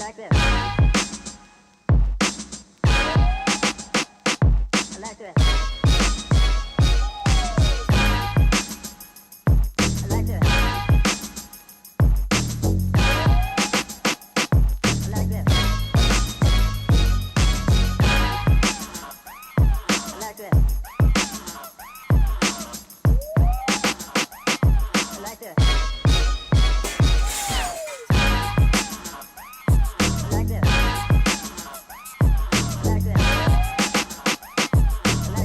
like this. I like this. I like this. I like this. I like this. I like this. I like this. I like this. I like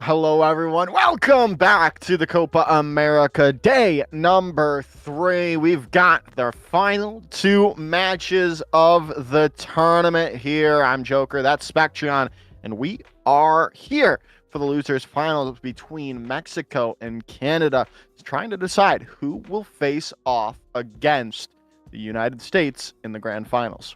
Hello, everyone. Welcome back to the Copa America day number 3. We've got the final 2 matches of the tournament here. I'm Joker, that's Spectron, and we are here for the losers finals between Mexico and Canada, trying to decide who will face off against the United States in the grand finals.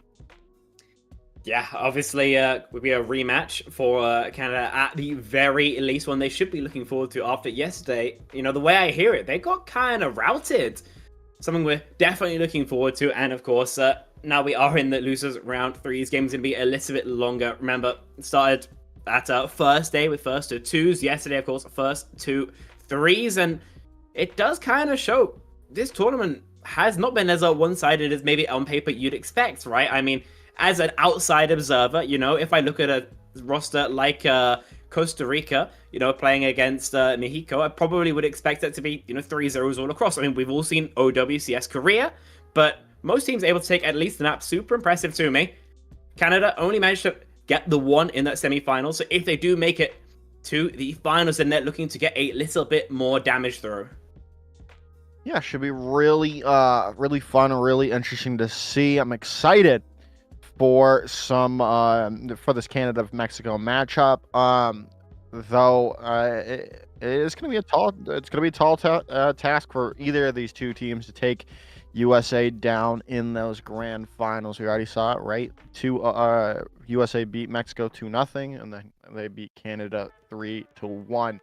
Yeah, obviously, would be a rematch for Canada at the very least, one they should be looking forward to after yesterday. You know, the way I hear it, they got kind of routed. Something we're definitely looking forward to. And of course, now we are in the losers round 3. This game's going to be a little bit longer. Remember, it started at first day with first 2 2s. Yesterday, of course, first 2 3s. And it does kind of show this tournament has not been as one-sided as maybe on paper you'd expect, right? I mean, as an outside observer, you know, if I look at a roster like Costa Rica, you know, playing against Mexico, I probably would expect it to be, you know, 3-0s all across. I mean, we've all seen OWCS Korea, but most teams able to take at least an app. Super impressive to me. Canada only managed to get the 1 in that semi-final, so if they do make it to the finals, then they're looking to get a little bit more damage through. Yeah, should be really, really fun, really interesting to see. I'm excited for some for this Canada-Mexico matchup. Though it is going to be a tall task for either of these two teams to take USA down in those grand finals. We already saw it, right? USA beat Mexico 2-0, and then they beat Canada 3-1.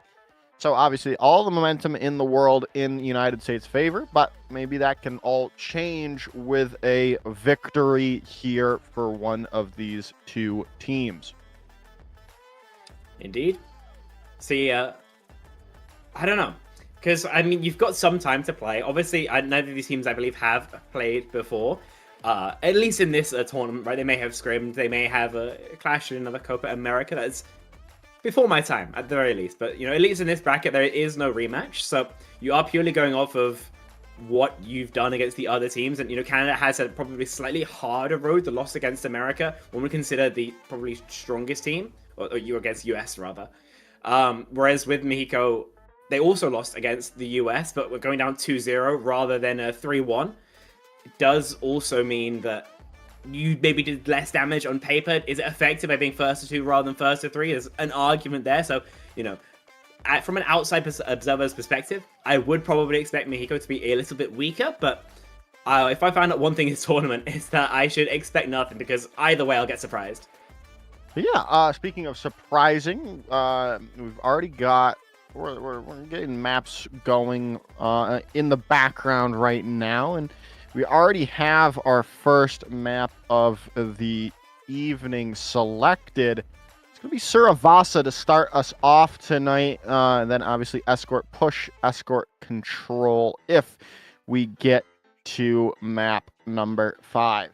So obviously all the momentum in the world in United States' favor, but maybe that can all change with a victory here for one of these two teams. Indeed. See, I don't know. Because, I mean, you've got some time to play. Obviously, neither of these teams, I believe, have played before. At least in this tournament, right? They may have scrimmed. They may have clashed in another Copa America. That's before my time, at the very least. But, you know, at least in this bracket, there is no rematch. So you are purely going off of what you've done against the other teams. And, you know, Canada has a probably slightly harder road to loss against America when we consider the probably strongest team, or you against US, rather. Whereas with Mexico, they also lost against the US, but we're going down 2-0 rather than a 3-1. It does also mean that you maybe did less damage on paper. Is it effective by being first to 2 rather than first to 3? There's an argument there. So, you know, from an outside observer's perspective, I would probably expect Mexico to be a little bit weaker, but if I find out one thing in this tournament, it's that I should expect nothing, because either way, I'll get surprised. Yeah, speaking of surprising, we've already got, we're getting maps going in the background right now, and we already have our first map of the evening selected. It's going to be Suravasa to start us off tonight, and then obviously Escort Push, Escort Control if we get to map number 5.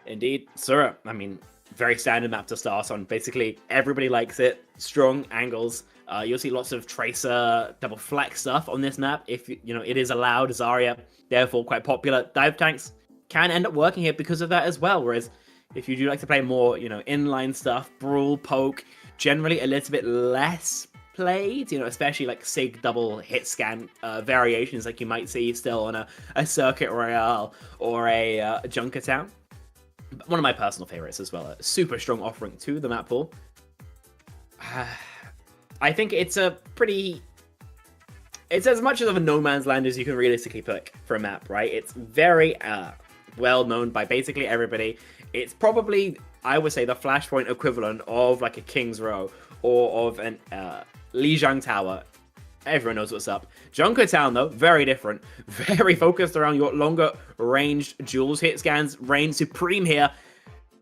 Indeed, Sura, I mean, very standard map to start on. Basically, everybody likes it. Strong angles. You'll see lots of tracer, double flex stuff on this map. If you know it is allowed, Zarya, therefore quite popular. Dive tanks can end up working here because of that as well. Whereas if you do like to play more, inline stuff, brawl, poke, generally a little bit less played. Especially like Sig double hit scan variations, like you might see still on a Circuit Royale or a Junkertown. One of my personal favorites as well. A super strong offering to the map pool. I think it's as much of a no man's land as you can realistically pick for a map, right? It's very well known by basically everybody. It's probably, I would say, the Flashpoint equivalent of like a King's Row or of an Lijiang Tower. Everyone knows what's up. Junkertown, though, very different. Very focused around your longer ranged Jules hit scans. Reign supreme here.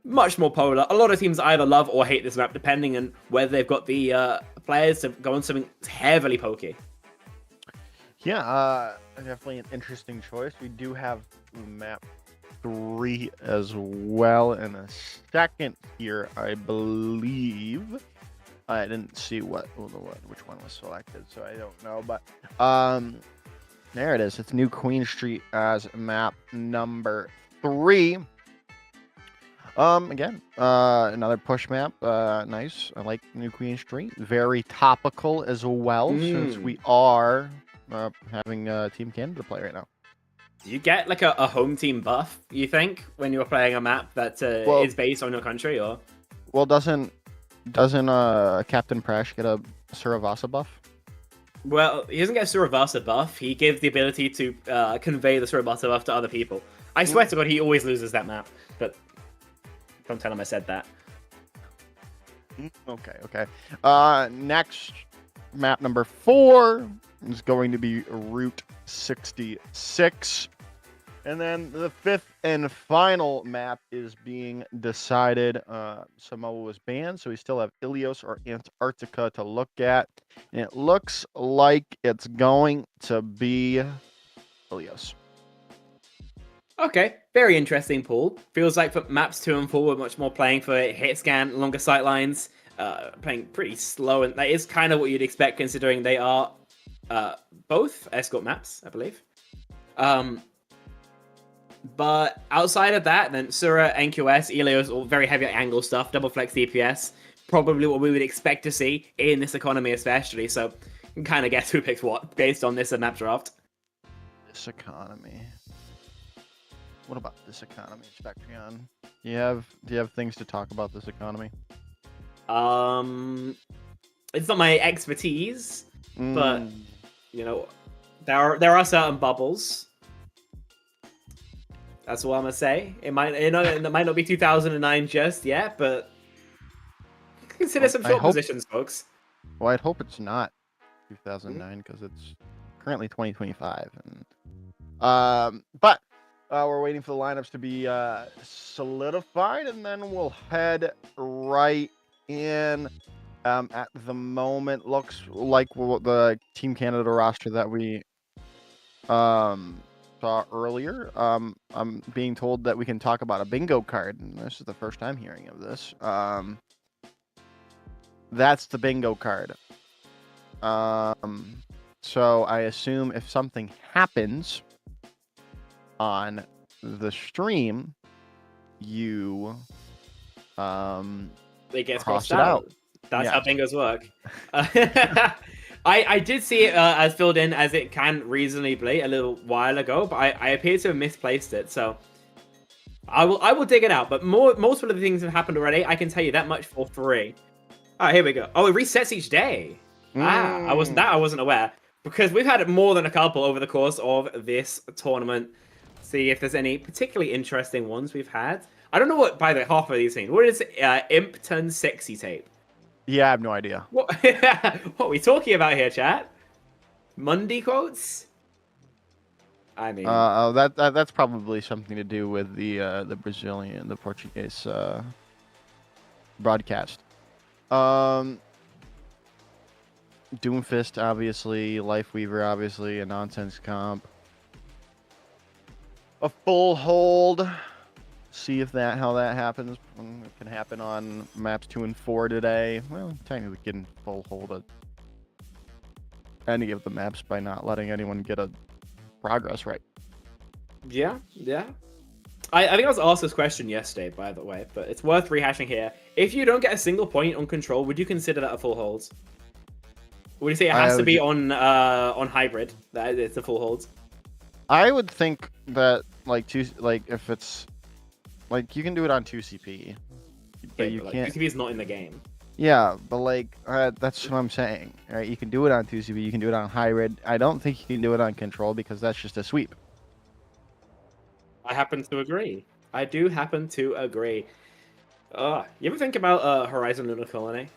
Much more polar. A lot of teams either love or hate this map, depending on whether they've got the players to go on something heavily pokey. Yeah, definitely an interesting choice. We do have map 3 as well in a second here, I believe. I didn't see which one was selected, so I don't know. But there it is. It's New Queen Street as map number 3. Again, another push map. Nice. I like New Queen Street. Very topical as well, since we are having Team Canada play right now. Do you get like a home team buff, you think, when you're playing a map that is based on your country, or? Well, doesn't Captain Prash get a Suravasa buff? Well, he doesn't get a Suravasa buff. He gives the ability to convey the Suravasa buff to other people. I swear to God, he always loses that map. But don't tell him I said that. Okay. Next map number 4 is going to be Route 66. And then the 5th and final map is being decided. Samoa was banned, so we still have Ilios or Antarctica to look at. And it looks like it's going to be Ilios. Okay, very interesting pool. Feels like for maps 2 and 4, we're much more playing for hit scan, longer sight lines, playing pretty slow. And that is kind of what you'd expect, considering they are both escort maps, I believe. But outside of that, then Sura, NQS, Ilios, all very heavy angle stuff, double flex DPS, probably what we would expect to see in this economy especially. So you can kind of guess who picked what based on this map draft. This economy. What about this economy, Spectrion? Do you have things to talk about this economy? It's not my expertise, but there are certain bubbles. That's all I'm gonna say. It might not be 2009 just yet, but consider some short positions, folks. Well, I'd hope it's not 2009 because it's currently 2025, but we're waiting for the lineups to be solidified, and then we'll head right in. At the moment, looks like the Team Canada roster that we saw earlier. I'm being told that we can talk about a bingo card, and this is the first time hearing of this. That's the bingo card. So I assume if something happens on the stream, you they get cross crossed it out. That's how bingos work. I did see it as filled in as it can reasonably be a little while ago, but I appear to have misplaced it. So I will dig it out. But most of the things have happened already. I can tell you that much for free. All right, here we go. Oh, it resets each day. I wasn't aware. Because we've had more than a couple over the course of this tournament. See if there's any particularly interesting ones we've had. I don't know what, by the way, half of these things. What is Impton Sexy Tape? Yeah, I have no idea. What, what are we talking about here, chat? Monday quotes? I mean... that's probably something to do with the Brazilian, the Portuguese broadcast. Doomfist, obviously. Lifeweaver, obviously. A nonsense comp. A full hold. See if how that happens. It can happen on maps 2 and 4 today. Well, technically we can full hold any of the maps by not letting anyone get a progress right. Yeah. I think I was asked this question yesterday, by the way, but it's worth rehashing here. If you don't get a single point on control, would you consider that a full hold? Would you say it has to be on hybrid, that it's a full hold? I would think that if it's you can do it on 2CP, but you can't. 2CP is not in the game. Yeah, but that's what I'm saying. Right? You can do it on 2CP, you can do it on hybrid. I don't think you can do it on control because that's just a sweep. I happen to agree. I do happen to agree. You ever think about Horizon Lunar Colony?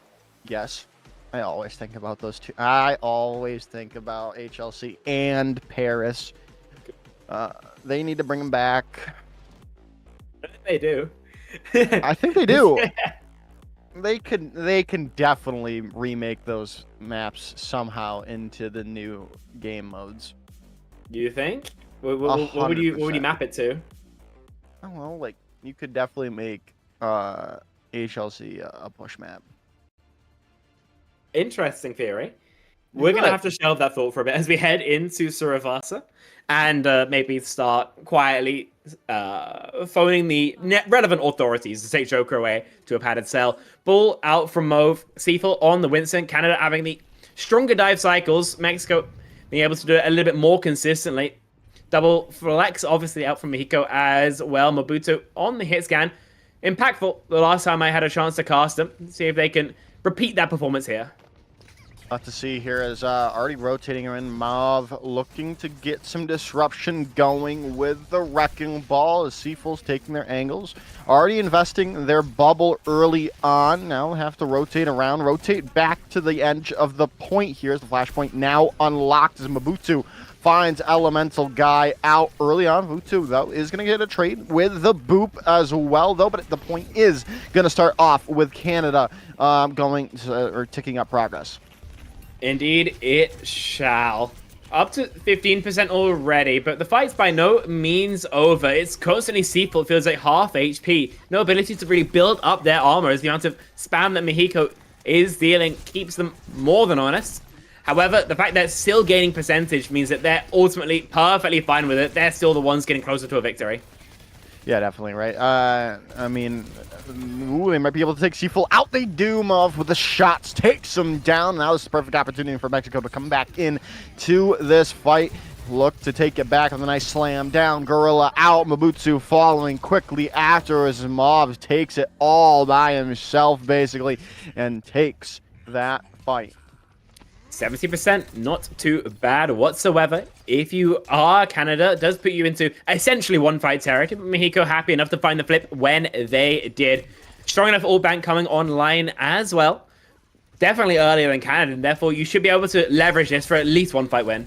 Yes. I always think about those two. I always think about HLC and Paris. They need to bring them back. They do. I think they do. They can definitely remake those maps somehow into the new game modes. You think? What would you map it to? Oh, well, you could definitely make HLC a push map. Interesting theory. We're going to have to shelve that thought for a bit as we head into Suravasa and maybe start quietly phoning the relevant authorities to take Joker away to a padded cell. Bull out from Mauve. Seaful on the Winston. Canada having the stronger dive cycles. Mexico being able to do it a little bit more consistently. Double flex obviously out from Mexico as well. Mobutu on the hit scan. Impactful the last time I had a chance to cast them. See if they can repeat that performance here. Lot to see here is already rotating in. Mauve looking to get some disruption going with the Wrecking Ball as Seaful's taking their angles. Already investing their bubble early on. Now have to rotate around, rotate back to the edge of the point here as the flashpoint now unlocked as Mobutu finds Elemental Guy out early on. Mobutu, though, is going to get a trade with the Boop as well, though, but the point is going to start off with Canada ticking up progress. Indeed, it shall. Up to 15% already, but the fight's by no means over. It's constantly Seaful. It feels like half HP. No ability to really build up their armor as the amount of spam that Mexico is dealing keeps them more than honest. However, the fact that it's still gaining percentage means that they're ultimately perfectly fine with it. They're still the ones getting closer to a victory. Yeah, definitely, right? I mean, they might be able to take Seaful out. They do. Mauve with the shots takes them down. That was the perfect opportunity for Mexico to come back in to this fight. Look to take it back with a nice slam down. Gorilla out. Mobutu following quickly after as Mauve takes it all by himself, basically, and takes that fight. 70%, not too bad whatsoever. If you are Canada, it does put you into essentially one fight territory. Mexico happy enough to find the flip when they did. Strong enough all bank coming online as well. Definitely earlier than Canada, and therefore you should be able to leverage this for at least one fight win.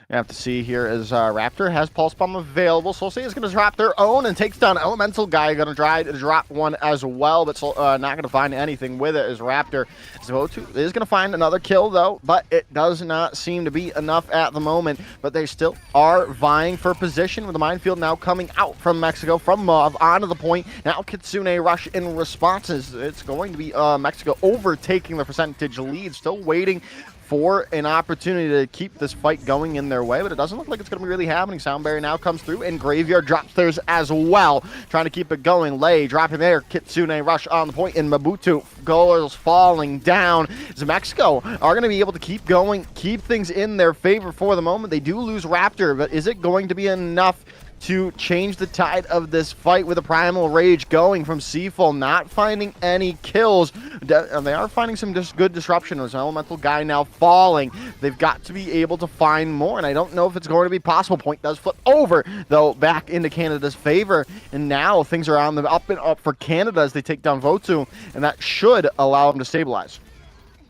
You have to see here as Raptor has Pulse Bomb available. Solsei is going to drop their own and takes down Elemental Guy. Going to try to drop one as well, but not going to find anything with it as Raptor is going to find another kill, though, but it does not seem to be enough at the moment. But they still are vying for position with the minefield now coming out from Mexico, from Mauve onto the point. Now Kitsune rush in responses. It's going to be Mexico overtaking the percentage lead, still waiting for an opportunity to keep this fight going in their way, but it doesn't look like it's going to be really happening. Soundberry now comes through, and Graveyard drops theirs as well, trying to keep it going. Lei dropping there, Kitsune rush on the point, and Mobutu goes falling down. As Mexico are going to be able to keep going, keep things in their favor for the moment. They do lose Raptor, but is it going to be enough to change the tide of this fight with a Primal Rage going from Seafall, not finding any kills. They are finding some just good disruption. There's an Elemental guy now falling. They've got to be able to find more, and I don't know if it's going to be possible. Point does flip over, though, back into Canada's favor, and now things are on the up and up for Canada as they take down Votu, and that should allow them to stabilize.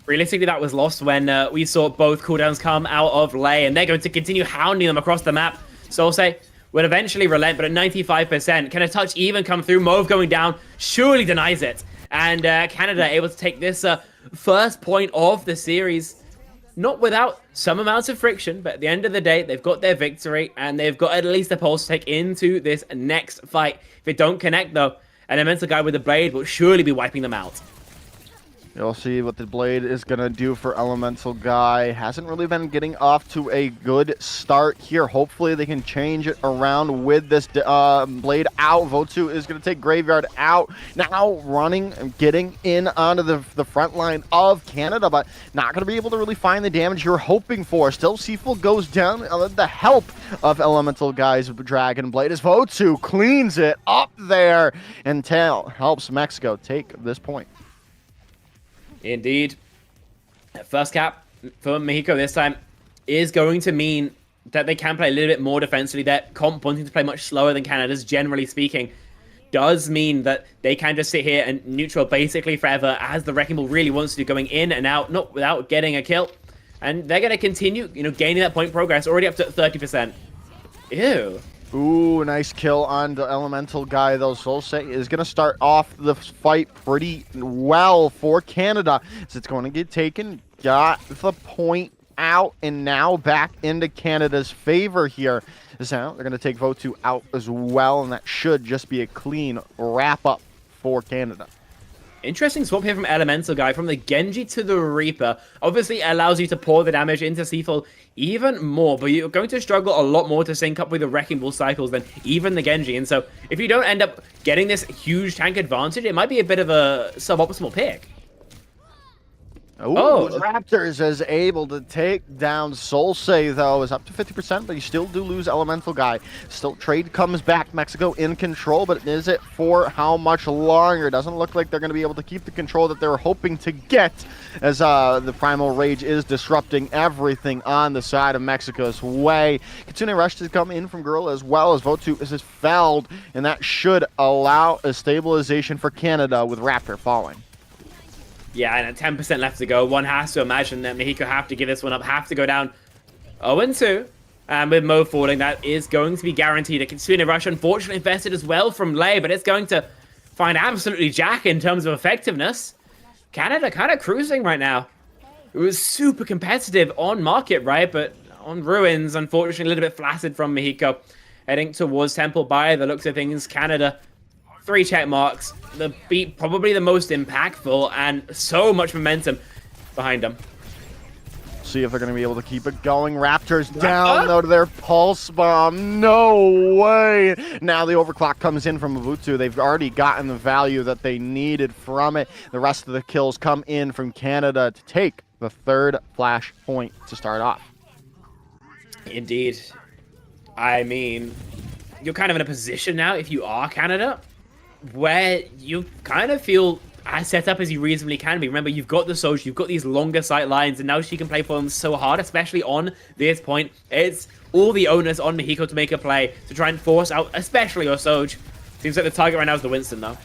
Realistically, that was lost when we saw both cooldowns come out of Lei, and they're going to continue hounding them across the map. Solsei would eventually relent, but at 95%, can a touch even come through? Mauve going down, surely denies it. And Canada able to take this first point of the series, not without some amounts of friction, but at the end of the day, they've got their victory, and they've got at least a pulse to take into this next fight. If they don't connect, though, an Elemental guy with the blade will surely be wiping them out. You'll see what the blade is going to do for Elemental Guy. Hasn't really been getting off to a good start here. Hopefully they can change it around with this blade out. Votu is going to take Graveyard out. Now running and getting in onto the front line of Canada, but not going to be able to really find the damage you're hoping for. Still, Seaful goes down with the help of Elemental Guy's Dragon Blade as Votu cleans it up there and helps Mexico take this point. Indeed. First cap for Mexico this time is going to mean that they can play a little bit more defensively. That comp wanting to play much slower than Canada's, generally speaking, does mean that they can just sit here and neutral basically forever, as the Wrecking Ball really wants to do, going in and out, not without getting a kill. And they're going to continue, gaining that point progress, already up to 30%. Ew. Ooh, nice kill on the Elemental Guy, though. Solsei is going to start off the fight pretty well for Canada. So it's going to get taken, got the point out, and now back into Canada's favor here. So they're going to take Votu out as well, and that should just be a clean wrap-up for Canada. Interesting swap here from Elemental Guy, from the Genji to the Reaper. Obviously, it allows you to pour the damage into Seafall even more, but you're going to struggle a lot more to sync up with the Wrecking Ball cycles than even the Genji. And so, if you don't end up getting this huge tank advantage, it might be a bit of a suboptimal pick. Oh, Raptors is able to take down Solsei, though. Is up to 50%, but you still do lose Elemental Guy. Still, trade comes back. Mexico in control, but is it for how much longer? Doesn't look like they're going to be able to keep the control that they were hoping to get, as the Primal Rage is disrupting everything on the side of Mexico's way. Kitsune Rush to come in from Gorilla as well, as Votu is felled, and that should allow a stabilization for Canada with Raptor falling. Yeah, and at 10% left to go, one has to imagine that Mexico have to give this one up, have to go down 0-2. And with Mo falling, that is going to be guaranteed. A Kitsune Rush, unfortunately, invested as well from Lei, but it's going to find absolutely jack in terms of effectiveness. Canada kind of cruising right now. It was super competitive on market, right? But on Ruins, unfortunately, a little bit flaccid from Mexico. Heading towards Temple by the looks of things, Canada 3 check marks, the beat probably the most impactful, and so much momentum behind them. See if they're going to be able to keep it going. Raptors down, though, to their Pulse Bomb. No way! Now the overclock comes in from Votu. They've already gotten the value that they needed from it. The rest of the kills come in from Canada to take the third flash point to start off. Indeed. I mean, you're kind of in a position now, if you are Canada, where you kind of feel as set up as you reasonably can be. Remember, you've got the Soch, you've got these longer sight lines, and now she can play for them so hard, especially on this point. It's all the onus on Mexico to make a play, to try and force out, especially your Soch. Seems like the target right now is the Winston, though.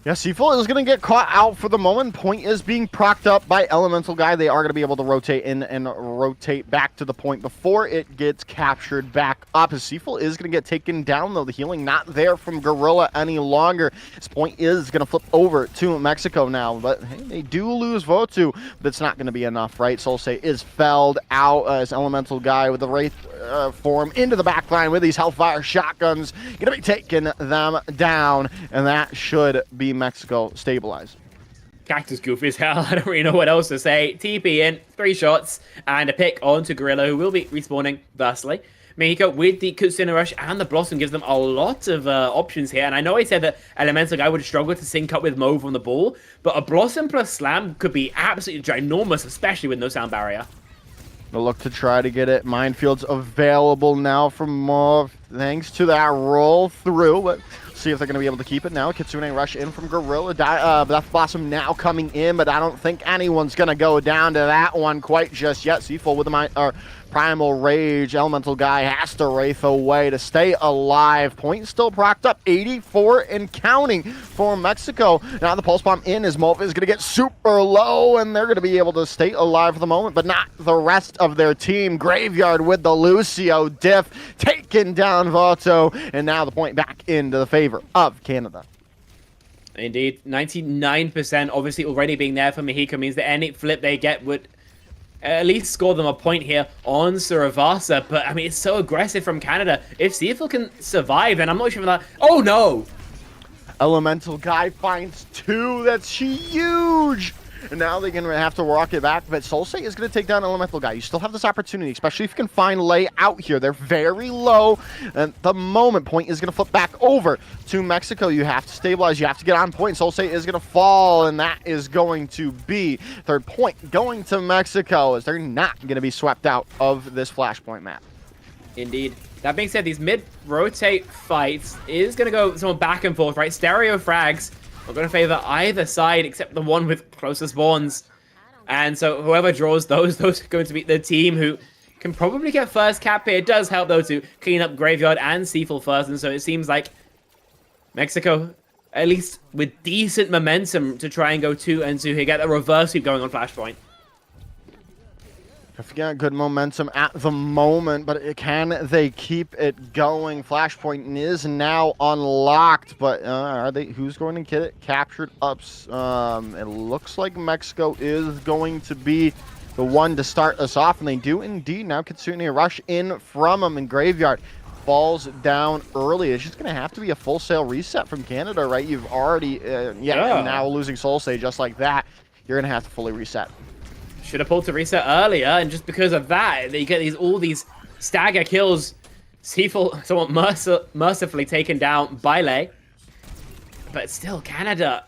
Yeah, Seaful is going to get caught out for the moment. Point is being procced up by Elemental Guy. They are going to be able to rotate in and rotate back to the point before it gets captured back up. As Seaful is going to get taken down, though. The healing not there from Gorilla any longer. This point is going to flip over to Mexico now. But hey, they do lose Votu, but it's not going to be enough, right? Solsei is felled out as Elemental Guy with the Wraith form into the backline with these Hellfire shotguns. Going to be taking them down, and that should be Mexico stabilized. Cactus goofy as hell. I don't really know what else to say. TP in, 3 shots, and a pick onto Gorilla, who will be respawning thusly. Mexico with the Kitsune Rush and the Blossom gives them a lot of options here. And I know I said that Elemental Guy would struggle to sync up with Mauve on the ball, but a Blossom plus Slam could be absolutely ginormous, especially with no sound barrier. They'll look to try to get it. Minefields available now from Mauve, thanks to that roll through. But see if they're going to be able to keep it now. Kitsune rush in from Gorilla. Death Blossom now coming in, but I don't think anyone's going to go down to that one quite just yet. Seafull with the Primal Rage. Elemental guy has to Wraith away to stay alive. Point still procced up. 84 and counting for Mexico. Now the Pulse Bomb in as Mauve is going to get super low, and they're going to be able to stay alive for the moment, but not the rest of their team. Graveyard with the Lucio diff, taking down Vato, and now the point back into the favor of Canada. Indeed, 99% obviously already being there for Mexico means that any flip they get would at least score them a point here on Suravasa. But I mean, it's so aggressive from Canada. If Seafull can survive, then I'm not sure that. Oh no! Elemental guy finds 2. That's huge. And now they're going to have to rock it back, but Solsei is going to take down Elemental guy. You still have this opportunity, especially if you can find Lei out here. They're very low, and the moment point is going to flip back over to Mexico. You have to stabilize. You have to get on point. Solsei is going to fall, and that is going to be third point going to Mexico, as they're not going to be swept out of this Flashpoint map. Indeed. That being said, these mid-rotate fights is going to go somewhat back and forth, right? Stereo frags are going to favor either side except the one with closest spawns. And so whoever draws those are going to be the team who can probably get first cap here. It does help, though, to clean up Graveyard and Seafull first. And so it seems like Mexico, at least with decent momentum, to try and go 2-2 here, get a reverse sweep going on Flashpoint. If you got good momentum at the moment, but can they keep it going? Flashpoint is now unlocked, but are they? Who's going to get it captured up? It looks like Mexico is going to be the one to start us off, and they do indeed. Now Kitsune rush in from them, and Graveyard falls down early. It's just going to have to be a full sail reset from Canada, right? You've already, now losing Solsei just like that. You're going to have to fully reset. Should have pulled to reset earlier, and just because of that, you get all these stagger kills. Seafull somewhat mercifully taken down by Lei. But still, Canada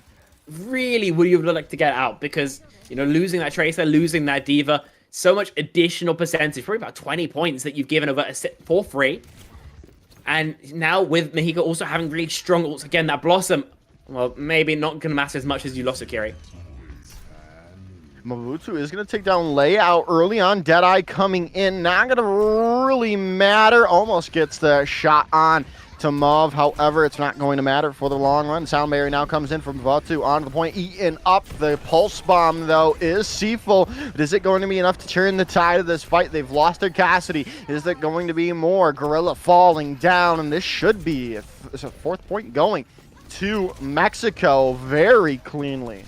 really would have liked to get out, because, you know, losing that Tracer, losing that Diva, so much additional percentage, probably about 20 points that you've given over for free. And now with Mexico also having really strong ults, again, that Blossom, well, maybe not going to matter as much as you lost Akiri. Mavutu is going to take down Layout early on. Deadeye coming in. Not going to really matter. Almost gets the shot on to Mauve. However, it's not going to matter for the long run. Sound Barrier now comes in from Vatu on the point. Eating up the Pulse Bomb, though, is Seafull. But is it going to be enough to turn the tide of this fight? They've lost their Cassidy. Is it going to be more? Gorilla falling down, and this should be a fourth point going to Mexico very cleanly.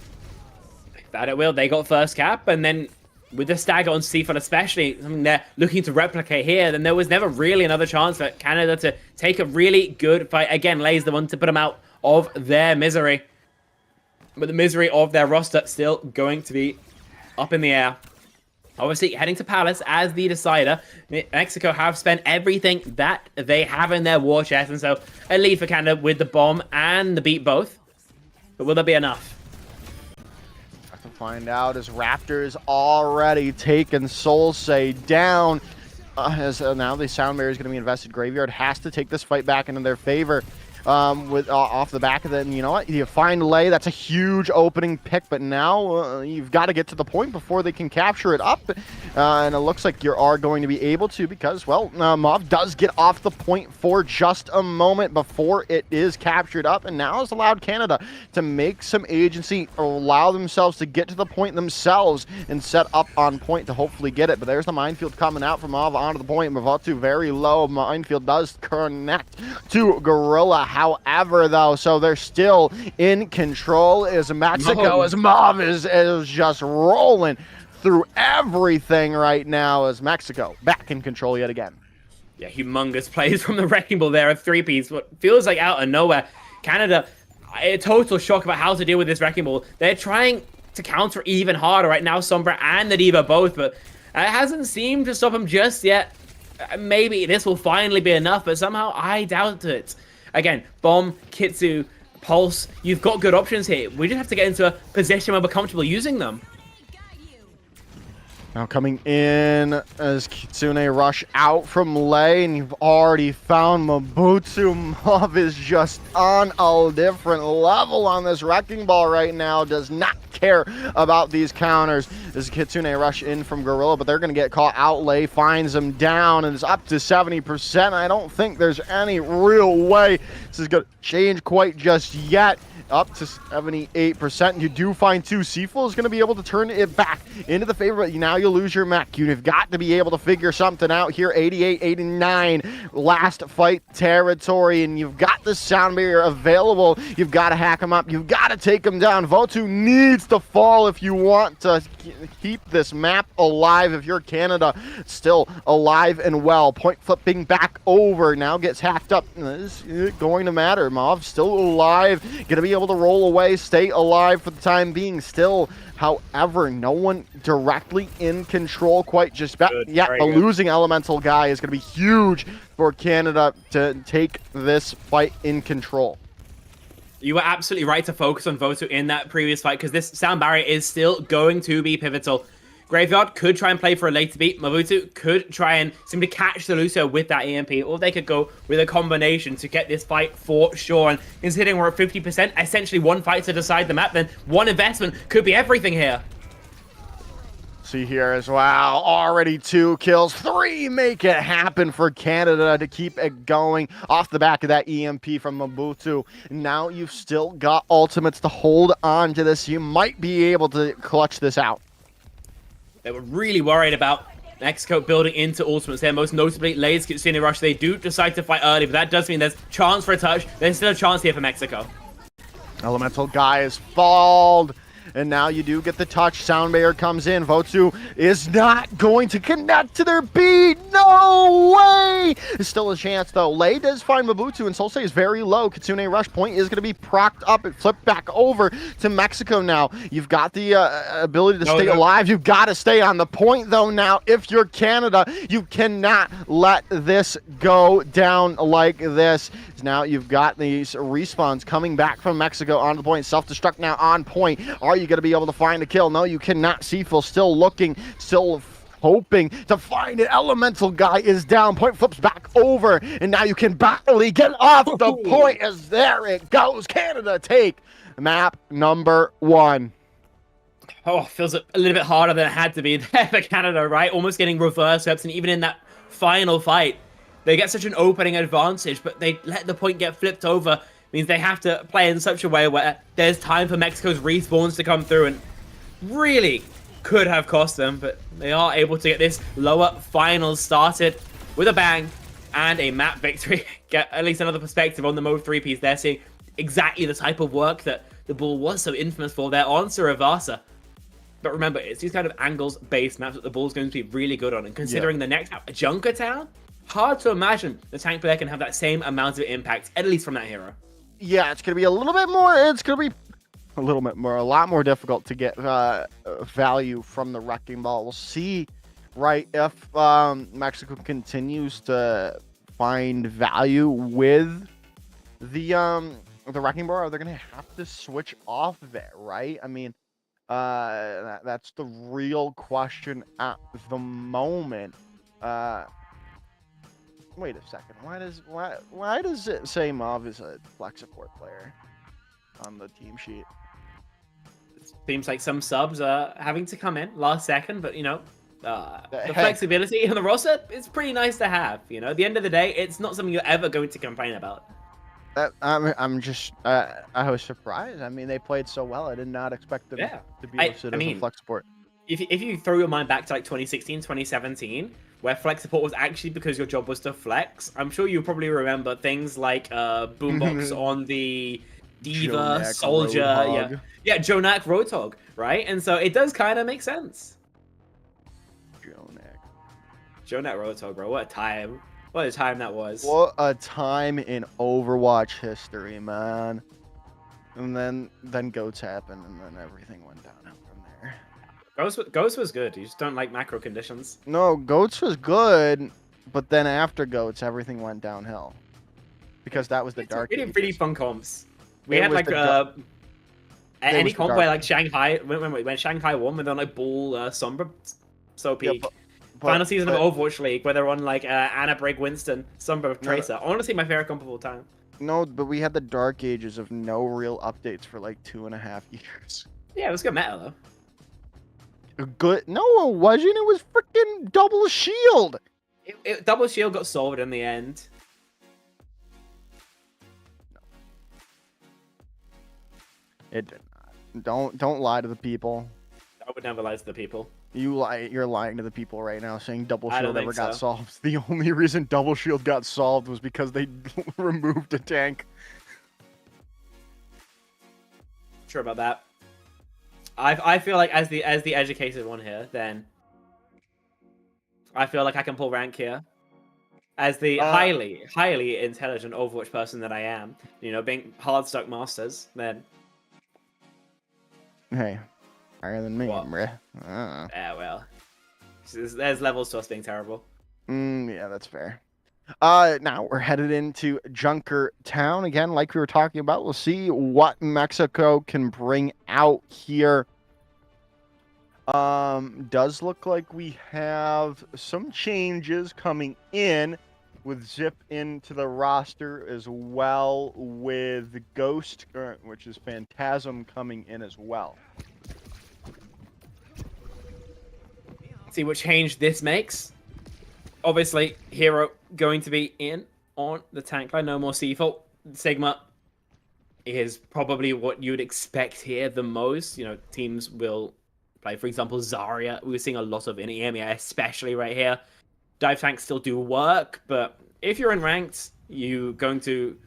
That it will. They got first cap, and then with the stagger on Seafull especially, something they're looking to replicate here, then there was never really another chance for Canada to take a really good fight. Again, Lei's the one to put them out of their misery. But the misery of their roster still going to be up in the air. Obviously, heading to Palace as the decider. Mexico have spent everything that they have in their war chest, and so a lead for Canada with the bomb and the beat both. But will there be enough? Find out as Raptors already taken Solsei down. Now the Sound Barrier is going to be invested. Graveyard has to take this fight back into their favor. With off the back of it, and you know what? You find Lei. That's a huge opening pick, but now you've got to get to the point before they can capture it up. And it looks like you are going to be able to, because, well, Mauve does get off the point for just a moment before it is captured up, and now has allowed Canada to make some agency, allow themselves to get to the point themselves and set up on point to hopefully get it. But there's the minefield coming out from Mauve onto the point. Mavatu very low. Minefield does connect to Gorilla. However, though, so they're still in control as Mexico, as Mauve is just rolling through everything right now as Mexico back in control yet again. Yeah, humongous plays from the Wrecking Ball there, a three-piece. What feels like out of nowhere. Canada, a total shock about how to deal with this Wrecking Ball. They're trying to counter even harder right now, Sombra and the Diva both, but it hasn't seemed to stop them just yet. Maybe this will finally be enough, but somehow I doubt it. Again, Bomb, Kitsu, Pulse, you've got good options here. We just have to get into a position where we're comfortable using them. Now coming in as Kitsune rush out from lane, you've already found Mabutu. Mov is just on a different level on this wrecking ball right now. Does not care about these counters. This is Kitsune rush in from Gorilla, but they're going to get caught out. Lay finds him down and is up to 70%. I don't think there's any real way this is going to change quite just yet. Up to 78%. You do find two. Seafull is going to be able to turn it back into the favor, but now you lose your mech. You've got to be able to figure something out here. 88, 89, last fight territory, and you've got the sound barrier available. You've got to hack him up. You've got to take him down. Votu needs to fall if you want to keep this map alive. If you're Canada, still alive and well. Point flipping back over. Now gets hacked up. This is going to matter. Mov still alive. Going to be able to roll away, stay alive for the time being still. However, no one directly in control quite just yet. The losing elemental guy is going to be huge for Canada to take this fight in control. You were absolutely right to focus on Votu in that previous fight because this sound barrier is still going to be pivotal. Graveyard could try and play for a later beat. Mabutu could try and simply catch the Lucio with that EMP, or they could go with a combination to get this fight for sure. And considering we're at 50%, essentially one fight to decide the map, then one investment could be everything here. See here as well, already 2 kills, 3 make it happen for Canada to keep it going off the back of that EMP from Mabutu. Now you've still got ultimates to hold on to this. You might be able to clutch this out. They were really worried about Mexico building into ultimates there, most notably Lay's Kitsune rush. They do decide to fight early, but that does mean there's chance for a touch. There's still a chance here for Mexico. Elemental guy is falled. And now you do get the touch. Sound barrier comes in. Votu is not going to connect to their beat. No way! There's still a chance, though. Lay does find Mabutu, and Solsei is very low. Kitsune rush point is going to be procced up and flipped back over to Mexico now. You've got the ability to stay alive. You've got to stay on the point, though, now. If you're Canada, you cannot let this go down like this. Now you've got these respawns coming back from Mexico on the point. Self-destruct now on point. Are you going to be able to find a kill? No, you cannot. Seafull still looking, still hoping to find an elemental guy is down. Point flips back over, and now you can barely get off the point as there it goes. Canada take map number 1. Oh, feels a little bit harder than it had to be there for Canada, right? Almost getting reverse reps, and even in that final fight, they get such an opening advantage, but they let the point get flipped over. Means they have to play in such a way where there's time for Mexico's respawns to come through, and really could have cost them, but they are able to get this lower final started with a bang and a map victory. Get at least another perspective on the Mode 3 piece. They're seeing exactly the type of work that the Bull was so infamous for. They're on Saravasa. But remember, it's these kind of angles-based maps that the Bull's going to be really good on. And considering the next map, Junkertown, hard to imagine the tank player can have that same amount of impact, at least from that hero. Yeah, it's going to be a little bit more. It's going to be a lot more difficult to get value from the Wrecking Ball. We'll see, right, if Mexico continues to find value with the Wrecking Ball. Are they going to have to switch off of it, right? I mean, that's the real question at the moment. Wait a second. Why does it say Mov is a flex support player on the team sheet? It seems like some subs are having to come in last second, but you know, the flexibility on the roster is pretty nice to have. You know, at the end of the day, it's not something you're ever going to complain about. I'm just I was surprised. I mean, they played so well. I did not expect them to be able to sit as a flex support. If you throw your mind back to like 2016, 2017, where flex support was actually because your job was to flex, I'm sure you probably remember things like Boombox on the Diva, Soldier, Jonak, Roadhog, right? And so it does kind of make sense. Jonak, Roadhog, bro. What a time. What a time that was. What a time in Overwatch history, man. And then Goats happened, and then everything went downhill from there. Ghost was good. You just don't like macro conditions. No, Goats was good, but then after Goats, everything went downhill. Because that was the dark. We did pretty fun comps. We had like any comp where like Shanghai when Shanghai won with on like Bull Sombra So peak. but- Final season but- of Overwatch League, where they're on like Anna Break Winston, Sunbird Tracer. Honestly, my favorite comp of all time. No, but we had the dark ages of no real updates for like 2.5 years. Yeah, it was good meta though. Good? No, it wasn't. It was freaking double shield. Double shield got solved in the end. It did not. Don't lie to the people. I would never lie to the people. You're lying to the people right now, saying double I don't shield never think got so. solved. The only reason double shield got solved was because they removed a tank. Sure about that. I feel like as the educated one here, then I feel like I can pull rank here. As the highly intelligent Overwatch person that I am, you know, being hard stuck masters, then Hey, higher than me, What? bruh. yeah, well, there's levels to us being terrible. Yeah, that's fair. Now we're headed into Junker Town again, like we were talking about. We'll see what Mexico can bring out here. Does look like we have some changes coming in with Zip into the roster as well, with Ghost, which is Phantasm, coming in as well. See what change this makes. Obviously, Hero going to be in on the tank line. No more Seafault. Sigma is probably what you would expect here the most. You know, teams will play, for example, Zarya. We're seeing a lot of in EMEA, especially right here. Dive tanks still do work, but if you're in ranked, you're going to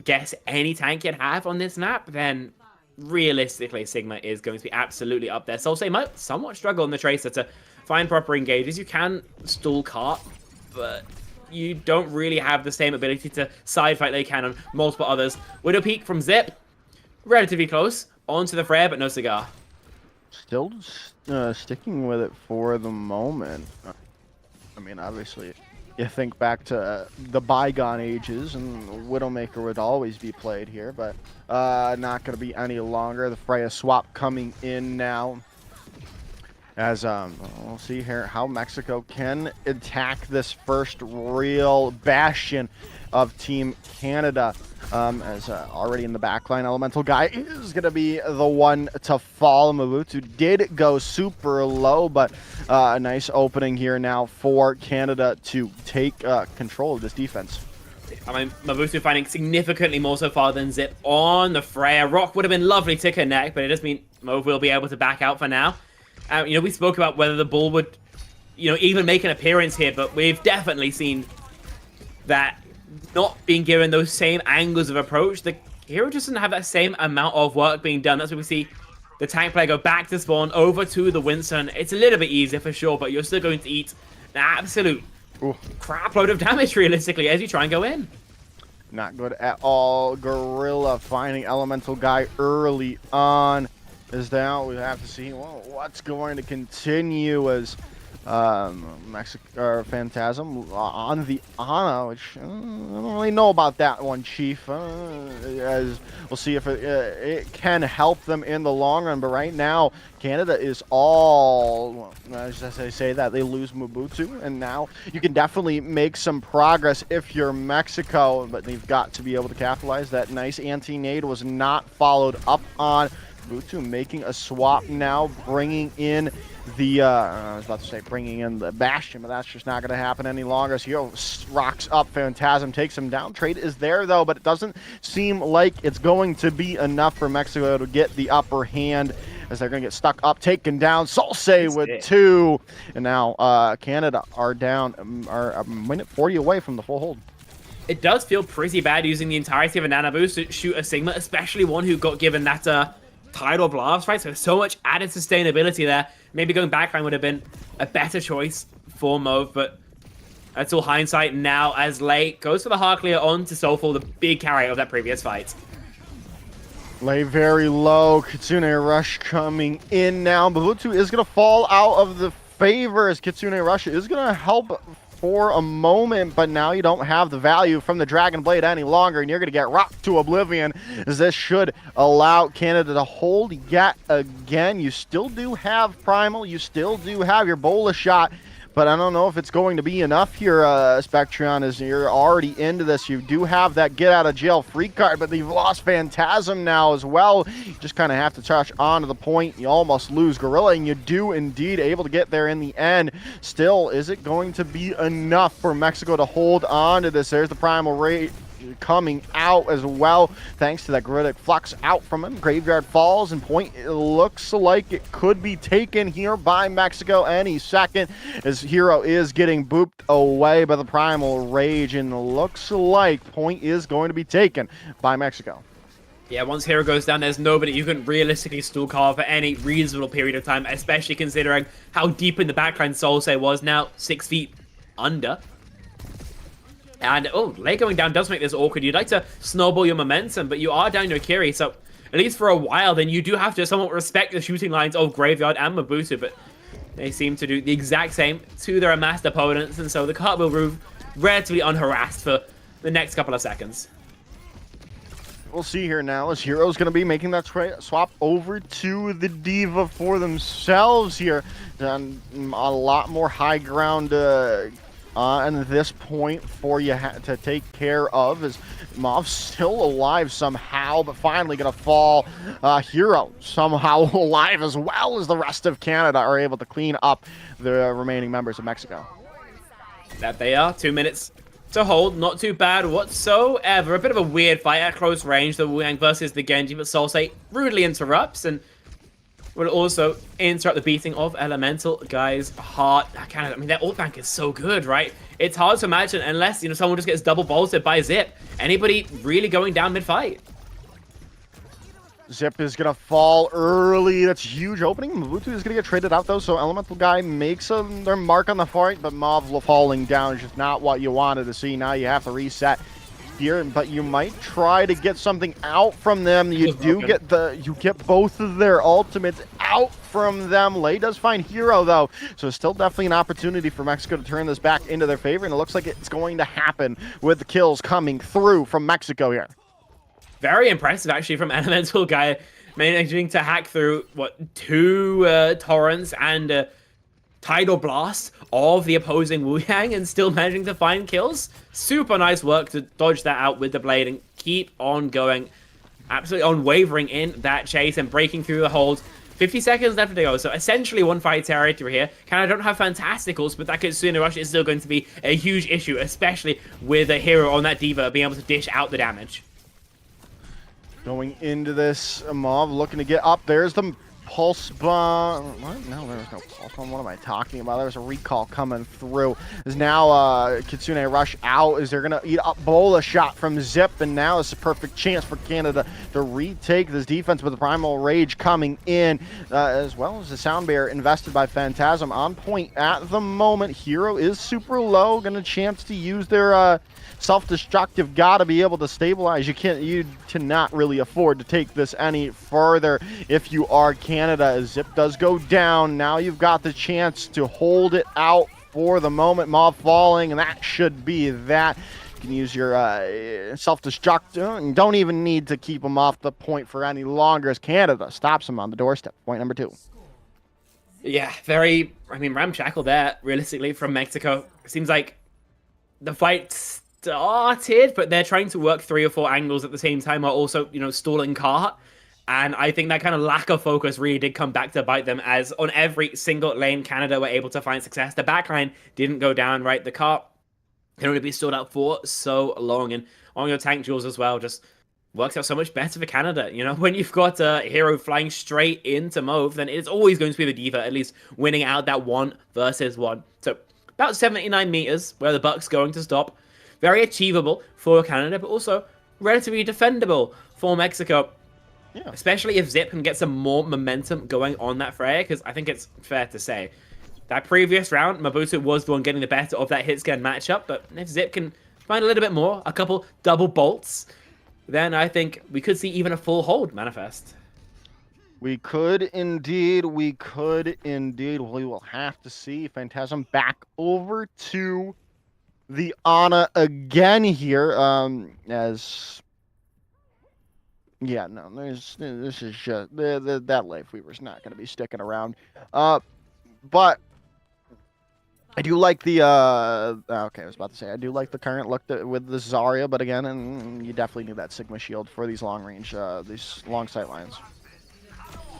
guess any tank you'd have on this map, then realistically, Sigma is going to be absolutely up there. Soulsay might somewhat struggle in the Tracer to find proper engages. You can stall cart, but you don't really have the same ability to side fight they can on multiple others. Widow Peak from Zip, relatively close. Onto the Freya, but no cigar. Still sticking with it for the moment. I mean, obviously, you think back to the bygone ages, and Widowmaker would always be played here, but not going to be any longer. The Freya swap coming in now. As we'll see here how Mexico can attack this first real bastion of Team Canada. As already in the backline, Elemental Guy is going to be the one to fall. Mabutu did go super low, but a nice opening here now for Canada to take control of this defense. I mean, Mabutu finding significantly more so far than Zip on the Freya. Rock would have been lovely to connect, but it does mean Mauve will be able to back out for now. You know, we spoke about whether the ball would, you know, even make an appearance here, but we've definitely seen that not being given those same angles of approach. The hero just doesn't have that same amount of work being done. That's why we see the tank player go back to spawn over to the Winston. It's a little bit easier for sure, but you're still going to eat an absolute crap load of damage realistically as you try and go in. Not good at all. Gorilla finding Elemental Guy early on. Is down. We have to see what's going to continue as Phantasm on the Ana, which I don't really know about that one, Chief. As we'll see if it can help them in the long run. But right now, Canada is all, as I say that, they lose Mabutu, and now you can definitely make some progress if you're Mexico, but they've got to be able to capitalize. That nice anti-nade was not followed up on. Mabutu making a swap now, bringing in the, I was about to say bringing in the Bastion, but that's just not going to happen any longer. So Hero rocks up, Phantasm takes him down. Trade is there, though, but it doesn't seem like it's going to be enough for Mexico to get the upper hand, as they're going to get stuck up, taken down. Soulsay with 2, and now Canada are down, are a minute 40 away from the full hold. It does feel pretty bad using the entirety of a Nana boost to shoot a Sigma, especially one who got given that tidal blast, right? So much added sustainability there. Maybe going backline would have been a better choice for Mauve, but that's all hindsight now as Late goes for the Harklier on to Soulful, the big carry of that previous fight. Lay very low. Kitsune Rush coming in now. Mabutu is going to fall out of the favor as Kitsune Rush is going to help for a moment, but now you don't have the value from the Dragon Blade any longer, and you're going to get rocked to oblivion, as this should allow Canada to hold yet again. You still do have Primal, you still do have your Bola shot, but I don't know if it's going to be enough here, Spectron, as you're already into this. You do have that get-out-of-jail-free card, but you've lost Phantasm now as well. You just kind of have to touch onto the point. You almost lose Gorilla, and you do indeed able to get there in the end. Still, is it going to be enough for Mexico to hold on to this? There's the Primal Rage coming out as well, thanks to that Goridic Flux out from him. Graveyard falls, and point, it looks like it could be taken here by Mexico any second, as Hero is getting booped away by the Primal Rage, and looks like point is going to be taken by Mexico. Yeah, once Hero goes down, there's nobody you can realistically stall Carl for any reasonable period of time, especially considering how deep in the backline Solsei was, now 6 feet under. And, oh, Lei going down does make this awkward. You'd like to snowball your momentum, but you are down to Akiri, so at least for a while, then you do have to somewhat respect the shooting lines of Graveyard and Mabutu, but they seem to do the exact same to their amassed opponents, and so the cart will move relatively unharassed for the next couple of seconds. We'll see here now, as Hero's going to be making that swap over to the Diva for themselves here. And a lot more high ground and this point for you to take care of, is Mav's still alive somehow, but finally gonna fall. Hero somehow alive, as well as the rest of Canada are able to clean up the remaining members of Mexico. That they are. 2 minutes to hold, not too bad whatsoever. A bit of a weird fight at close range, the Wu Yang versus the Genji, but Solsei rudely interrupts, and will also interrupt the beating of Elemental Guy's heart. Canada, I mean, their ult bank is so good, right? It's hard to imagine, unless, you know, someone just gets double bolted by Zip, anybody really going down mid-fight. Zip is going to fall early. That's a huge opening. Mabutu is going to get traded out, though, so Elemental Guy makes their mark on the fight, but Mav falling down is just not what you wanted to see. Now you have to reset here, but you might try to get something out from them. You get both of their ultimates out from them. Lei does find Hero, though, so it's still definitely an opportunity for Mexico to turn this back into their favor, and it looks like it's going to happen with the kills coming through from Mexico here. Very impressive, actually, from Elemental Guy, managing to hack through, what, 2 torrents and Tidal Blast of the opposing Wu Yang, and still managing to find kills. Super nice work to dodge that out with the blade and keep on going. Absolutely unwavering in that chase and breaking through the hold. 50 seconds left to go, so essentially one fight territory here. Canada don't have fantasticals, but that Kitsune Rush is still going to be a huge issue, especially with a Hero on that Diva being able to dish out the damage. Going into this, Mav looking to get up. There's the Pulse Bomb. What? No, there was no Pulse Bomb. What am I talking about? There was a recall coming through. Is now Kitsune Rush out. Is they're going to eat up Bola shot from Zip, and now it's a perfect chance for Canada to retake this defense with the Primal Rage coming in, as well as the Sound Bear invested by Phantasm on point at the moment. Hero is super low. Going to chance to use their self-destructive, gotta be able to stabilize. You cannot really afford to take this any further if you are Canada. Zip does go down. Now you've got the chance to hold it out for the moment. Mob falling, and that should be that. You can use your self-destruct, and don't even need to keep him off the point for any longer, as Canada stops him on the doorstep. Point number 2. Yeah, very, I mean, ramshackle there, realistically, from Mexico. It seems like the fight started, but they're trying to work 3 or 4 angles at the same time while also, you know, stalling cart. And I think that kind of lack of focus really did come back to bite them, as on every single lane Canada were able to find success. The backline didn't go down, right? The cart can only be stored out for so long. And on your tank duels as well, just works out so much better for Canada. You know, when you've got a Hero flying straight into Mauve, then it's always going to be the Diva at least winning out that 1 versus 1. So about 79 meters where the Buck's going to stop. Very achievable for Canada, but also relatively defendable for Mexico. Yeah. Especially if Zip can get some more momentum going on that Freya, because I think it's fair to say that previous round, Mabutu was the one getting the better of that hit scan matchup, but if Zip can find a little bit more, a couple double bolts, then I think we could see even a full hold manifest. We could indeed. We will have to see. Phantasm back over to the Ana again here. Yeah, no, this is just that Life Weaver's not going to be sticking around. But I do like the okay, I was about to say I do like the current look with the Zarya, but again, and you definitely need that Sigma shield for these long range, these long sight lines.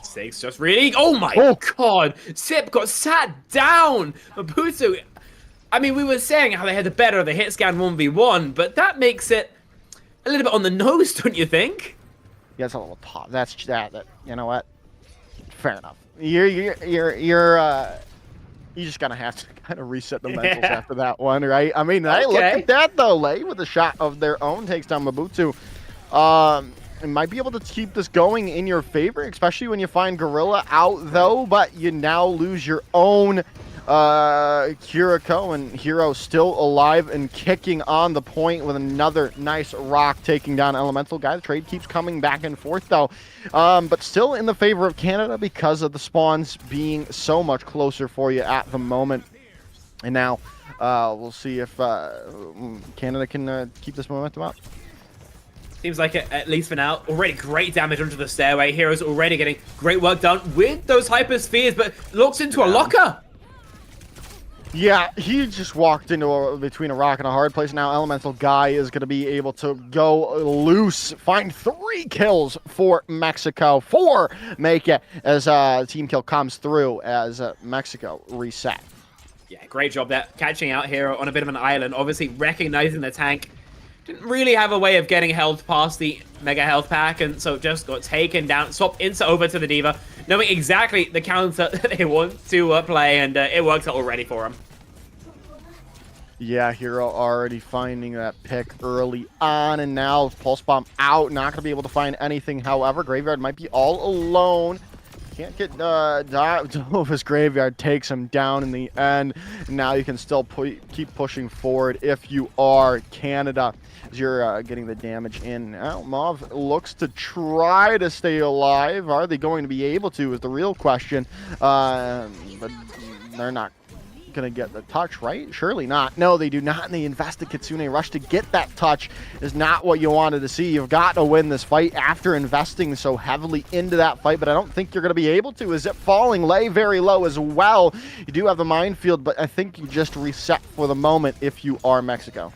Six just really. Oh my god! Sip got sat down. Maputo. I mean, we were saying how they had the better of the hit scan 1v1, but that makes it a little bit on the nose, don't you think? Yeah, it's a little tough. That's that. You know what? Fair enough. You're just gonna have to kind of reset the mentals after that one, right? I mean, I look at that though, Lei, with a shot of their own takes down Mabutu. It might be able to keep this going in your favor, especially when you find Gorilla out though, but you now lose your own Kiriko, and Hero still alive and kicking on the point with another nice rock taking down Elemental Guy. The trade keeps coming back and forth though, but still in the favor of Canada because of the spawns being so much closer for you at the moment. And now we'll see if Canada can keep this momentum up. Seems like it, at least for now. Already great damage onto the stairway. Hero's already getting great work done with those hyperspheres, but looks into a locker. Yeah, he just walked into between a rock and a hard place. Now Elemental Guy is going to be able to go loose, find 3 kills for Mexico, 4 make it as team kill comes through as Mexico reset. Yeah, great job there. Catching out Hero on a bit of an island, obviously recognizing the tank. Didn't really have a way of getting health past the Mega Health Pack, and so just got taken down. Swapped Insta over to the D.Va, knowing exactly the counter that they want to play, and it works out already for him. Yeah, Hero already finding that pick early on, and now Pulse Bomb out. Not going to be able to find anything, however. Graveyard might be all alone. Can't get Dova's Graveyard takes him down in the end. Now you can still keep pushing forward if you are Canada, as you're getting the damage in. Now Mauve looks to try to stay alive. Are they going to be able to is the real question. But they're not going to get the touch, right? Surely not. No, they do not, and they invest the Kitsune Rush to get that touch is not what you wanted to see. You've got to win this fight after investing so heavily into that fight, but I don't think you're going to be able to. Is it falling? Lei very low as well. You do have the minefield, but I think you just reset for the moment if you are Mexico.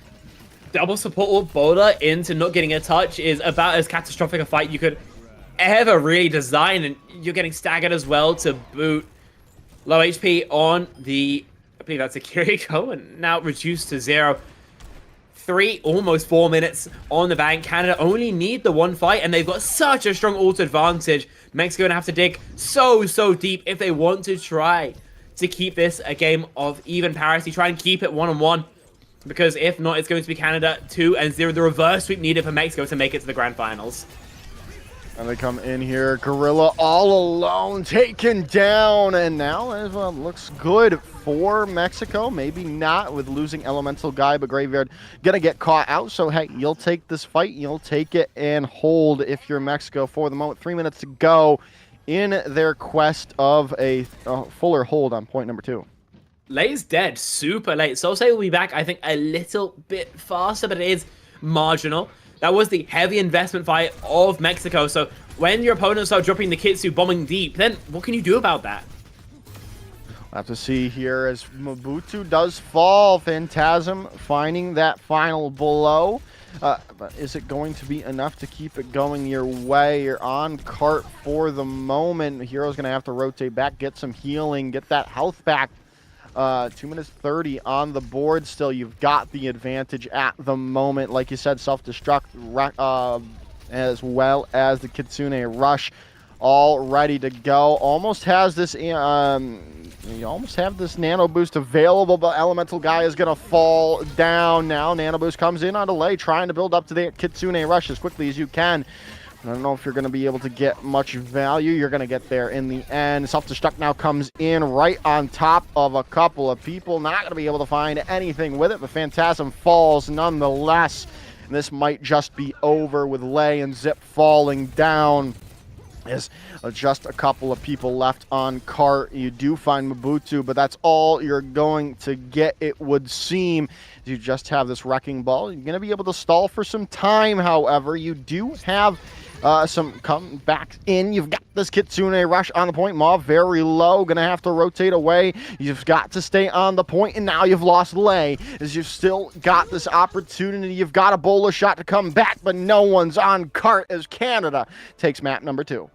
Double support Boulder into not getting a touch is about as catastrophic a fight you could ever really design, and you're getting staggered as well to boot. Low HP on the, I believe that's a Kiriko, and now reduced to 0. 3, almost 4 minutes on the bank. Canada only need the one fight, and they've got such a strong ult advantage. Mexico gonna have to dig so deep if they want to try to keep this a game of even parity. Try and keep it 1-on-1, because if not, it's going to be Canada 2-0. The reverse sweep needed for Mexico to make it to the grand finals. And they come in here, Gorilla all alone, taken down, and now it looks good for Mexico. Maybe not with losing Elemental Guy, but Graveyard gonna get caught out. So hey, you'll take this fight, you'll take it and hold if you're Mexico for the moment. 3 minutes to go in their quest of a fuller hold on point number 2. Lei's dead super late. Sosei will be back, I think, a little bit faster, but it is marginal. That was the heavy investment fight of Mexico. So when your opponents are dropping the Kitsu bombing deep, then what can you do about that? We'll have to see here as Mabutu does fall. Phantasm finding that final blow. But is it going to be enough to keep it going your way? You're on cart for the moment. Hero's going to have to rotate back, get some healing, get that health back. 2 minutes 30 on the board still. You've got the advantage at the moment. Like you said, self-destruct as well as the Kitsune Rush all ready to go. Almost has this you almost have this nano boost available, but Elemental Guy is going to fall down now. Nano boost comes in on delay, trying to build up to the Kitsune Rush as quickly as you can. I don't know if you're going to be able to get much value. You're going to get there in the end. Self-destruct now comes in right on top of a couple of people. Not going to be able to find anything with it, but Phantasm falls nonetheless. And this might just be over with Lei and Zip falling down. Is just a couple of people left on cart. You do find Mobutu, but that's all you're going to get, it would seem. You just have this wrecking ball. You're going to be able to stall for some time, however. You do have some come back in. You've got this Kitsune rush on the point. Maw very low, going to have to rotate away. You've got to stay on the point, and now you've lost Lei. As you've still got this opportunity. You've got a bowler shot to come back, but no one's on cart as Canada takes map number 2.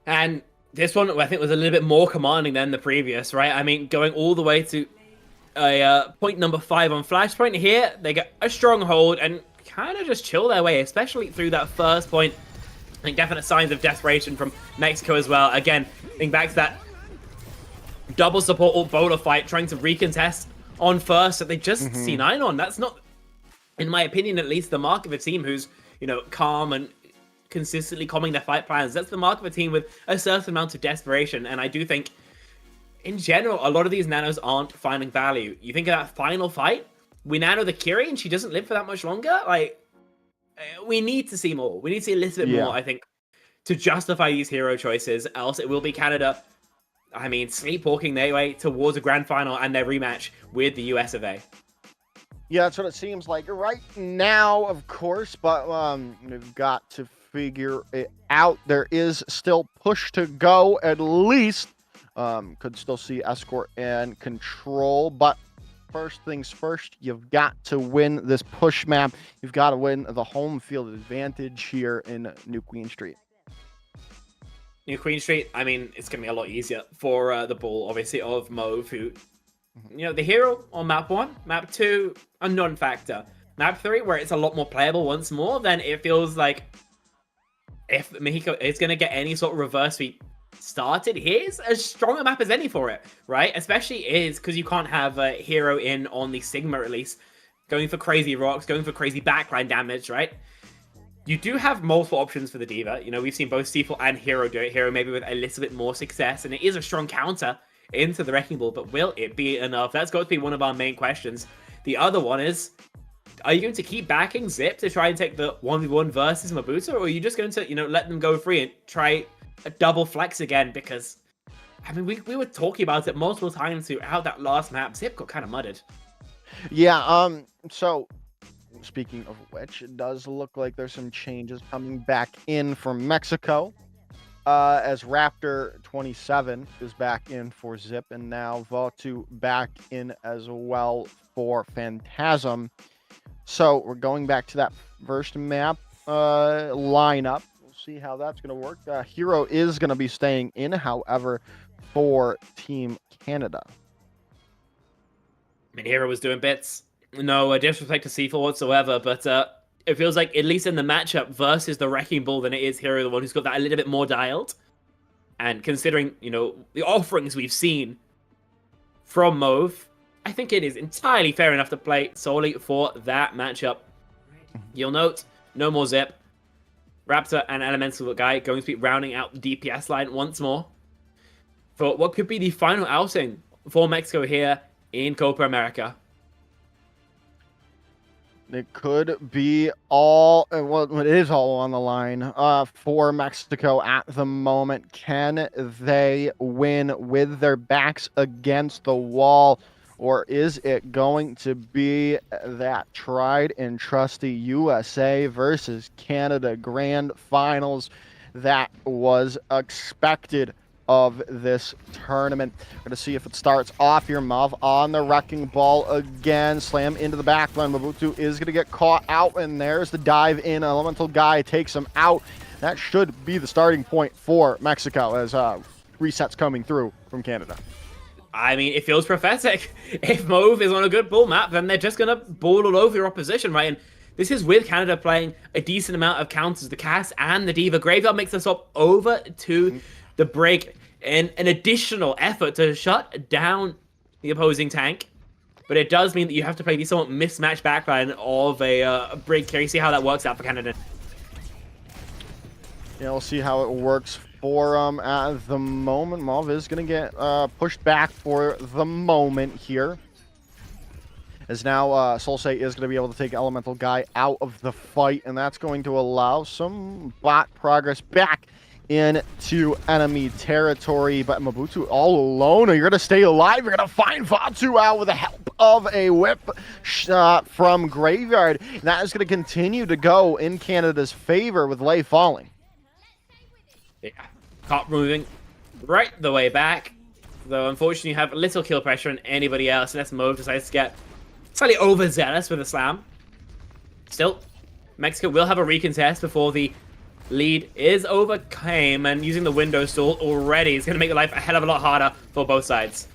And this one, I think, was a little bit more commanding than the previous, right? I mean, going all the way to point number 5 on Flashpoint here, they get a stronghold and kind of just chill their way, especially through that first point. I think definite signs of desperation from Mexico as well. Again, think back to that double support ult bowler fight, trying to recontest on first that they just C9 on. That's not, in my opinion at least, the mark of a team who's, you know, calm and consistently calming their fight plans. That's the mark of a team with a certain amount of desperation, and I do think in general a lot of these nanos aren't finding value. You think of that final fight, we nano the Kiri and she doesn't live for that much longer. Like, we need to see more. We need to see a little bit more, I think, to justify these hero choices, else it will be Canada, I mean, sleepwalking their way towards a grand final and their rematch with the US of A. Yeah, that's what it seems like right now, of course, but we've got to figure it out. There is still push to go, at least. Could still see escort and control, but first things first, you've got to win this push map. You've got to win the home field advantage here in New Queen Street. New Queen Street, I mean, it's going to be a lot easier for the ball, obviously, of Mauve, who, you know, the hero on map 1, map 2, a non-factor. Map 3, where it's a lot more playable once more, then it feels like if Mexico is going to get any sort of reverse sweep started, here's as strong a map as any for it, right? Especially is because you can't have a hero in on the Sigma release, going for crazy rocks, going for crazy backline damage, right? You do have multiple options for the D.Va. You know, we've seen both Steeple and Hero do it. Hero maybe with a little bit more success, and it is a strong counter into the Wrecking Ball, but will it be enough? That's got to be one of our main questions. The other one is, are you going to keep backing Zip to try and take the 1v1 versus Mobutu, or are you just going to, you know, let them go free and try a double flex again? Because, I mean, we were talking about it multiple times throughout that last map. Zip got kind of mudded. Yeah, so speaking of which, it does look like there's some changes coming back in from Mexico. As Raptor 27 is back in for Zip, and now Vatu back in as well for Phantasm. So we're going back to that first map lineup. We'll see how that's going to work. Hero is going to be staying in, however, for Team Canada. I mean, Hero was doing bits. No disrespect to C4 whatsoever, but it feels like, at least in the matchup versus the Wrecking Ball, than it is Hero, the one who's got that a little bit more dialed. And considering, you know, the offerings we've seen from Mauve, I think it is entirely fair enough to play solely for that matchup. You'll note, no more Zip. Raptor and Elemental Guy going to be rounding out the DPS line once more for what could be the final outing for Mexico here in Copa America. It could be all, well, it is all on the line for Mexico at the moment. Can they win with their backs against the wall? Or is it going to be that tried and trusty USA versus Canada Grand Finals that was expected of this tournament? We're going to see if it starts off here. Mav on the Wrecking Ball again. Slam into the backline. Mobutu is going to get caught out, and there's the dive in. Elemental Guy takes him out. That should be the starting point for Mexico as resets coming through from Canada. I mean, it feels prophetic. If Mauve is on a good bull map, then they're just going to ball all over your opposition, right? And this is with Canada playing a decent amount of counters. The Cass and the D.Va. Graveyard makes the swap over to the break in an additional effort to shut down the opposing tank. But it does mean that you have to play the somewhat mismatched backline of a break carry. See how that works out for Canada. Yeah, we'll see how it works for at the moment. Mauve is going to get pushed back for the moment here. as now Solsei is going to be able to take Elemental Guy out of the fight, and that's going to allow some bot progress back into enemy territory. But Mobutu all alone. You're going to stay alive. You're going to find Vatu out with the help of a whip shot from Graveyard. And that is going to continue to go in Canada's favor with Lei falling. Yeah, Cop moving right the way back. Though, unfortunately, you have little kill pressure on anybody else, unless Mauve decides to get slightly overzealous with a slam. Still, Mexico will have a recontest before the lead is overcame, and using the window stall already is going to make the life a hell of a lot harder for both sides.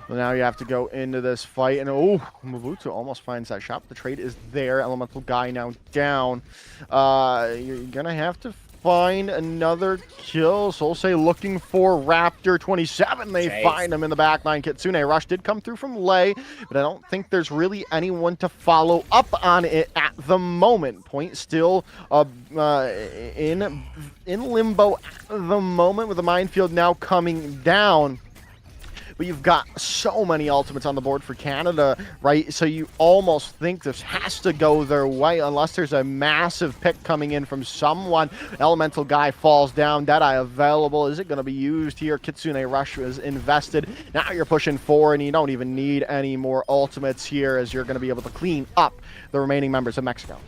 Well, now you have to go into this fight, and Mobutu almost finds that shot. The trade is there. Elemental Guy now down. You're going to have to find another kill. Solsei looking for Raptor 27. They find him in the back line. Kitsune Rush did come through from Lei, but I don't think there's really anyone to follow up on it at the moment. Point still in limbo at the moment, with the minefield now coming down. But you've got so many ultimates on the board for Canada, right? So you almost think this has to go their way unless there's a massive pick coming in from someone. Elemental Guy falls down. Deadeye available. Is it going to be used here? Kitsune Rush is invested. Now you're pushing forward, and you don't even need any more ultimates here, as you're going to be able to clean up the remaining members of Mexico.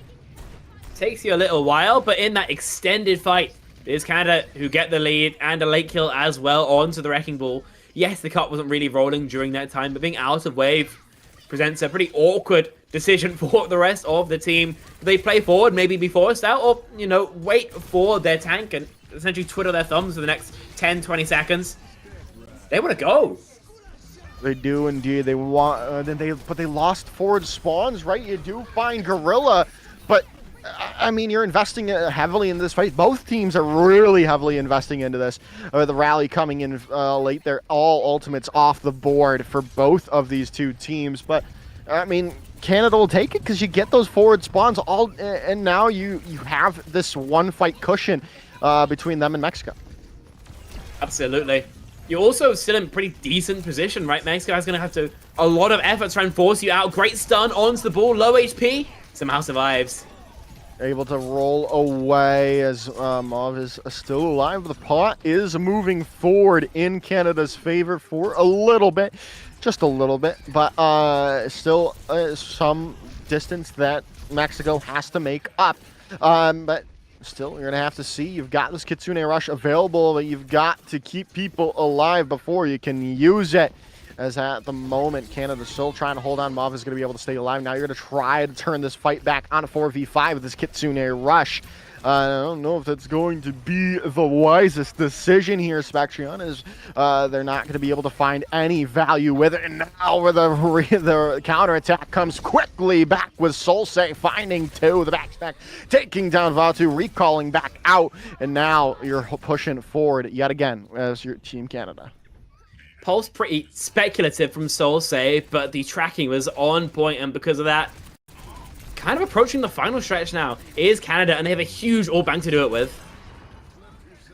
Takes you a little while, but in that extended fight, it is Canada who get the lead and a late kill as well onto the Wrecking Ball. Yes, the cut wasn't really rolling during that time, but being out of wave presents a pretty awkward decision for the rest of the team. They play forward, maybe be forced out, or, you know, wait for their tank and essentially twiddle their thumbs for the next 10, 20 seconds. They want to go. They do indeed. They want, but they lost forward spawns, right? You do find Gorilla, but I mean, you're investing heavily in this fight. Both teams are really heavily investing into this. The rally coming in late there, all ultimates off the board for both of these two teams. But I mean, Canada will take it because you get those forward spawns all, and now you have this one fight cushion between them and Mexico. Absolutely. You're also still in pretty decent position, right? Mexico is going to have to a lot of effort to try and force you out. Great stun onto the ball, low HP, somehow survives. Able to roll away as Mauve is still alive. The pot is moving forward in Canada's favor for a little bit, just a little bit, but still some distance that Mexico has to make up. But still, you're going to have to see. You've got this Kitsune Rush available, but you've got to keep people alive before you can use it. As at the moment, Canada's still trying to hold on. Mauve is going to be able to stay alive. Now you're going to try to turn this fight back on a 4v5 with this Kitsune Rush. I don't know if that's going to be the wisest decision here, Spectrion, as they're not going to be able to find any value with it. And now where the counterattack comes quickly back with Solsei finding two. The backstack taking down Vatu, recalling back out. And now you're pushing forward yet again as your Team Canada. Pulse pretty speculative from Solsei, but the tracking was on point, and because of that, kind of approaching the final stretch now is Canada, and they have a huge ore bank to do it with.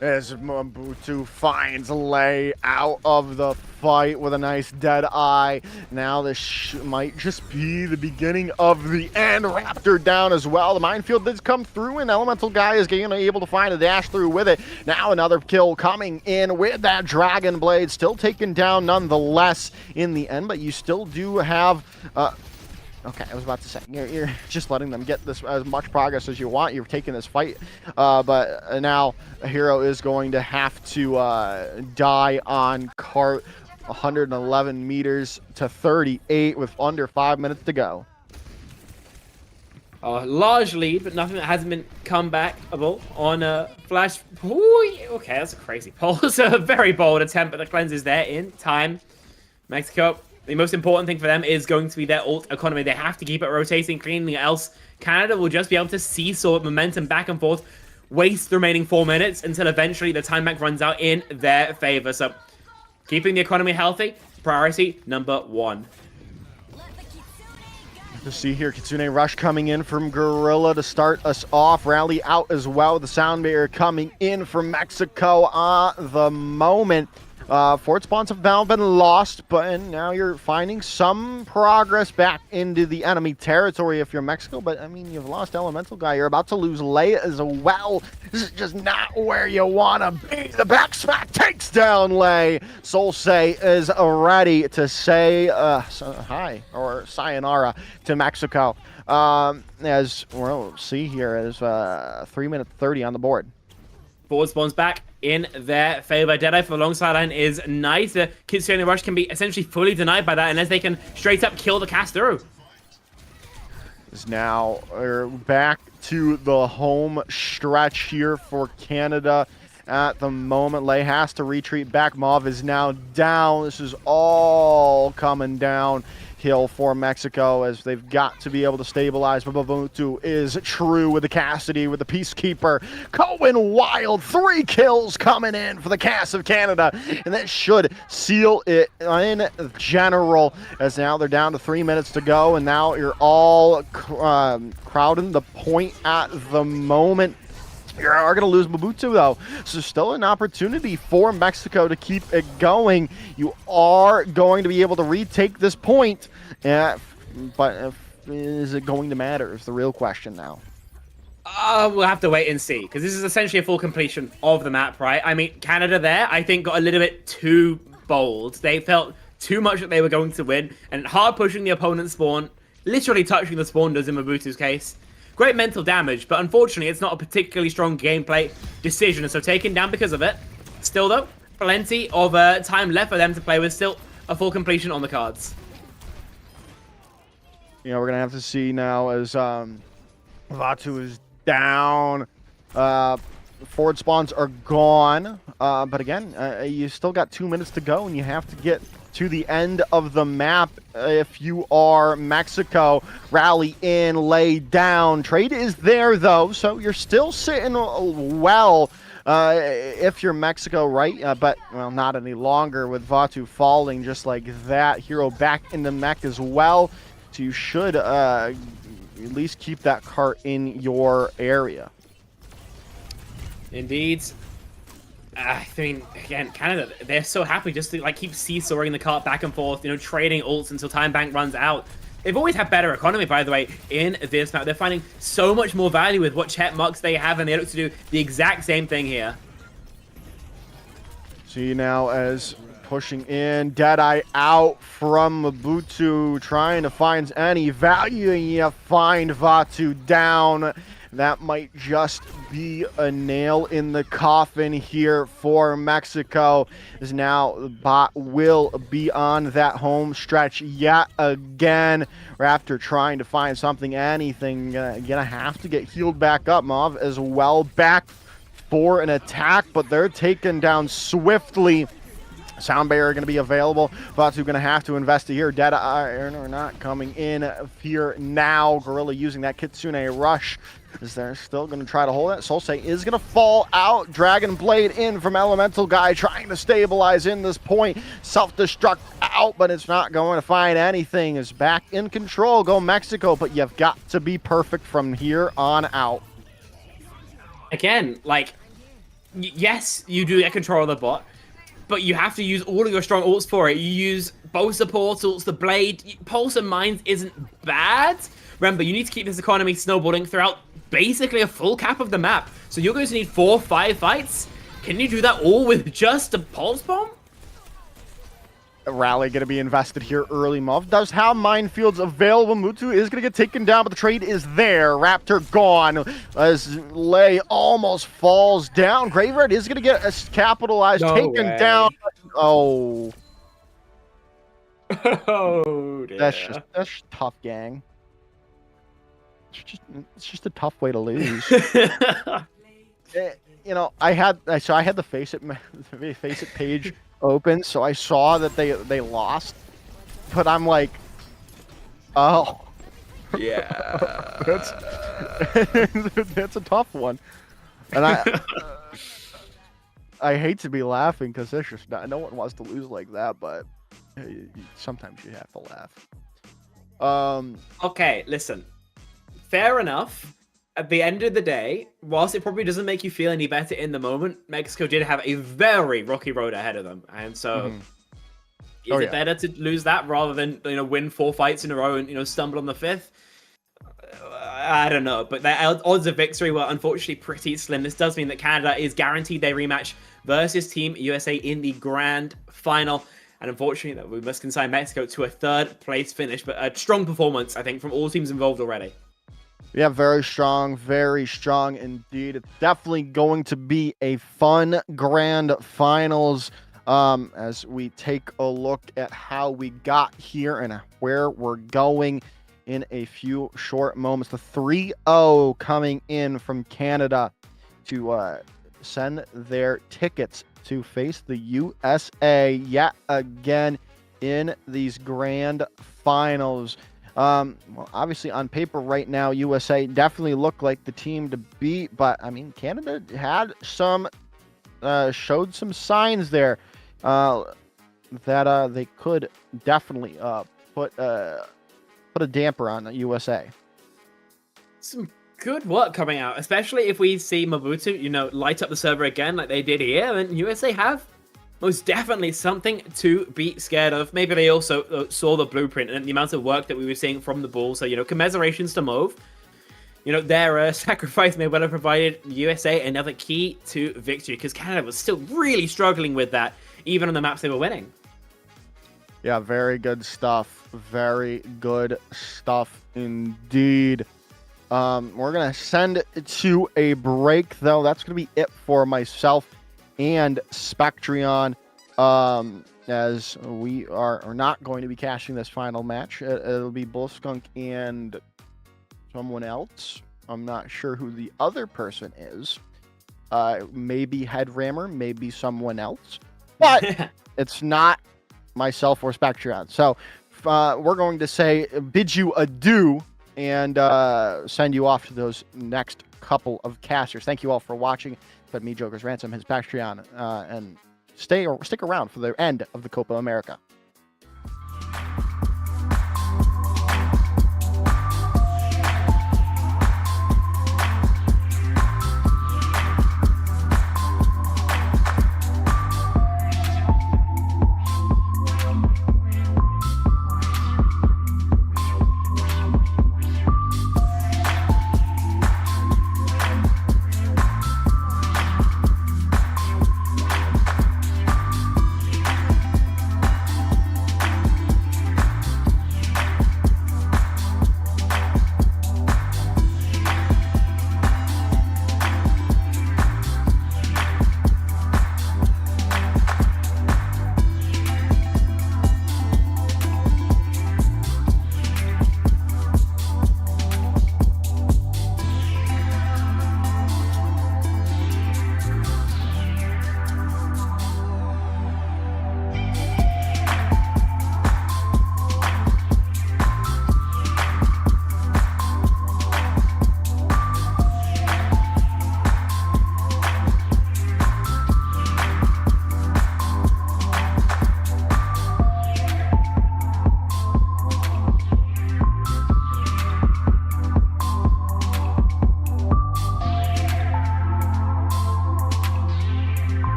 As Mobutu finds Lei out of the fight with a nice dead eye. Now this might just be the beginning of the end. Raptor down as well. The minefield did come through, and Elemental Guy is able to find a dash through with it. Now another kill coming in with that Dragon Blade. Still taken down nonetheless in the end, but you still do have... Okay, I was about to say, you're just letting them get this as much progress as you want. You're taking this fight, but now a hero is going to have to die on cart 111 meters to 38 with under 5 minutes to go. Large lead, but nothing that hasn't been comebackable on Flash. Ooh, okay, that's a crazy pulse. A very bold attempt, but the cleanse is there in time. Mexico. The most important thing for them is going to be their ult economy. They have to keep it rotating cleanly, else Canada will just be able to seesaw momentum back and forth, waste the remaining 4 minutes until eventually the time bank runs out in their favor. So, keeping the economy healthy, priority number one. To see here, Kitsune Rush coming in from Gorilla to start us off. Rally out as well. The sound barrier coming in from Mexico at the moment. Fort spawns have now been lost, but now you're finding some progress back into the enemy territory if you're Mexico. But I mean, you've lost Elemental Guy. You're about to lose Leia as well. This is just not where you want to be. The back smack takes down Lei. Solsei is ready to say hi or sayonara to Mexico. As we'll see here, is 3 minutes 30 on the board. Forward spawns back in their favor. Deadeye for the long sideline is nice. The Kitsune Rush can be essentially fully denied by that unless they can straight up kill the cast through. Is now back to the home stretch here for Canada at the moment. Lei has to retreat back. Mauve is now down. This is all coming down hill for Mexico as they've got to be able to stabilize. Babamutu is true with the Cassidy, with the Peacekeeper. Going wild. 3 kills coming in for the cast of Canada. And that should seal it in general, as now they're down to 3 minutes to go. And now you're all crowding the point at the moment. You are going to lose Mobutu, though. So still an opportunity for Mexico to keep it going. You are going to be able to retake this point. But is it going to matter is the real question now. We'll have to wait and see, because this is essentially a full completion of the map, right? I mean, Canada there, I think, got a little bit too bold. They felt too much that they were going to win, and hard pushing the opponent's spawn, literally touching the spawn does in Mobutu's case. Great mental damage, but unfortunately, it's not a particularly strong gameplay decision, so taken down because of it. Still, though, plenty of time left for them to play with. Still a full completion on the cards. You know, we're going to have to see now as Vatu is down. Forward spawns are gone. But again, you still got 2 minutes to go, and you have to get to the end of the map if you are Mexico. Rally in, lay down. Trade is there, though, so you're still sitting well if you're Mexico, right? But, well, not any longer with Vatu falling just like that. Hero back in the mech as well. So you should at least keep that cart in your area. Indeed. I mean, again, Canada, they're so happy just to like keep seesawing the cart back and forth, you know, trading ults until time bank runs out. They've always had better economy, by the way, in this map. They're finding so much more value with what check marks they have, and they look to do the exact same thing here. See now as pushing in, Deadeye out from Mobutu, trying to find any value, and you find Vatu down. That might just be a nail in the coffin here for Mexico, as now the bot will be on that home stretch yet again. After trying to find something, anything, gonna have to get healed back up. Mauve as well back for an attack, but they're taken down swiftly. Sound barrier going to be available. Vatu going to have to invest here. Dead Iron are not coming in here now. Gorilla using that Kitsune Rush. Is they're still going to try to hold that. Solsei is going to fall out. Dragon Blade in from Elemental Guy, trying to stabilize in this point. Self-destruct out, but it's not going to find anything. Is back in control. Go Mexico, but you've got to be perfect from here on out. Again, like, yes, you do get control of the bot, but you have to use all of your strong ults for it. You use both support ults, the blade. Pulse and Mines isn't bad. Remember, you need to keep this economy snowballing throughout basically a full cap of the map. So you're going to need 4 or 5 fights. Can you do that all with just a Pulse Bomb? A rally going to be invested here early. Mauve does have minefields available. Mutu is going to get taken down, but the trade is there. Raptor gone as Lei almost falls down. Graveyard is going to get capitalized, taken down. Oh. Oh, dear. That's just tough, gang. It's just a tough way to lose. You know, I had the Face It page open, so I saw that they lost, but I'm like, oh, yeah, that's a tough one, and I hate to be laughing because there's just no one wants to lose like that, but sometimes you have to laugh. Okay, listen, fair enough. at the end of the day, whilst it probably doesn't make you feel any better in the moment, Mexico did have a very rocky road ahead of them, and so is it better to lose that rather than win 4 fights in a row and stumble on the 5th? I don't know, but their odds of victory were unfortunately pretty slim. This does mean that Canada is guaranteed their rematch versus Team USA in the grand final. And unfortunately, that we must consign Mexico to a 3rd place finish, but a strong performance, I think, from all teams involved already. Yeah, very strong indeed. It's definitely going to be a fun grand finals as we take a look at how we got here and where we're going in a few short moments. The 3-0 coming in from Canada to send their tickets to face the USA yet again in these grand finals. Well, obviously on paper right now, USA definitely look like the team to beat, but I mean, Canada had showed some signs there that they could definitely put a damper on the USA. Some good work coming out, especially if we see Mobutu, light up the server again like they did here, and USA have most definitely something to be scared of. Maybe they also saw the blueprint and the amount of work that we were seeing from the ball. So, commiserations to Mauve. Their sacrifice may well have provided USA another key to victory, because Canada was still really struggling with that, even on the maps they were winning. Yeah, very good stuff. Very good stuff indeed. We're going to send it to a break, though. That's going to be it for myself and Spectrion, as we are not going to be cashing this final match. It'll be Bullskunk and someone else. I'm not sure who the other person is. Maybe Headrammer, maybe someone else. But it's not myself or Spectrion. So we're going to bid you adieu and send you off to those next couple of casters. Thank you all for watching. But me, Joker's Ransom, his Patreon, and stick around for the end of the Copa America.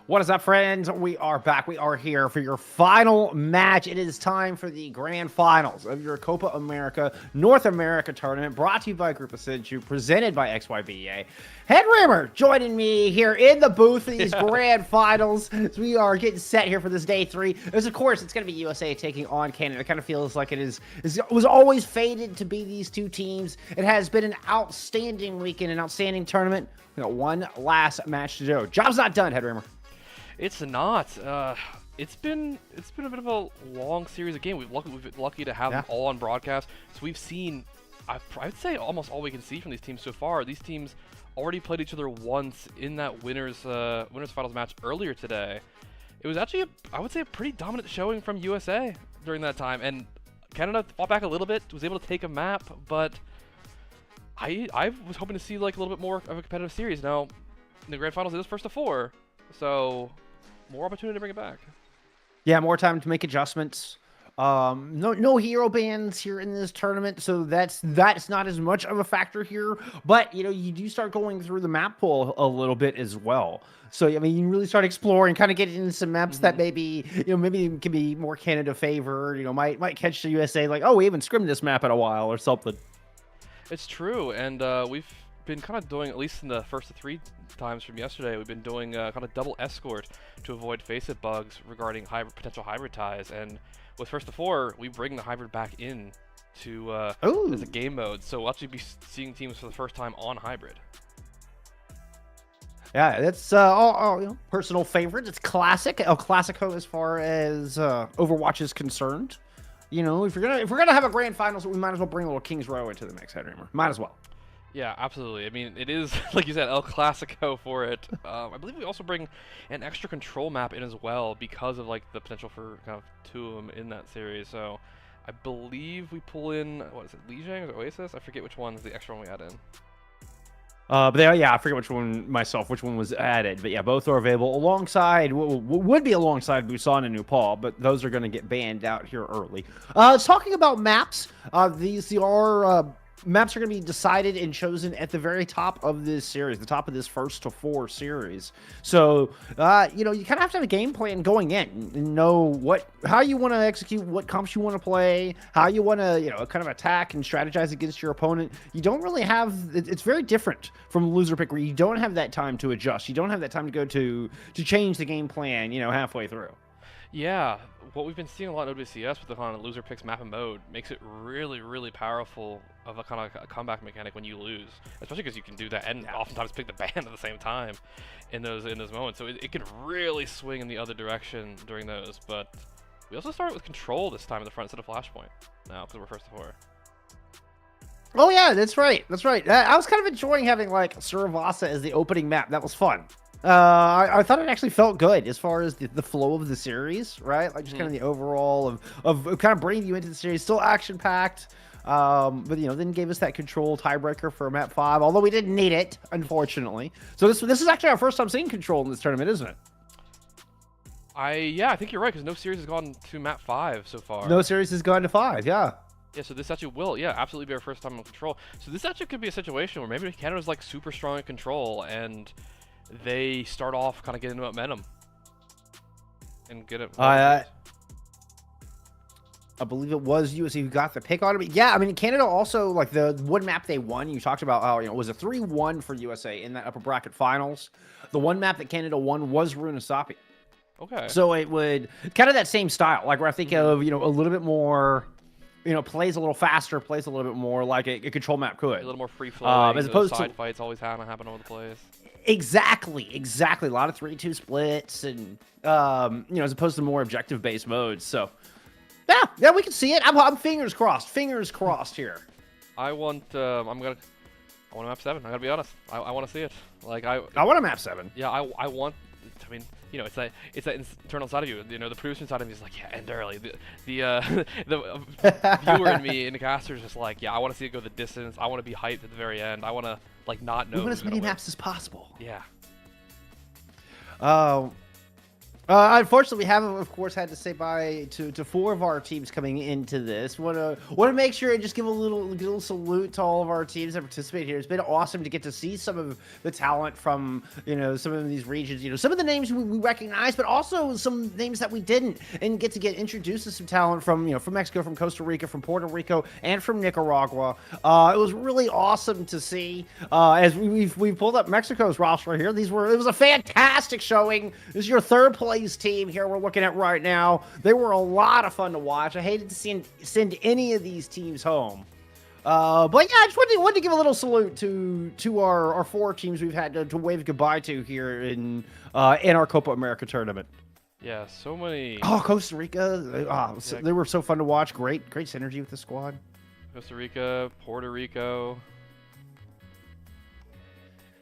What is up, friends? We are back. We are here for your final match. It is time for the grand finals of your Copa America North America tournament, brought to you by Group Ascension, presented by XYBA. Headrammer joining me here in the booth for these grand finals. As we are getting set here for this day 3. As of course, it's going to be USA taking on Canada. It kind of feels like it was always fated to be these two teams. It has been an outstanding weekend, an outstanding tournament. We got one last match to do. Job's not done, Headrammer. It's not. It's been a bit of a long series of games. We've been lucky to have them all on broadcast. So we've seen, I'd say, almost all we can see from these teams so far. These teams already played each other once in that winners finals match earlier today. It was actually, I would say, a pretty dominant showing from USA during that time. And Canada fought back a little bit, was able to take a map, but I was hoping to see like a little bit more of a competitive series. Now, in the grand finals, it is first to 4, so more opportunity to bring it back. Yeah, more time to make adjustments. No hero bans here in this tournament, so that's not as much of a factor here. But you do start going through the map pool a little bit as well. So I mean, you really start exploring, kind of getting into some maps that maybe maybe can be more Canada favored. Might catch the USA like, oh, we haven't scrimmed this map in a while or something. It's true, and we've been kind of doing, at least in the first 3 times from yesterday, we've been doing kind of double escort to avoid face-it bugs regarding potential hybrid ties. And with first to 4, we bring the hybrid back in to as a game mode, so we'll actually be seeing teams for the first time on hybrid. Yeah, that's all personal favorites. It's classic, El Clasico as far as Overwatch is concerned. If we're gonna have a grand finals, we might as well bring a little Kings Row into the mix, Headrammer. Might as well. Yeah, absolutely. I mean, it is, like you said, El Clasico for it. I believe we also bring an extra control map in as well because of, like, the potential for kind of 2 of them in that series. So I believe we pull in, what is it, Lijiang or Oasis? I forget which one's the extra one we add in. I forget which one was added. But yeah, both are available alongside, would be alongside Busan and Nepal, but those are going to get banned out here early. Talking about maps, these are... maps are going to be decided and chosen at the very top of this series, the top of this first to 4 series. So, you kind of have to have a game plan going in and know how you want to execute, what comps you want to play, how you want to, kind of attack and strategize against your opponent. You don't really have, it's very different from loser pick where you don't have that time to adjust. You don't have that time to go to change the game plan, halfway through. Yeah, what we've been seeing a lot in OWCS with the kind of loser picks map and mode makes it really, really powerful of a kind of a comeback mechanic when you lose, especially because you can do that and oftentimes pick the ban at the same time in those moments. So it can really swing in the other direction during those. But we also started with control this time in the front instead of flashpoint now because we're first to 4. Oh yeah, that's right. I was kind of enjoying having like Suravasa as the opening map. That was fun. I thought it actually felt good as far as the flow of the series, right? Like just kind of the overall of kind of bringing you into the series, still action packed. But then gave us that control tiebreaker for map 5, although we didn't need it, unfortunately. So this is actually our first time seeing control in this tournament, isn't it? I think you're right because no series has gone to map 5 so far. No series has gone to 5, yeah. Yeah, so this actually will, absolutely be our first time on control. So this actually could be a situation where maybe Canada's like super strong at control and they start off kind of getting momentum and get it. I believe it was USA who got the pick on it. But yeah, I mean, Canada also, like the one map they won, you talked about how, it was a 3-1 for USA in that upper bracket finals. The one map that Canada won was Runasapi. Okay. So it would kind of that same style, like where I think of, a little bit more, plays a little faster, plays a little bit more like a control map could. A little more free flowing. As opposed side fights always happen all over the place. Exactly. A lot of 3-2 splits and, as opposed to more objective based modes. So yeah, we can see it. I'm fingers crossed here. I want a map 7. I gotta be honest. I want to see it. Like I want a map 7. Yeah, I want. I mean, it's that internal side of you. The producer side of me is like, yeah, end early. The viewer in me, in the caster, is just like, yeah, I want to see it go the distance. I want to be hyped at the very end. I want to not know. We want as many maps as possible. Yeah. Unfortunately, we have, of course, had to say bye to 4 of our teams coming into this. Want to make sure and just give a little salute to all of our teams that participate here. It's been awesome to get to see some of the talent from some of these regions. Some of the names we recognize, but also some names that we didn't, and get introduced to some talent from from Mexico, from Costa Rica, from Puerto Rico, and from Nicaragua. It was really awesome to see as we pulled up Mexico's roster here. It was a fantastic showing. This is your third place team here we're looking at right now. They were a lot of fun to watch. I hated to send any of these teams home. But yeah, I just wanted to give a little salute to our 4 teams we've had to wave goodbye to here in our Copa America tournament. Yeah, so many. Oh, Costa Rica. They were so fun to watch. Great synergy with the squad. Costa Rica, Puerto Rico,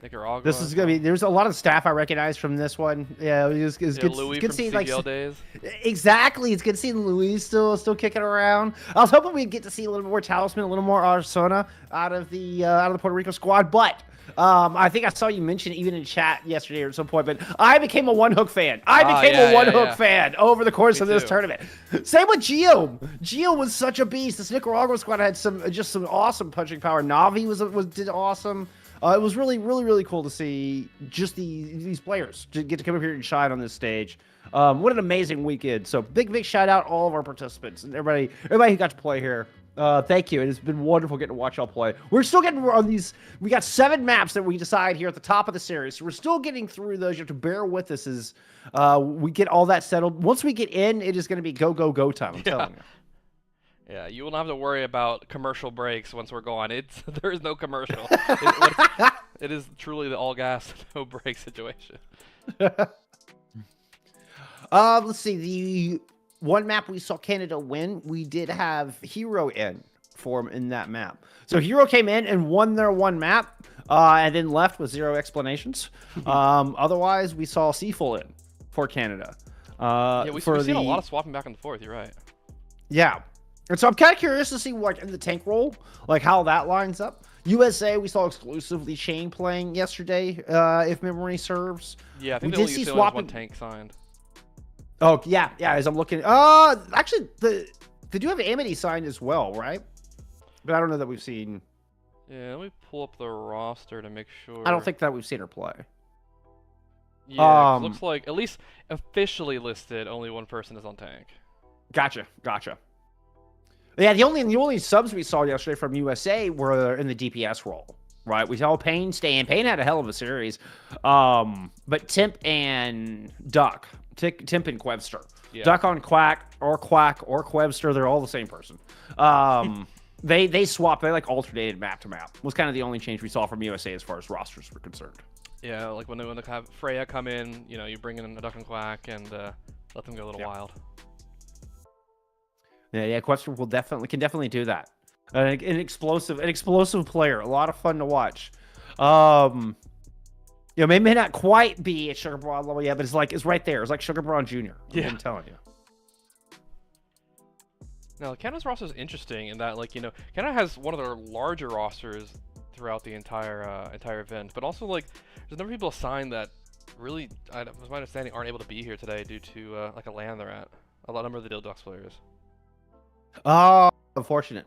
Nicaragua. This is gonna be. There's a lot of staff I recognize from this one. Yeah, it's good. Louis good from seeing CGL days. Exactly. It's good seeing Luis still kicking around. I was hoping we'd get to see a little more Talisman, a little more Arsona out of the Puerto Rico squad. But I think I saw you mention even in chat yesterday or at some point. But I became a One Hook fan. I became a One Hook fan over the course of this tournament. Same with Gio. Gio was such a beast. This Nicaragua squad had some awesome punching power. Navi did awesome. It was really cool to see just these players to get to come up here and shine on this stage. What an amazing weekend! So big shout out all of our participants and everybody who got to play here. Thank you. It has been wonderful getting to watch y'all play. We're still getting on these. We got 7 maps that we decide here at the top of the series. So we're still getting through those. You have to bear with us as we get all that settled. Once we get in, it is going to be go time. I'm telling you. Yeah, you will not have to worry about commercial breaks once we're gone. There is no commercial. It is truly the all gas, no break situation. Let's see. The one map we saw Canada win, we did have Hero in that map. So Hero came in and won their one map, and then left with 0 explanations. Otherwise, we saw Seafull in for Canada. We've seen a lot of swapping back and forth. You're right. Yeah. And so I'm kind of curious to see what in the tank role, like how that lines up. USA, we saw exclusively Chain playing yesterday, if memory serves. Yeah, I think we did see swapping one tank signed. Oh yeah, as I'm looking. Actually, they do have Amity signed as well, right? But I don't know that we've seen. Yeah, let me pull up the roster to make sure. I don't think that we've seen her play. Yeah, looks like at least officially listed, only one person is on tank. Gotcha. Yeah, the only subs we saw yesterday from USA were in the DPS role, right? We saw Payne stay in. Payne had a hell of a series, but Timp and Duck, Timp and Quevster, Duck on Quack or Quevster, they're all the same person. They swapped. They like alternated map to map. Was kind of the only change we saw from USA as far as rosters were concerned. Yeah, like when they have Freya come in, you bring in a Duck and Quack and let them go a little wild. Yeah, Quester can definitely do that. An explosive player, a lot of fun to watch. May not quite be at Sugar Braun level yet, but it's right there. It's like Sugar Braun Jr. I'm telling you. Now, Canada's roster is interesting in that, Canada has one of their larger rosters throughout the entire event, but also there's a number of people assigned that really, was my understanding, aren't able to be here today due to a LAN they're at. A number of the Dildox players. Oh, unfortunate.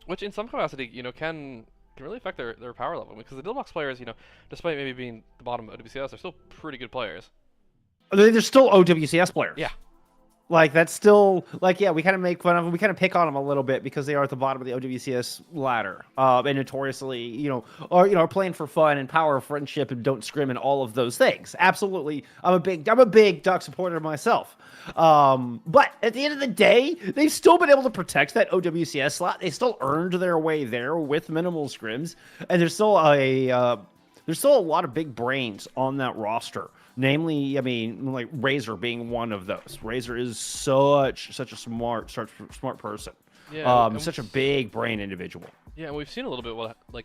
Which, in some capacity, can really affect their power level, because the Dildox players, despite maybe being the bottom of OWCS, they're still pretty good players. They're still OWCS players. Yeah. That's still, we kind of make fun of them. We kind of pick on them a little bit because they are at the bottom of the OWCS ladder. And notoriously, are playing for fun and power, friendship, and don't scrim and all of those things. Absolutely. I'm a big Duck supporter myself. But at the end of the day, they've still been able to protect that OWCS slot. They still earned their way there with minimal scrims. And there's still a lot of big brains on that roster. Namely, Razor being one of those. Razor is such a smart person. Yeah, such a big brain individual. Yeah, and we've seen a little bit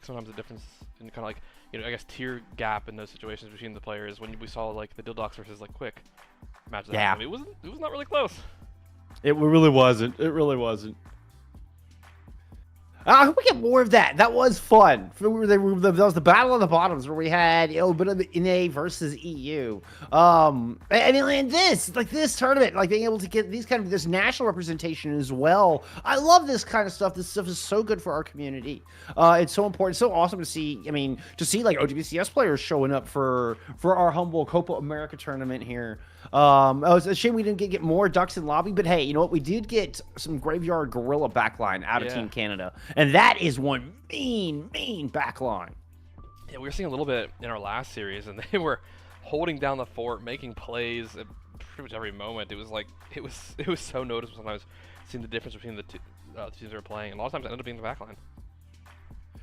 sometimes the difference in kind of I guess tier gap in those situations between the players when we saw the Dildox versus Quick matches. Yeah, it was not really close. It really wasn't. I hope we get more of that. That was fun. That was the battle of the bottoms where we had a bit of the NA versus EU. And this tournament, like being able to get this national representation as well. I love this kind of stuff. This stuff is so good for our community. It's so important. It's so awesome to see. I mean, to see like OWCS players showing up for our humble Copa America tournament here. It was a shame we didn't get more Ducks in lobby, but hey, you know what? We did get some Graveyard Gorilla backline out of Team Canada, and that is one mean backline. Yeah, we were seeing a little bit in our last series, and they were holding down the fort, making plays at pretty much every moment. It was like it was so noticeable sometimes seeing the difference between the two teams that were playing, and a lot of times it ended up being the backline.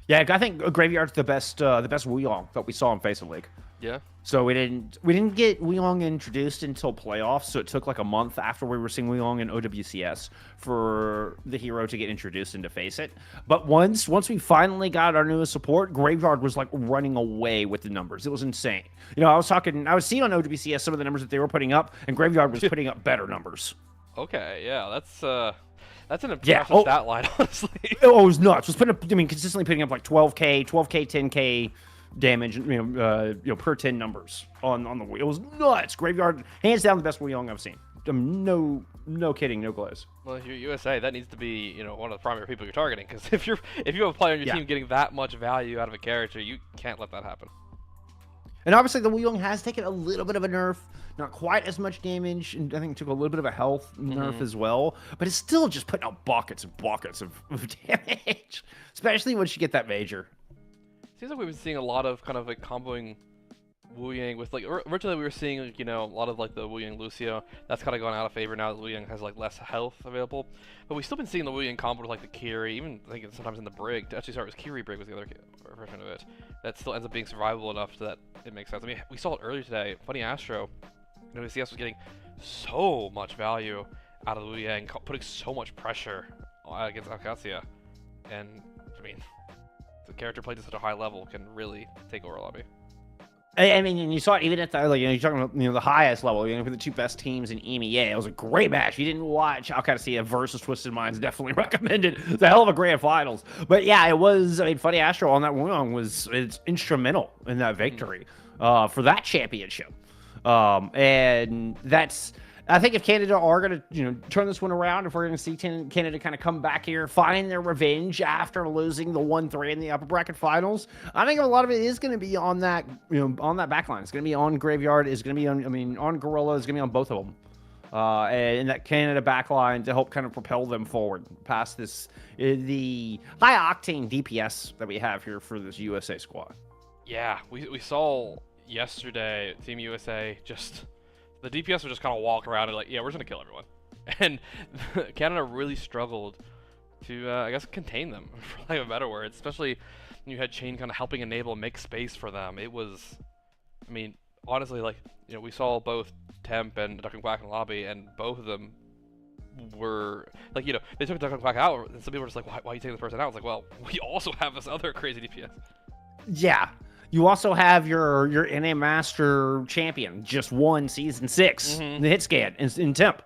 Yeah, I think Graveyard's the best Wuyong that we saw in Face of League. Yeah. So we didn't get Wuyong introduced until playoffs, so it took like a month after we were seeing Wuyong in OWCS for the hero to get introduced and to face it. But once we finally got our newest support, Graveyard was like running away with the numbers. It was insane. You know, I was seeing on OWCS some of the numbers that they were putting up, and Graveyard was putting up better numbers. Okay, yeah, that's an impressive stat line, honestly. It was nuts. It was consistently putting up like 12K, 10K damage, per 10 numbers on the wheel. It was nuts. Graveyard, hands down, the best Wuyong I've seen. No kidding, no glaze. Well, if you're USA, that needs to be one of the primary people you're targeting, because if you have a player on your team getting that much value out of a character, you can't let that happen. And obviously, the Wuyong has taken a little bit of a nerf, not quite as much damage, and I think it took a little bit of a health nerf as well. But it's still just putting out buckets and buckets of damage, especially once you get that major. Seems like we've been seeing a lot of kind of like comboing Wu Yang with like originally we were seeing like, a lot of like the Wu Yang Lucio. That's kind of gone out of favor now that Wu Yang has like less health available. But we've still been seeing the Wu Yang combo with like the Kiri, even I think sometimes in the Brig. Actually, sorry, it was Kiri Brig was the other version of it. That still ends up being survivable enough so that it makes sense. I mean, we saw it earlier today. Funny Astro, CS was getting so much value out of Wu Yang, putting so much pressure against Alcacia, and I mean, the character played at such a high level can really take over a lobby. I mean, and you saw it even at the you're talking about the highest level. For the two best teams in EMEA, it was a great match. If you didn't watch Alcacia versus Twisted Minds, definitely recommended. It's a hell of a grand finals. But yeah, it was. I mean, Funny Astro on that Wuyong it's instrumental in that victory for that championship. And that's. I think if Canada are going to, turn this one around, if we're going to see Canada kind of come back here, find their revenge after losing the 1-3 in the upper bracket finals, I think a lot of it is going to be on that, on that backline. It's going to be on Graveyard. It's going to be on Gorilla. It's going to be on both of them. And that Canada backline to help kind of propel them forward past this, the high octane DPS that we have here for this USA squad. Yeah, we saw yesterday Team USA just. The DPS would just kind of walk around and like, yeah, we're just going to kill everyone. And Canada really struggled to, I guess, contain them, for lack of a better word. Especially when you had Chain kind of helping enable make space for them. It was, I mean, honestly, like, we saw both Temp and Duck and Quack in the lobby, and both of them were, like, they took Duck and Quack out, and some people were just like, why are you taking this person out? It's like, well, we also have this other crazy DPS. Yeah. You also have your NA Master champion, just won Season 6, the hit scan in Temp.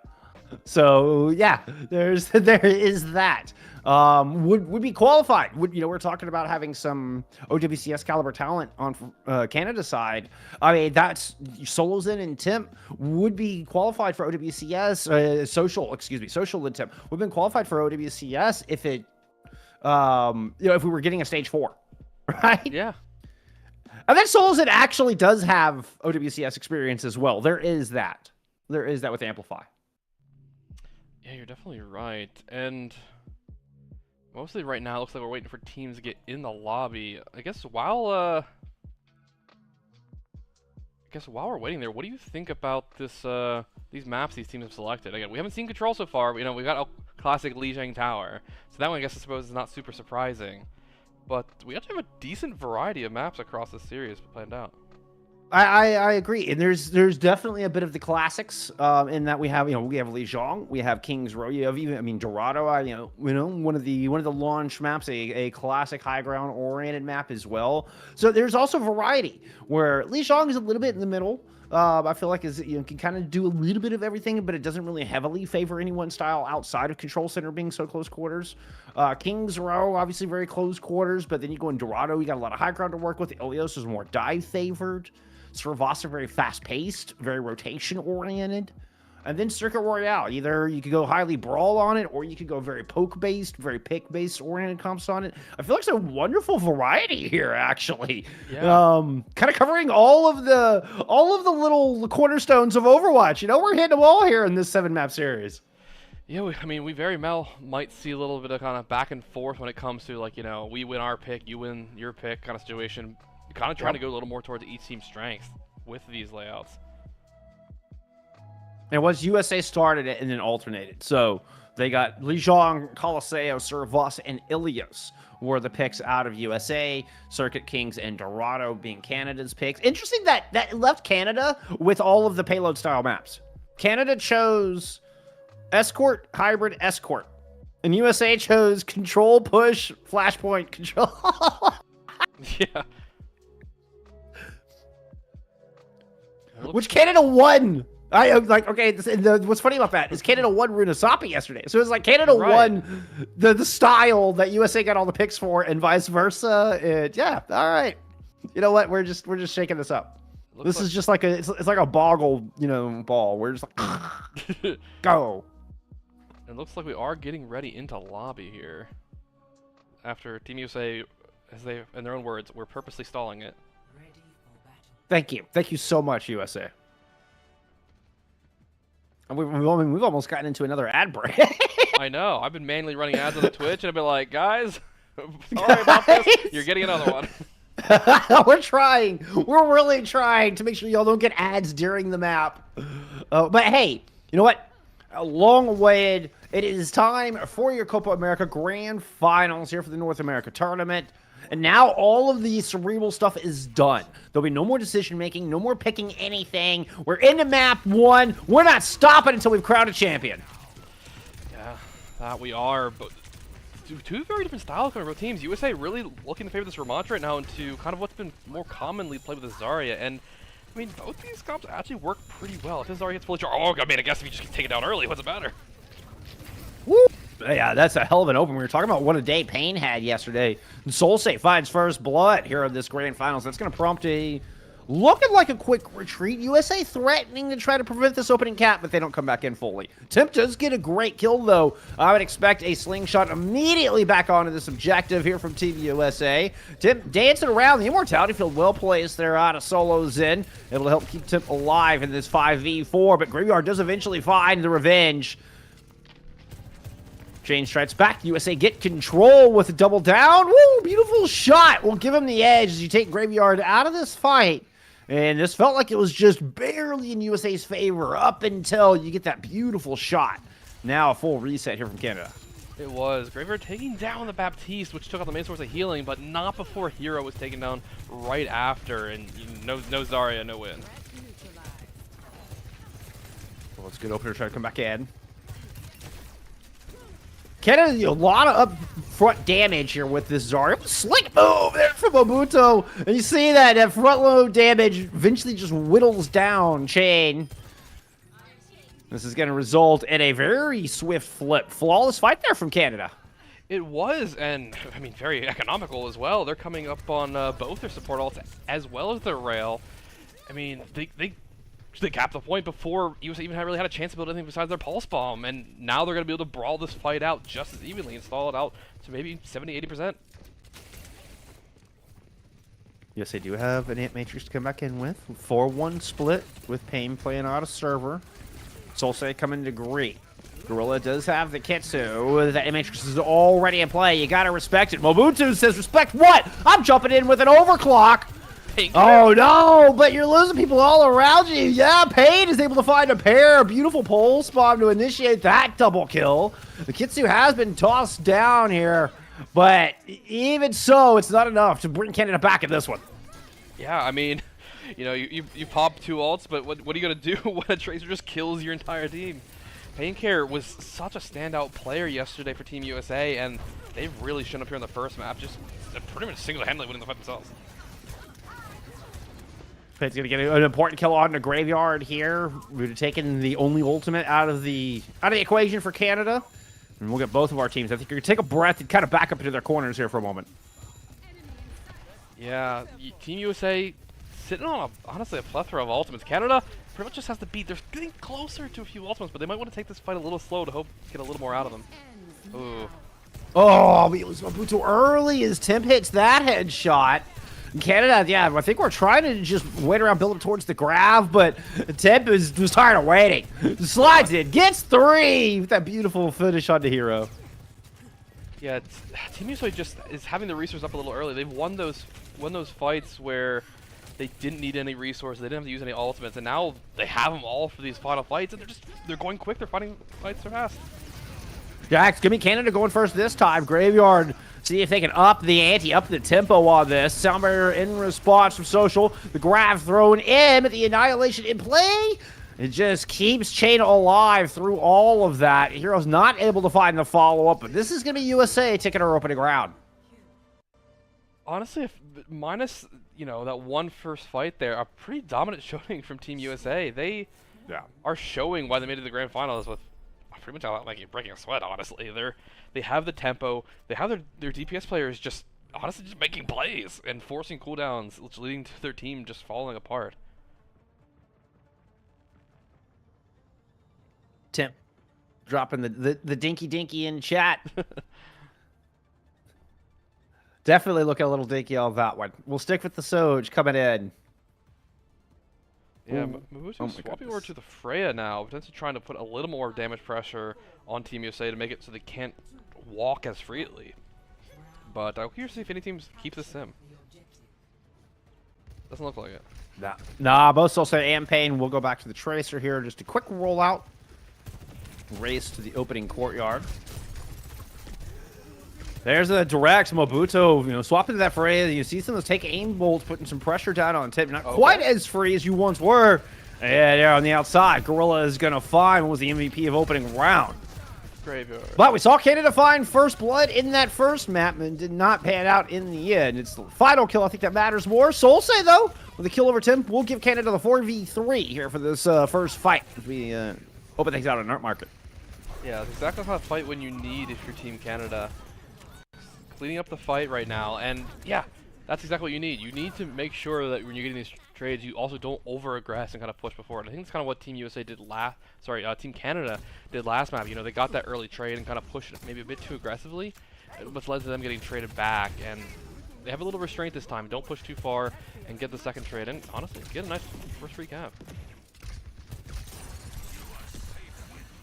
So yeah, there is that. Would be qualified. We're talking about having some OWCS caliber talent on Canada's side. I mean, that's Solozen and Temp would be qualified for OWCS. Social and Temp would have been qualified for OWCS if it, if we were getting a stage 4, right? Yeah. And then Solzen actually does have OWCS experience as well. There is that. There is that with Amplify. Yeah, you're definitely right. And mostly right now, it looks like we're waiting for teams to get in the lobby. I guess while we're waiting there, what do you think about this these maps these teams have selected? Again, we haven't seen Control so far. We got a classic Lijiang Tower, so that one I guess I suppose is not super surprising. But we actually have a decent variety of maps across the series planned out. I agree, and there's definitely a bit of the classics in that we have we have Lijiang, we have King's Row, you have even Dorado, one of the launch maps, a classic high ground oriented map as well. So there's also variety where Lijiang is a little bit in the middle. I feel like is can kind of do a little bit of everything, but it doesn't really heavily favor any one style outside of Control Center being so close quarters. Kings Row, obviously very close quarters, but then you go in Dorado, you got a lot of high ground to work with. Ilios is more dive favored. Cervasa very fast paced, very rotation oriented. And then Circuit Royale, either you could go highly brawl on it, or you could go very poke-based, very pick-based oriented comps on it. I feel like it's a wonderful variety here, actually. Yeah. Kind of covering all of the little cornerstones of Overwatch. We're hitting them all here in this 7-map series. Yeah, I mean, we very well might see a little bit of kind of back and forth when it comes to, like, we win our pick, you win your pick kind of situation. Kind of trying to go a little more towards each team's strength with these layouts. And once USA started it and then alternated. So they got Lijiang, Colosseo, Cervasa, and Ilios were the picks out of USA. Circuit Kings and Dorado being Canada's picks. Interesting that left Canada with all of the payload style maps. Canada chose Escort, Hybrid, Escort. And USA chose Control, Push, Flashpoint, Control. Yeah. Which Canada won. What's funny about that is Canada won Runasapi yesterday. So it's like Canada won the style that USA got all the picks for, and vice versa. And yeah, all right. You know what? We're just shaking this up. This is just like it's like a boggle, ball. We're just like go. It looks like we are getting ready into lobby here. After Team USA, as they, in their own words, we're purposely stalling it. Thank you so much, USA. And we've almost gotten into another ad break. I know. I've been manually running ads on the Twitch, and I've been like, guys, sorry about this. You're getting another one. We're trying. We're really trying to make sure y'all don't get ads during the map. But hey, you know what? Long awaited. It is time for your Copa America Grand Finals here for the North America Tournament. And now all of the cerebral stuff is done. There'll be no more decision-making, no more picking anything. We're into map 1. We're not stopping until we've crowned a champion. Yeah, that we are. But two very different styles coming from teams. USA really looking to favor this Ramontra right now into kind of what's been more commonly played with the Zarya. And, I mean, both these comps actually work pretty well. If this Zarya hits fully charged, I mean, I guess if you just take it down early, what's it matter? Woo! Yeah, that's a hell of an open. We were talking about what a day Payne had yesterday. Solstate finds first blood here in this grand finals. That's going to prompt a looking like a quick retreat. USA threatening to try to prevent this opening cap, but they don't come back in fully. Temp does get a great kill, though. I would expect a slingshot immediately back onto this objective here from Team USA. Temp dancing around. The Immortality Field well placed there out of Solo Zen. It'll help keep Temp alive in this 5v4, but Graveyard does eventually find the revenge. Jane strikes back. USA get control with a double down. Woo! Beautiful shot. Will give him the edge as you take Graveyard out of this fight. And this felt like it was just barely in USA's favor up until you get that beautiful shot. Now a full reset here from Canada. It was. Graveyard taking down the Baptiste, which took out the main source of healing, but not before Hero was taken down right after. And no Zarya, no win. Well, it's a good opener to try to come back in. Canada, a lot of up front damage here with this Zarya. Slick move there from Mobuto. And you see that front load damage eventually just whittles down Chain. This is going to result in a very swift flip. Flawless fight there from Canada. It was, and I mean, very economical as well. They're coming up on both their support ults as well as their rail. I mean, they capped the point before USA even really had a chance to build anything besides their Pulse Bomb, and now they're going to be able to brawl this fight out just as evenly and stall it out to maybe 70-80%. Yes, they do have an Ant Matrix to come back in with. 4-1 split with Payne playing out of server. Solsei coming to greet. Gorilla does have the Kitsu. The Ant Matrix is already in play. You got to respect it. Mobutu says, respect what? I'm jumping in with an overclock. Oh no, but you're losing people all around you. Yeah, Payne is able to find a pair. Beautiful pulse bomb to initiate that double kill. The Kitsu has been tossed down here, but even so, it's not enough to bring Canada back in this one. Yeah, I mean, you pop 2 ults, but what are you going to do when a Tracer just kills your entire team? Painkare was such a standout player yesterday for Team USA, and they really shown up here in the first map, just pretty much single-handedly winning the fight themselves. Pit's gonna get an important kill on the graveyard here. We're taking the only ultimate out of the equation for Canada, and we'll get both of our teams. I think you're gonna take a breath and kind of back up into their corners here for a moment. Yeah, Team USA sitting on honestly a plethora of ultimates. Canada pretty much just has to beat. They're getting closer to a few ultimates, but they might want to take this fight a little slow to hope to get a little more out of them. Ooh. Oh, it was Mobutu early as Temp hits that headshot. Canada, yeah, I think we're trying to just wait around, build it towards the grab, but Temp was tired of waiting. Slides in, gets 3 with that beautiful finish on the hero. Yeah, Team USA just is having the resource up a little early. They've won those fights where they didn't need any resources, they didn't have to use any ultimates, and now they have them all for these final fights, and they're going quick. They're fighting fights so fast. Yeah, it's gonna be Canada going first this time. Graveyard, see if they can up the ante, up the tempo on this. Sound barrier in response from Social. The grab thrown in, but the annihilation in play. It just keeps Chain alive through all of that. Hero's not able to find the follow-up, but this is gonna be USA taking our opening round. Honestly, minus that one first fight there, a pretty dominant showing from Team USA. They are showing why they made it to the grand finals with pretty much like breaking a sweat. Honestly, they have the tempo. They have their DPS players just honestly just making plays and forcing cooldowns, which leading to their team just falling apart. Temp dropping the dinky in chat. Definitely looking a little dinky on that one. We'll stick with the Soj coming in. Yeah, Mabutu's swapping over to the Freya now, potentially trying to put a little more damage pressure on Team USA to make it so they can't walk as freely. But I'm curious to see if any teams keep the sim. Doesn't look like it. Nah, both Solstice and Pain will go back to the Tracer here. Just a quick rollout. Race to the opening courtyard. There's a direct Mobutu, swapping to that Freya. You see some of those take aim bolts, putting some pressure down on Tip. Not quite as free as you once were. And there on the outside, Gorilla is going to find what was the MVP of opening round. Graveyard. But we saw Canada find first blood in that first map and did not pan out in the end. It's the final kill, I think, that matters more. Solstice, though, with a kill over Tim, will give Canada the 4v3 here for this first fight as we open things out on Art Market. Yeah, that's exactly how to fight when you need if you're Team Canada. Cleaning up the fight right now, and yeah, that's exactly what you need. You need to make sure that when you're getting these trades, you also don't over-aggress and kind of push before. And I think that's kind of what Team USA did Team Canada did last map. They got that early trade and kind of pushed it maybe a bit too aggressively, which led to them getting traded back. And they have a little restraint this time. Don't push too far and get the second trade. And honestly, get a nice first free cap.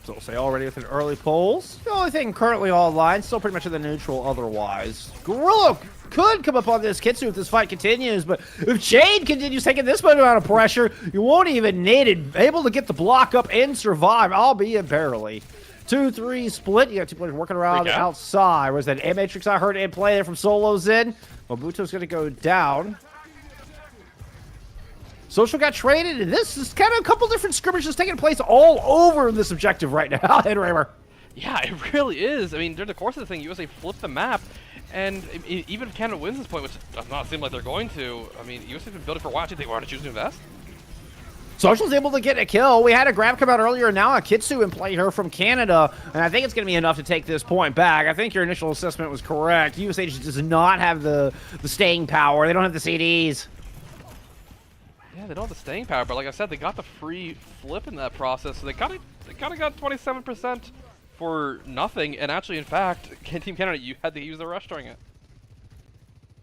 So say already with an early pulls. The only thing currently online, still pretty much in the neutral otherwise. Gorilla could come up on this Kitsu if this fight continues, but if Jade continues taking this much amount of pressure, you won't even need it. Able to get the block up and survive, albeit barely. 2-3 split. You got two players working around the outside. Was that A-Matrix I heard in play there from Solos in? Mobutu's going to go down. Social got traded, and this is kind of a couple different skirmishes taking place all over this objective right now, Headrammer. Yeah, it really is. I mean, during the course of the thing, USA flipped the map, and even if Canada wins this point, which does not seem like they're going to, I mean, USA's been building for a while. Do you think we're going to choose to invest? Social's able to get a kill. We had a grab come out earlier, and now a Kitsu in play here from Canada, and I think it's going to be enough to take this point back. I think your initial assessment was correct. USA just does not have the staying power. They don't have the CDs. Yeah, they don't have the staying power, but like I said, they got the free flip in that process, so they kind of got 27% for nothing. And actually, in fact, Team Canada, you had to use the rush during it.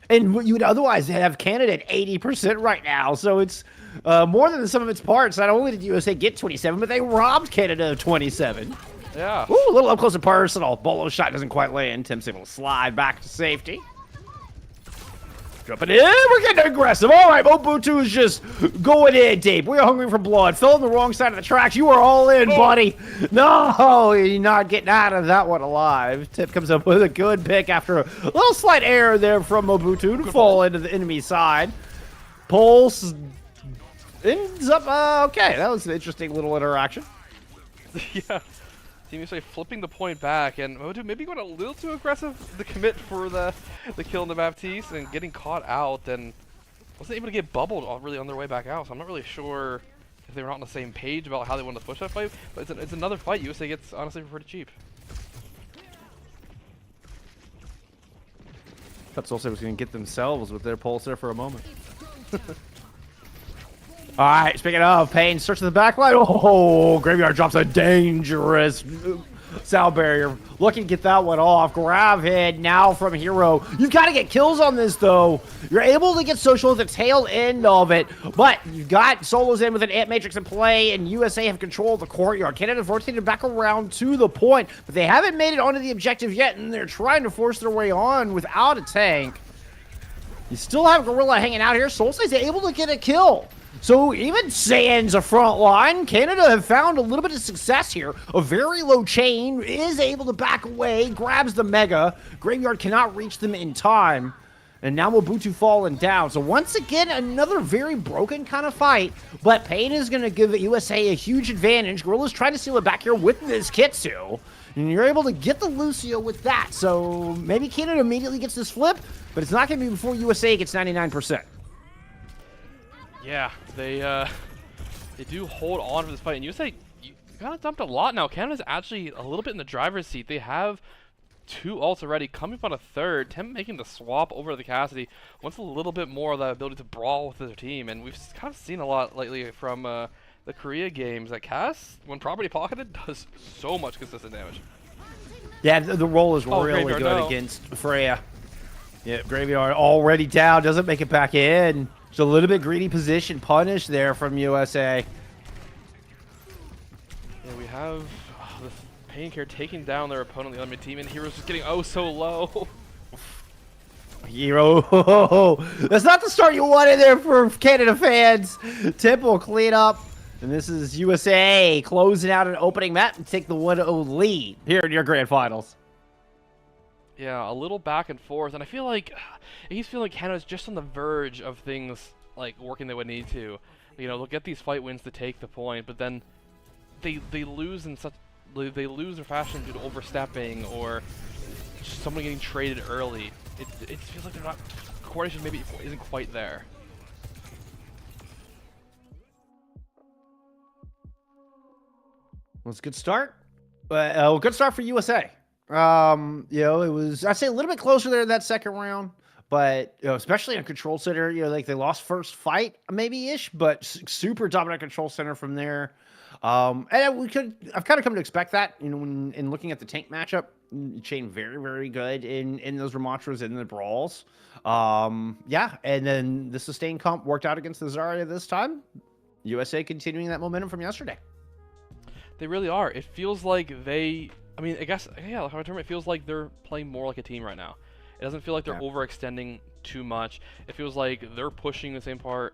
And you would otherwise have Canada at 80% right now, so it's more than the sum of its parts. Not only did USA get 27, but they robbed Canada of 27. Yeah. Ooh, a little up close and personal. Bolo shot doesn't quite land. Tim's able to slide back to safety. Jumping in, we're getting aggressive. All right, Mobutu is just going in deep. We're hungry for blood. Fell on the wrong side of the tracks. You are all in, buddy. No, you're not getting out of that one alive. Tip comes up with a good pick after a little slight error there from Mobutu to fall into the enemy side. Pulse ends up, okay, that was an interesting little interaction. Yeah. Team USA flipping the point back, and Mobutu maybe going a little too aggressive, the commit for the kill in the Baptiste, and getting caught out, and wasn't able to get bubbled really on their way back out, so I'm not really sure if they were not on the same page about how they wanted to push that fight. But it's another fight USA gets honestly pretty cheap. Thought Solstice was going to get themselves with their pulse there for a moment. All right, speaking of, Pain searching the back line. Oh, Graveyard drops a dangerous sound barrier. Looking to get that one off. Grab hit now from Hero. You've got to get kills on this, though. You're able to get Social at the tail end of it, but you've got Solos in with an Ant Matrix in play, and USA have control of the courtyard. Canada's rotated back around to the point, but they haven't made it onto the objective yet, and they're trying to force their way on without a tank. You still have Gorilla hanging out here. Solstice able to get a kill. So even Sans a front line, Canada have found a little bit of success here. A very low chain is able to back away, grabs the Mega. Graveyard cannot reach them in time. And now Mobutu falling down. So once again, another very broken kind of fight. But Pain is going to give USA a huge advantage. Gorilla's trying to steal it back here with this Kitsu. And you're able to get the Lucio with that. So maybe Canada immediately gets this flip, but it's not going to be before USA gets 99%. Yeah, they do hold on for this fight, and USA you kind of dumped a lot now. Canada's actually a little bit in the driver's seat. They have 2 ults already, coming up on a third. Temp making the swap over to the Cassidy wants a little bit more of that ability to brawl with their team, and we've kind of seen a lot lately from the Korea games that Cass, when property pocketed, does so much consistent damage. Yeah, the roll is really good against Freya. Yeah, Graveyard already down, doesn't make it back in. Just a little bit greedy position punish there from USA. Yeah, we have the Pain Care taking down their opponent, the enemy team, and Heroes just getting oh so low. Hero, that's not the start you wanted there for Canada fans. Temple clean up, and this is USA closing out an opening map and take the 1-0 lead here in your grand finals. Yeah, a little back and forth, and I feel like he's feeling like Canada's just on the verge of things like working they would need to. You know, they'll get these fight wins to take the point, but then they lose in such they lose their fashion due to overstepping or just someone getting traded early. It feels like they're not coordination maybe isn't quite there. Well, it's a good start, but good start for USA. You know, it was, I'd say, a little bit closer there in that second round, but, you know, especially in Control Center, you know, like they lost first fight maybe-ish, but super dominant Control Center from there. And I've kind of come to expect that, you know, when in looking at the tank matchup, Chain very, very good in those Ramachas and the brawls. Yeah, and then the sustained comp worked out against the Zarya this time. USA continuing that momentum from yesterday. They really are. It feels like I mean, I guess, yeah, like it feels like they're playing more like a team right now. It doesn't feel like they're overextending too much. It feels like they're pushing the same part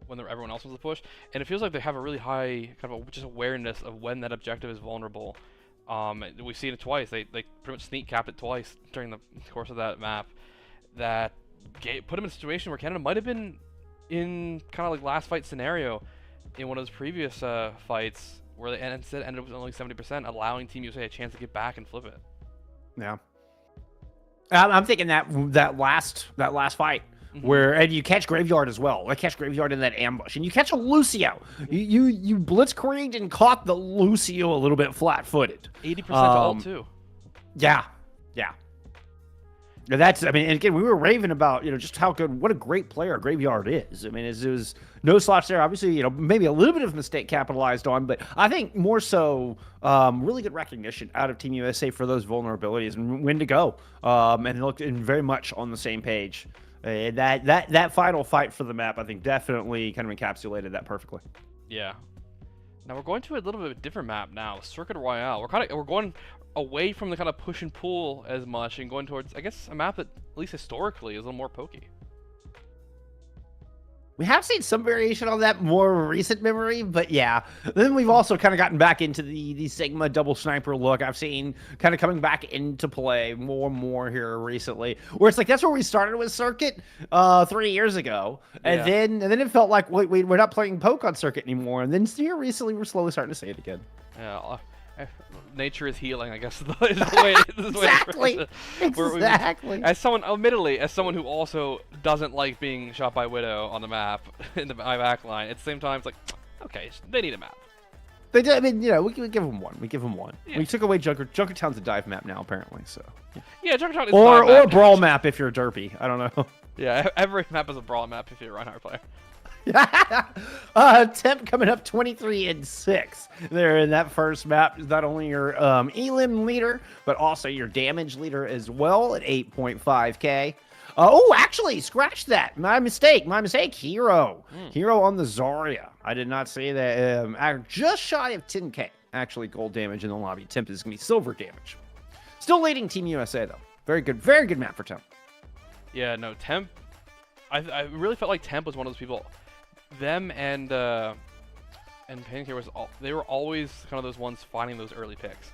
when everyone else wants to push, and it feels like they have a really high kind of just awareness of when that objective is vulnerable. We've seen it twice. They pretty much sneak capped it twice during the course of that map. That put them in a situation where Canada might have been in kind of like last fight scenario in one of those previous fights, where they instead ended up with only 70%, allowing Team USA a chance to get back and flip it. Yeah, I'm thinking that last fight where, and you catch Graveyard as well. I catch Graveyard in that ambush, and you catch a Lucio. You blitzkrieged and caught the Lucio a little bit flat-footed. 80% to ult too. Yeah. That's, I mean, and again, we were raving about, you know, just how good, what a great player Graveyard is. I mean, it was no slots there. Obviously, you know, maybe a little bit of mistake capitalized on, but I think more so, really good recognition out of Team USA for those vulnerabilities and when to go. And look, very much on the same page. That final fight for the map, I think, definitely kind of encapsulated that perfectly. Yeah. Now we're going to a little bit of a different map now, Circuit Royale. We're going away from the kind of push and pull as much and going towards, I guess, a map that, at least historically, is a little more pokey. We have seen some variation on that more recent memory, but yeah. Then we've also kind of gotten back into the Sigma double sniper look. I've seen kind of coming back into play more and more here recently, where it's like that's where we started with Circuit 3 years ago, and then it felt like we're not playing poke on Circuit anymore, and then here recently we're slowly starting to say it again. Yeah, Nature is healing, I guess. Is the way, is the way to phrase Exactly. it. Exactly. As someone, admittedly, as someone who also doesn't like being shot by Widow on the map in my back line, at the same time, it's like, okay, they need a map. They did. I mean, you know, we give them one. We give them one. Yeah. We took away Junkertown's a dive map now, apparently. So. Yeah, Junkertown is Or not a map. brawl map if you're a derpy. I don't know. Yeah, every map is a brawl map if you're a Reinhardt player. Temp coming up 23-6. There in that first map is not only your elim leader, but also your damage leader as well at 8.5k. Oh, actually, scratch that. My mistake. Hero. Hero on the Zarya. I did not say that. Just shy of 10k, actually, gold damage in the lobby. Temp is going to be silver damage. Still leading Team USA, though. Very good map for Temp. Yeah, no, Temp. I really felt like Temp was one of those people. Them and Pancare they were always kind of those ones finding those early picks.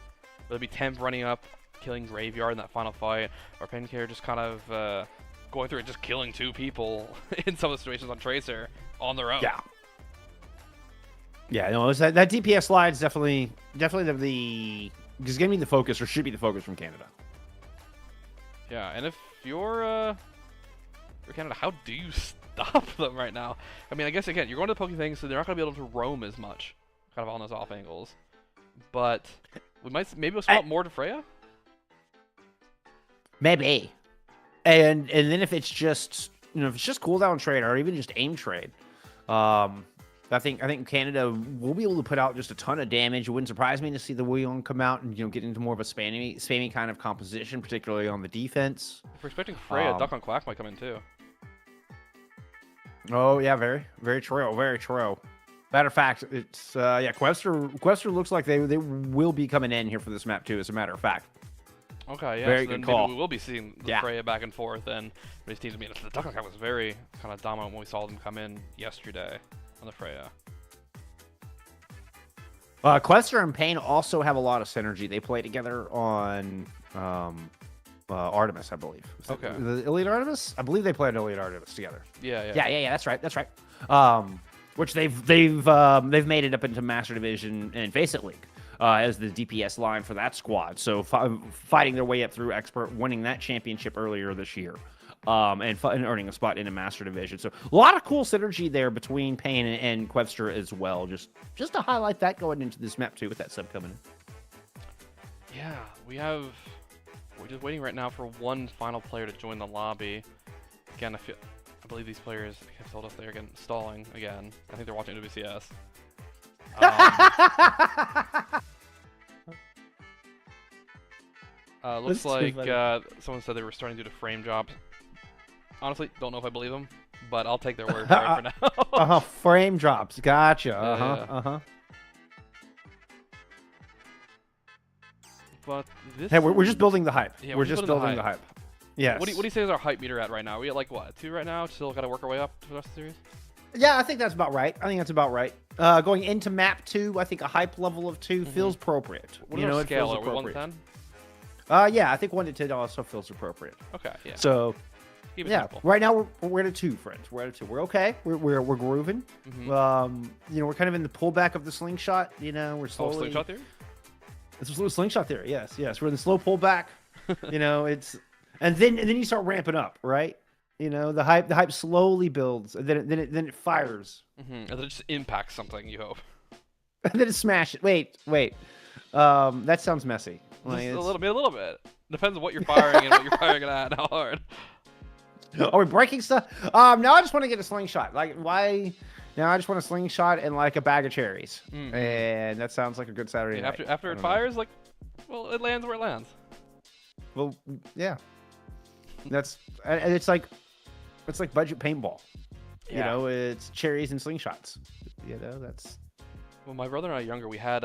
Whether it be Temp running up, killing Graveyard in that final fight, or Pancare just kind of going through and just killing 2 people in some of the situations on Tracer on their own. Yeah. Yeah, no, that DPS slide is definitely is going to be the focus, or should be the focus from Canada. Yeah, and if you're Canada, how do you stop them right now? I mean, I guess again, you're going to the Poke thing, so they're not going to be able to roam as much, kind of on those off angles. But maybe we'll swap more to Freya. Maybe, and then if it's just if it's just cooldown trade or even just aim trade, I think Canada will be able to put out just a ton of damage. It wouldn't surprise me to see the Weon come out and get into more of a spammy kind of composition, particularly on the defense. If we're expecting Freya, Duck on Quack might come in too. Oh yeah, very true, very true. Matter of fact, it's Quester looks like they will be coming in here for this map too. As a matter of fact. Okay, yeah. Very so then good call. Maybe we will be seeing the Freya back and forth, and these teams. I mean, the Duck on Quack was very kind of dominant when we saw them come in yesterday on the Freya. Quester and Pain also have a lot of synergy. They play together on Artemis, I believe. Okay. The Elite Artemis? I believe they played Elite Artemis together. Yeah. That's right. Which they've made it up into Master Division and Face It League as the DPS line for that squad. So fighting their way up through Expert, winning that championship earlier this year. And earning a spot in a Master Division. So a lot of cool synergy there between Pain and Quester as well. Just to highlight that going into this map too with that sub coming in. Yeah, we're just waiting right now for one final player to join the lobby. Again, I believe these players have told us they're again stalling again. I think they're watching WCS. Looks like someone said they were starting to do the frame jobs. Honestly, don't know if I believe them, but I'll take their word for it for now. Frame drops. Gotcha. Yeah. But this. Hey, we're just building the hype. Yeah, we're just building the hype. Yes. What do you say is our hype meter at right now? Are we at like what, 2 right now? Still got to work our way up for the rest of the series? Yeah, I think that's about right. Going into map 2, I think a hype level of 2 feels appropriate. What is our scale? Are we 1 to 10? Yeah, I think 1 to 10 also feels appropriate. Okay, yeah. So, Keep it yeah, simple. right now we're at a 2, friends. We're at a 2. We're okay. We're grooving. We're kind of in the pullback of the slingshot. We're slowly. Slingshot theory? It's a slingshot theory. Yes. We're in the slow pullback. It's and then you start ramping up, right? The hype slowly builds, and then it fires. And then it just impacts something. You hope. And then it smashes. Wait. That sounds messy. Just a little bit. Depends on what you're firing and what you're firing it at, and how hard. Are we breaking stuff? Now I just want to get a slingshot. Like, why? Now I just want a slingshot and like a bag of cherries. And that sounds like a good Saturday night. After it fires, it lands where it lands. Well, yeah. It's like budget paintball. Yeah. It's cherries and slingshots. That's. Well, my brother and I younger, we had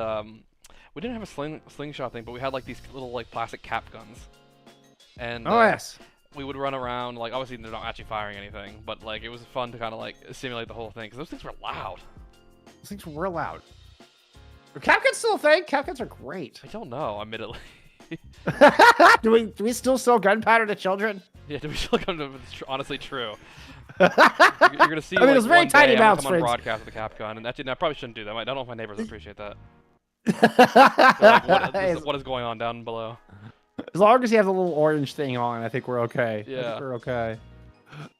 we didn't have a slingshot thing, but we had like these little like plastic cap guns. And yes. We would run around, like, obviously they're not actually firing anything, but like it was fun to kind of like simulate the whole thing because those things were loud. Those things were real loud. Are cap guns still a thing? Cap guns are great. I don't know, admittedly. do we still sell gunpowder to children? Yeah, do we still come to? It's honestly true. You're gonna see. I mean, it was very tiny amounts, come on broadcast with a cap gun, and I probably shouldn't do that. I don't know if my neighbors appreciate that. They're like, what is going on down below? As long as you have the little orange thing on, I think we're okay. I Yeah. think we're okay.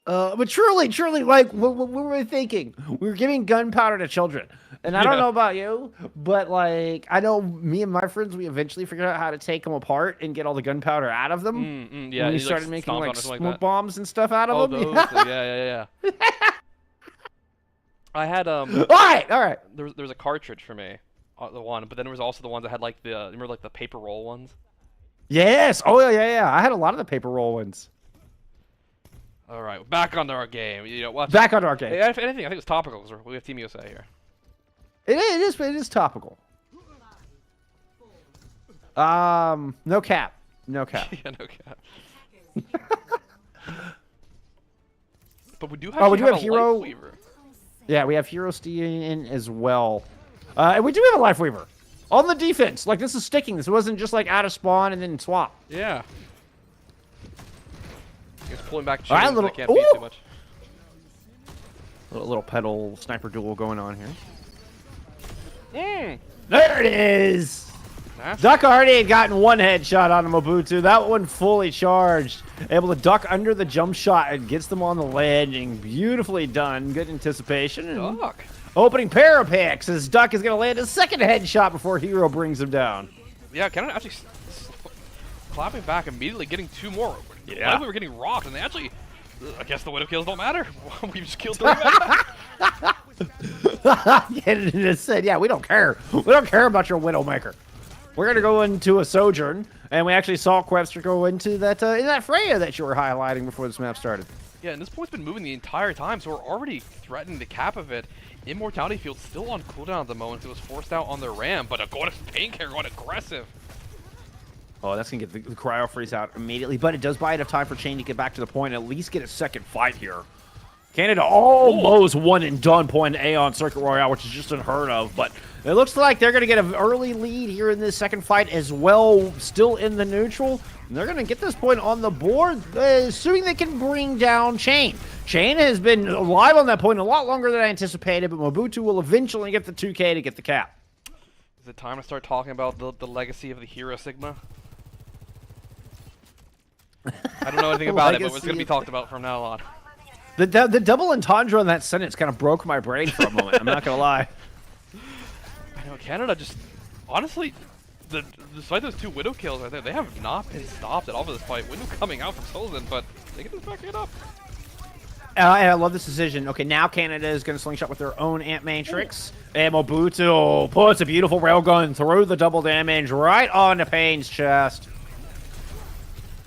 But truly, like, what were we thinking? We were giving gunpowder to children. And I don't know about you, but, like, I know me and my friends, we eventually figured out how to take them apart and get all the gunpowder out of them. Yeah, And we you, started making, stomp like, on it smoke that. bombs and stuff out Oh, of them. those things. Yeah. I had All right. there was a cartridge for me, the one, but then there was also the ones that had like the remember like the paper roll ones. Yes. Oh, yeah. I had a lot of the paper roll ones. All right, back onto our game. You know, watch. Back on our game. If anything, I think it's topical because we have Team USA here. It is topical. No cap. Yeah, no cap. But we do have. We do have Hero. Life Weaver. Yeah, we have Hero stealing in as well. And we do have a Life Weaver. On the defense. Like, this is sticking. This wasn't just, like, out of spawn and then swap. Yeah. He's pulling back. All right, Chains, little. they can't feed too much. Little pedal sniper duel going on here. Mm. There it is! Nasty. Duck already had gotten one headshot on Mobutu. That one fully charged. Able to duck under the jump shot and gets them on the landing. Beautifully done. Good anticipation. And Duck. opening pair of picks as Duck is going to land his second headshot before Hero brings him down. Yeah, Canada actually clapping back immediately, getting two more. Yeah. We were getting rocked, and they actually. I guess the widow kills don't matter. We just killed 3 men. Yeah, just said, yeah, we don't care. We don't care about your Widowmaker. We're gonna go into a sojourn, and we actually saw Quebster go into that in that Freya that you were highlighting before this map started. Yeah, and this point's been moving the entire time, so we're already threatening the cap of it. Immortality Field's still on cooldown at the moment. It was forced out on the ram, but going pain carrier going aggressive. Oh, that's going to get the cryo freeze out immediately, but it does buy enough time for Chain to get back to the point and at least get a second fight here. Canada almost one and done point A on Circuit Royale, which is just unheard of, but it looks like they're going to get an early lead here in this second fight as well, still in the neutral. And they're going to get this point on the board, assuming they can bring down Chain. Chain has been alive on that point a lot longer than I anticipated, but Mobutu will eventually get the 2K to get the cap. Is it time to start talking about the legacy of the Hero Sigma? I don't know anything about it, but it's going to be talked about from now on. The double entendre in that sentence kind of broke my brain for a moment. I'm not going to lie. I know, Canada just, honestly, despite those 2 Widow kills right there, they have not been stopped at all for this fight. Widow coming out from Sullivan, but they can just back it up. I love this decision. Okay, now Canada is going to slingshot with their own Ant Matrix. And Mobutu puts a beautiful railgun through the double damage right onto Payne's chest.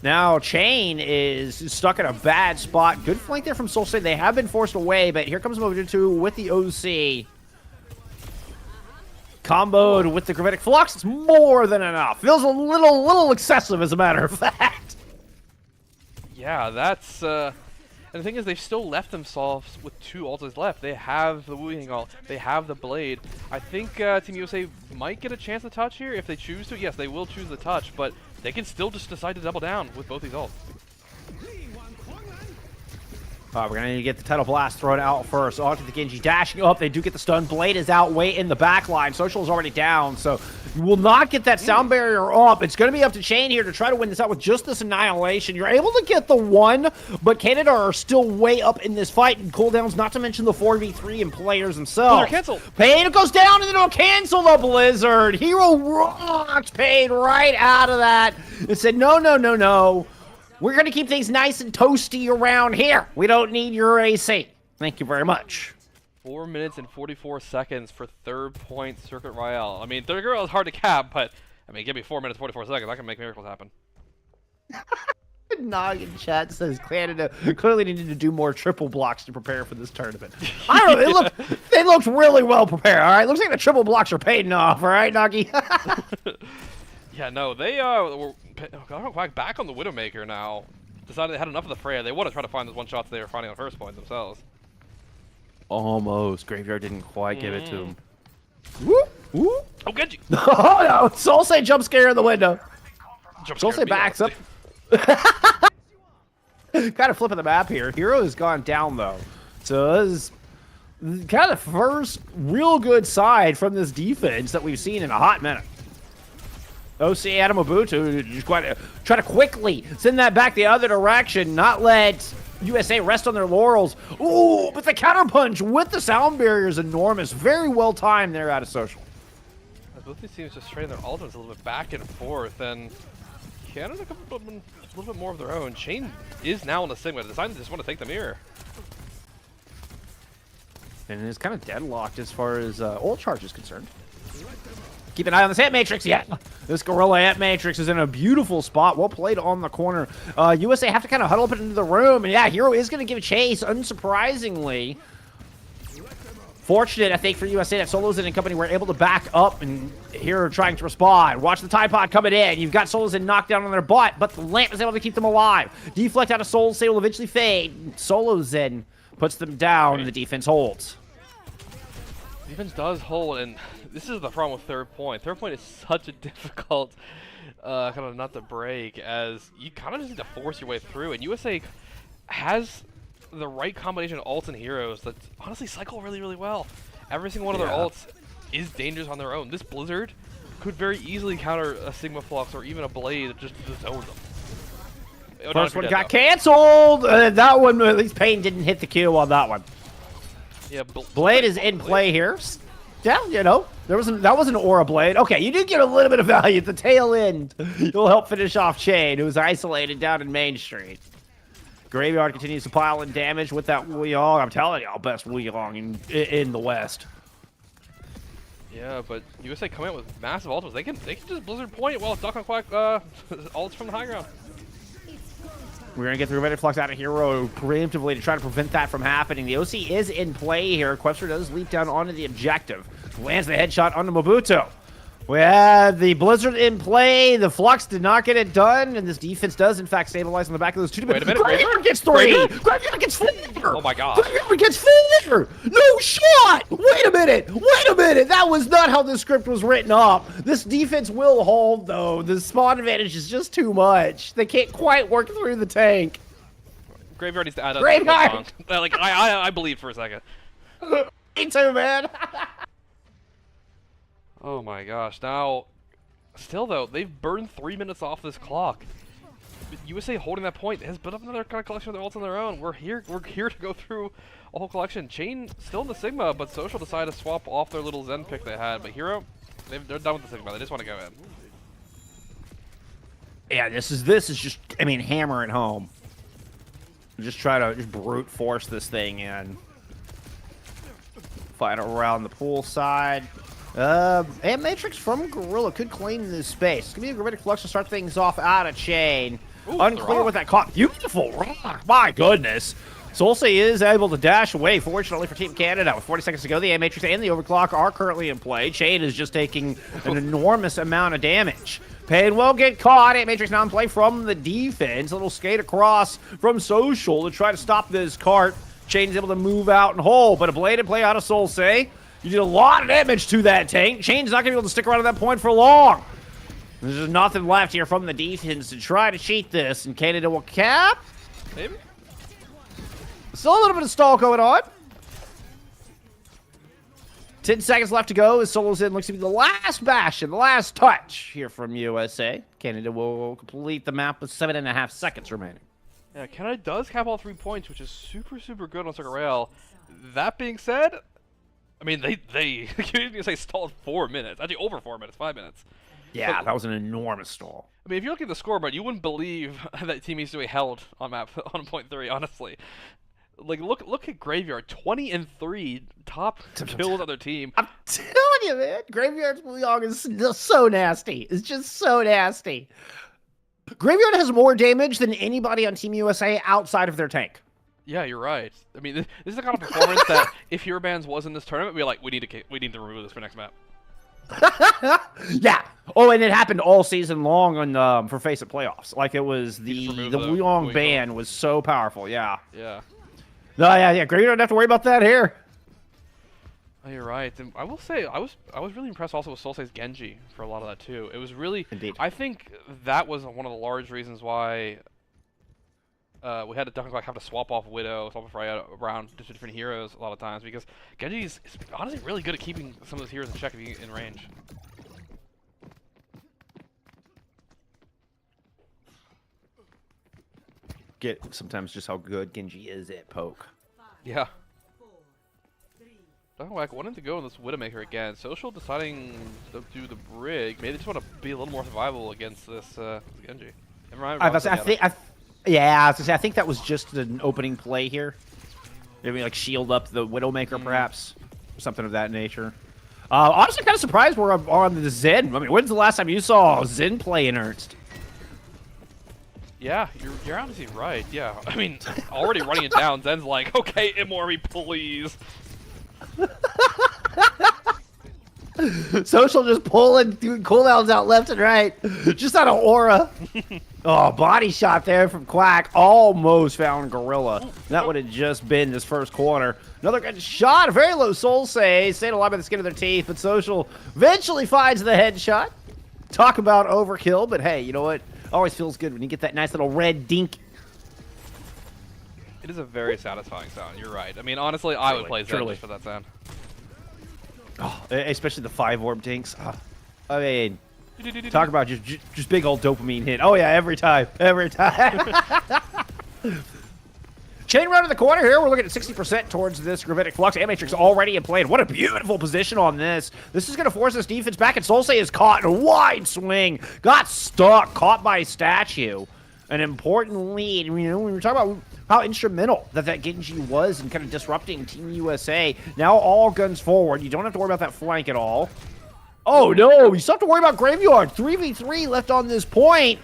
Now Chain is stuck in a bad spot. Good flank there from Soul State. They have been forced away, but here comes Mobutu with the OC. Comboed with the Gravitic Flux. It's more than enough. Feels a little excessive, as a matter of fact. Yeah, that's, and the thing is, they've still left themselves with 2 ults left. They have the Wu-Ying ult, they have the Blade. I think Team USA might get a chance to touch here if they choose to. Yes, they will choose the touch, but they can still just decide to double down with both these ults. We're going to need to get the Tidal Blast thrown out first. Onto the Genji, dashing up. They do get the stun. Blade is out way in the back line. Social is already down, so you will not get that sound barrier up. It's going to be up to Chain here to try to win this out with just this Annihilation. You're able to get the 1, but Canada are still way up in this fight. And cooldowns, not to mention the 4v3 and players themselves. Oh, they're canceled. Payne goes down, and then it'll cancel the Blizzard. Hero rocks Payne right out of that and said, no. We're going to keep things nice and toasty around here. We don't need your AC. Thank you very much. 4 minutes and 44 seconds for 3rd point Circuit Royale. I mean, 3rd Royale is hard to cap, but, I mean, give me 4 minutes 44 seconds. I can make miracles happen. Noggin chat says Canada clearly needed to do more triple blocks to prepare for this tournament. I don't know. They looked really well prepared, all right? Looks like the triple blocks are paying off, all right, Noggy? Yeah, no, they were back on the Widowmaker now. Decided they had enough of the Freya. They want to try to find those 1 shots they were finding on first point themselves. Almost. Graveyard didn't quite give it to him. Whoop, whoop. Oh, Genji! Oh, no. Soul say jump scare in the window. Soul say backs up. Kind of flipping the map here. Hero has gone down, though. So this is kind of first real good side from this defense that we've seen in a hot minute. OC Adam Mobutu just try to quickly send that back the other direction, not let USA rest on their laurels. Ooh, but the counterpunch with the sound barrier is enormous. Very well timed there out of Social. Both these teams just trading their ultimates a little bit back and forth, and Canada a little bit more of their own. Chain is now in the Sigma, decided to just want to take the mirror. And it's kind of deadlocked as far as ult charge is concerned. Keep an eye on this Ant Matrix. Yeah, this Gorilla Ant Matrix is in a beautiful spot. Well played on the corner. USA have to kind of huddle up into the room. And yeah, Hero is going to give chase, unsurprisingly. Fortunate, I think, for USA that Solozen and company were able to back up, and Hero trying to respond. Watch the Tide Pod coming in. You've got Solozen knocked down on their butt, but the lamp is able to keep them alive. Deflect out of Soul Say will eventually fade. Solozen puts them down, and the defense holds. Defense does hold, and this is the problem with third point. Third point is such a difficult kind of nut to break, as you kind of just need to force your way through, and USA has the right combination of ults and heroes that honestly cycle really, really well. Every single one of their ults is dangerous on their own. This Blizzard could very easily counter a Sigma Flux or even a Blade just to zone them. First one got canceled. That one, at least Payne didn't hit the Q on that one. Yeah, Blade is in play here. Yeah, you know, that was an Aura Blade. Okay, you did get a little bit of value at the tail end. You'll help finish off Chain, who was isolated down in Main Street. Graveyard continues to pile in damage with that Wu Yong. I'm telling y'all, best Wu Yong in the West. Yeah, but USA come out with massive ultimates. They can just Blizzard point while Duck on Quack ults from the high ground. We're going to get the Remitted Flux out of Hero preemptively to try to prevent that from happening. The OC is in play here. Quester does leap down onto the objective. Lands the headshot onto Mobutu. We had the Blizzard in play. The Flux did not get it done, and this defense does, in fact, stabilize on the back of those two. Wait a minute. Graveyard gets 3. Graveyard gets 4. Oh, my God. Graveyard gets 4. No shot. Wait a minute. That was not how this script was written up. This defense will hold, though. The spawn advantage is just too much. They can't quite work through the tank. Graveyard needs to add up. Graveyard! Like, I believe for a second. Me too, man. Oh my gosh. Now, still though, they've burned 3 minutes off this clock. USA holding that point has built up another kind of collection of their ults on their own. We're here to go through a whole collection. Chain still in the Sigma, but Social decided to swap off their little Zen pick they had. But Hero, they're done with the Sigma. They just want to go in. Yeah, this is just, I mean, hammer it home. Just try to brute force this thing in. Fight around the pool side. And Matrix from Gorilla could claim this space. It's going to be a Gravitic Flux to start things off out of Chain. Ooh, unclear what that caught. Beautiful rock. My goodness. Solsei is able to dash away, fortunately for Team Canada. With 40 seconds to go, the A-Matrix and the Overclock are currently in play. Chain is just taking an enormous amount of damage. Payne will get caught. A-Matrix now in play from the defense. A little skate across from Social to try to stop this cart. Chain is able to move out and hold, but a blade in play out of Solsei. You did a lot of damage to that tank. Chain's not going to be able to stick around at that point for long. There's just nothing left here from the defense to try to cheat this, and Canada will cap. Maybe? Still a little bit of stall going on. 10 seconds left to go as Solo's in. Looks to be the last bastion, the last touch here from USA. Canada will complete the map with 7.5 seconds remaining. Yeah, Canada does cap all 3 points, which is super, super good on Circuit Rail. That being said, I mean, they you say stalled 4 minutes. Actually, over 4 minutes, 5 minutes. Yeah, So, that was an enormous stall. I mean, if you look at the scoreboard, you wouldn't believe that Team East held on map on point 3, honestly. Like, look at Graveyard, 20-3, top kills on their team. I'm telling you, man, Graveyard's Wu Yong is just so nasty. It's just so nasty. Graveyard has more damage than anybody on Team USA outside of their tank. Yeah, you're right. I mean, this is the kind of performance that if Hero Bands was in this tournament, we'd be like, we need to remove this for next map. Yeah. Oh, and it happened all season long on for Face It playoffs. Like, it was the Wu Yong ban was so powerful. Yeah. Yeah. No, yeah. Graveyard don't have to worry about that here. Oh, you're right. And I will say, I was really impressed also with Solsei's Genji for a lot of that too. It was really, Indeed. I think that was one of the large reasons why we had to have to swap off Widow, swap off Freya around to different heroes a lot of times because Genji's honestly really good at keeping some of those heroes in check if you in range. Get sometimes just how good Genji is at poke. Yeah. Oh, I wanted to go on this Widowmaker again. Social deciding to do the Brig. Maybe they just want to be a little more survival against this Genji. I think that was just an opening play here. Maybe like shield up the Widowmaker, perhaps, or something of that nature. Honestly, kind of surprised we're on the Zen. I mean, when's the last time you saw Zen play in earnest? Yeah, you're honestly right. Yeah, I mean, already running it down. Zen's like, okay, Immori, please. Social just pulling, doing cooldowns out left and right, just out of aura. Oh, body shot there from Quack. Almost found Gorilla. That would have just been this first corner. Another good shot. A very low soul save. Staying alive by the skin of their teeth, but Social eventually finds the headshot. Talk about overkill, but hey, you know what? Always feels good when you get that nice little red dink. It is a very satisfying sound. You're right. I mean, honestly, I would play Zen just for that sound. Oh, especially the 5-orb dinks. Oh, I mean, talk about just big old dopamine hit. Oh yeah, every time. Chain run in the corner here. We're looking at 60% towards this Gravitic Flux. Amatrix already in play. And what a beautiful position on this. This is going to force this defense back. And Solsei is caught in a wide swing. Got stuck. Caught by Statue. An important lead. You know, when we're talking about how instrumental that Genji was in kind of disrupting Team USA. Now all guns forward. You don't have to worry about that flank at all. Oh, no. You still have to worry about Graveyard. 3v3 left on this point.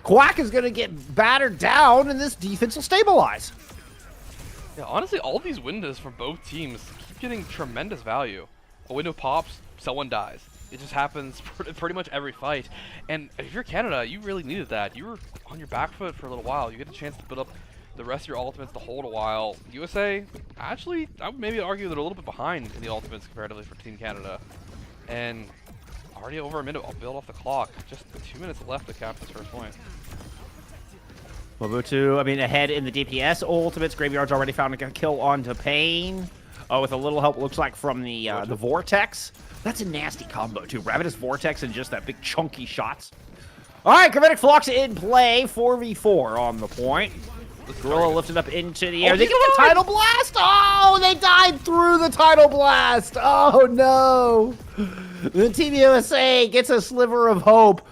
Quack is going to get battered down, and this defense will stabilize. Yeah, honestly, all these windows from both teams keep getting tremendous value. A window pops, someone dies. It just happens pretty much every fight. And if you're Canada, you really needed that. You were on your back foot for a little while. You get a chance to build up the rest of your ultimates to hold a while. USA, actually, I would maybe argue they're a little bit behind in the ultimates comparatively for Team Canada. And already over a minute, I'll build off the clock. Just 2 minutes left to cap this first point. Mobutu, I mean, ahead in the DPS ultimates. Graveyard's already found a kill onto Pain. Oh, with a little help, it looks like, from the Vortex. That's a nasty combo, too. Ravenous Vortex and just that big chunky shots. All right, Gravitic Flux in play. 4v4 on the point. Gorilla lifted up into the air. They get the Tidal Blast! Oh, they died through the Tidal Blast! Oh, no! The Team USA gets a sliver of hope.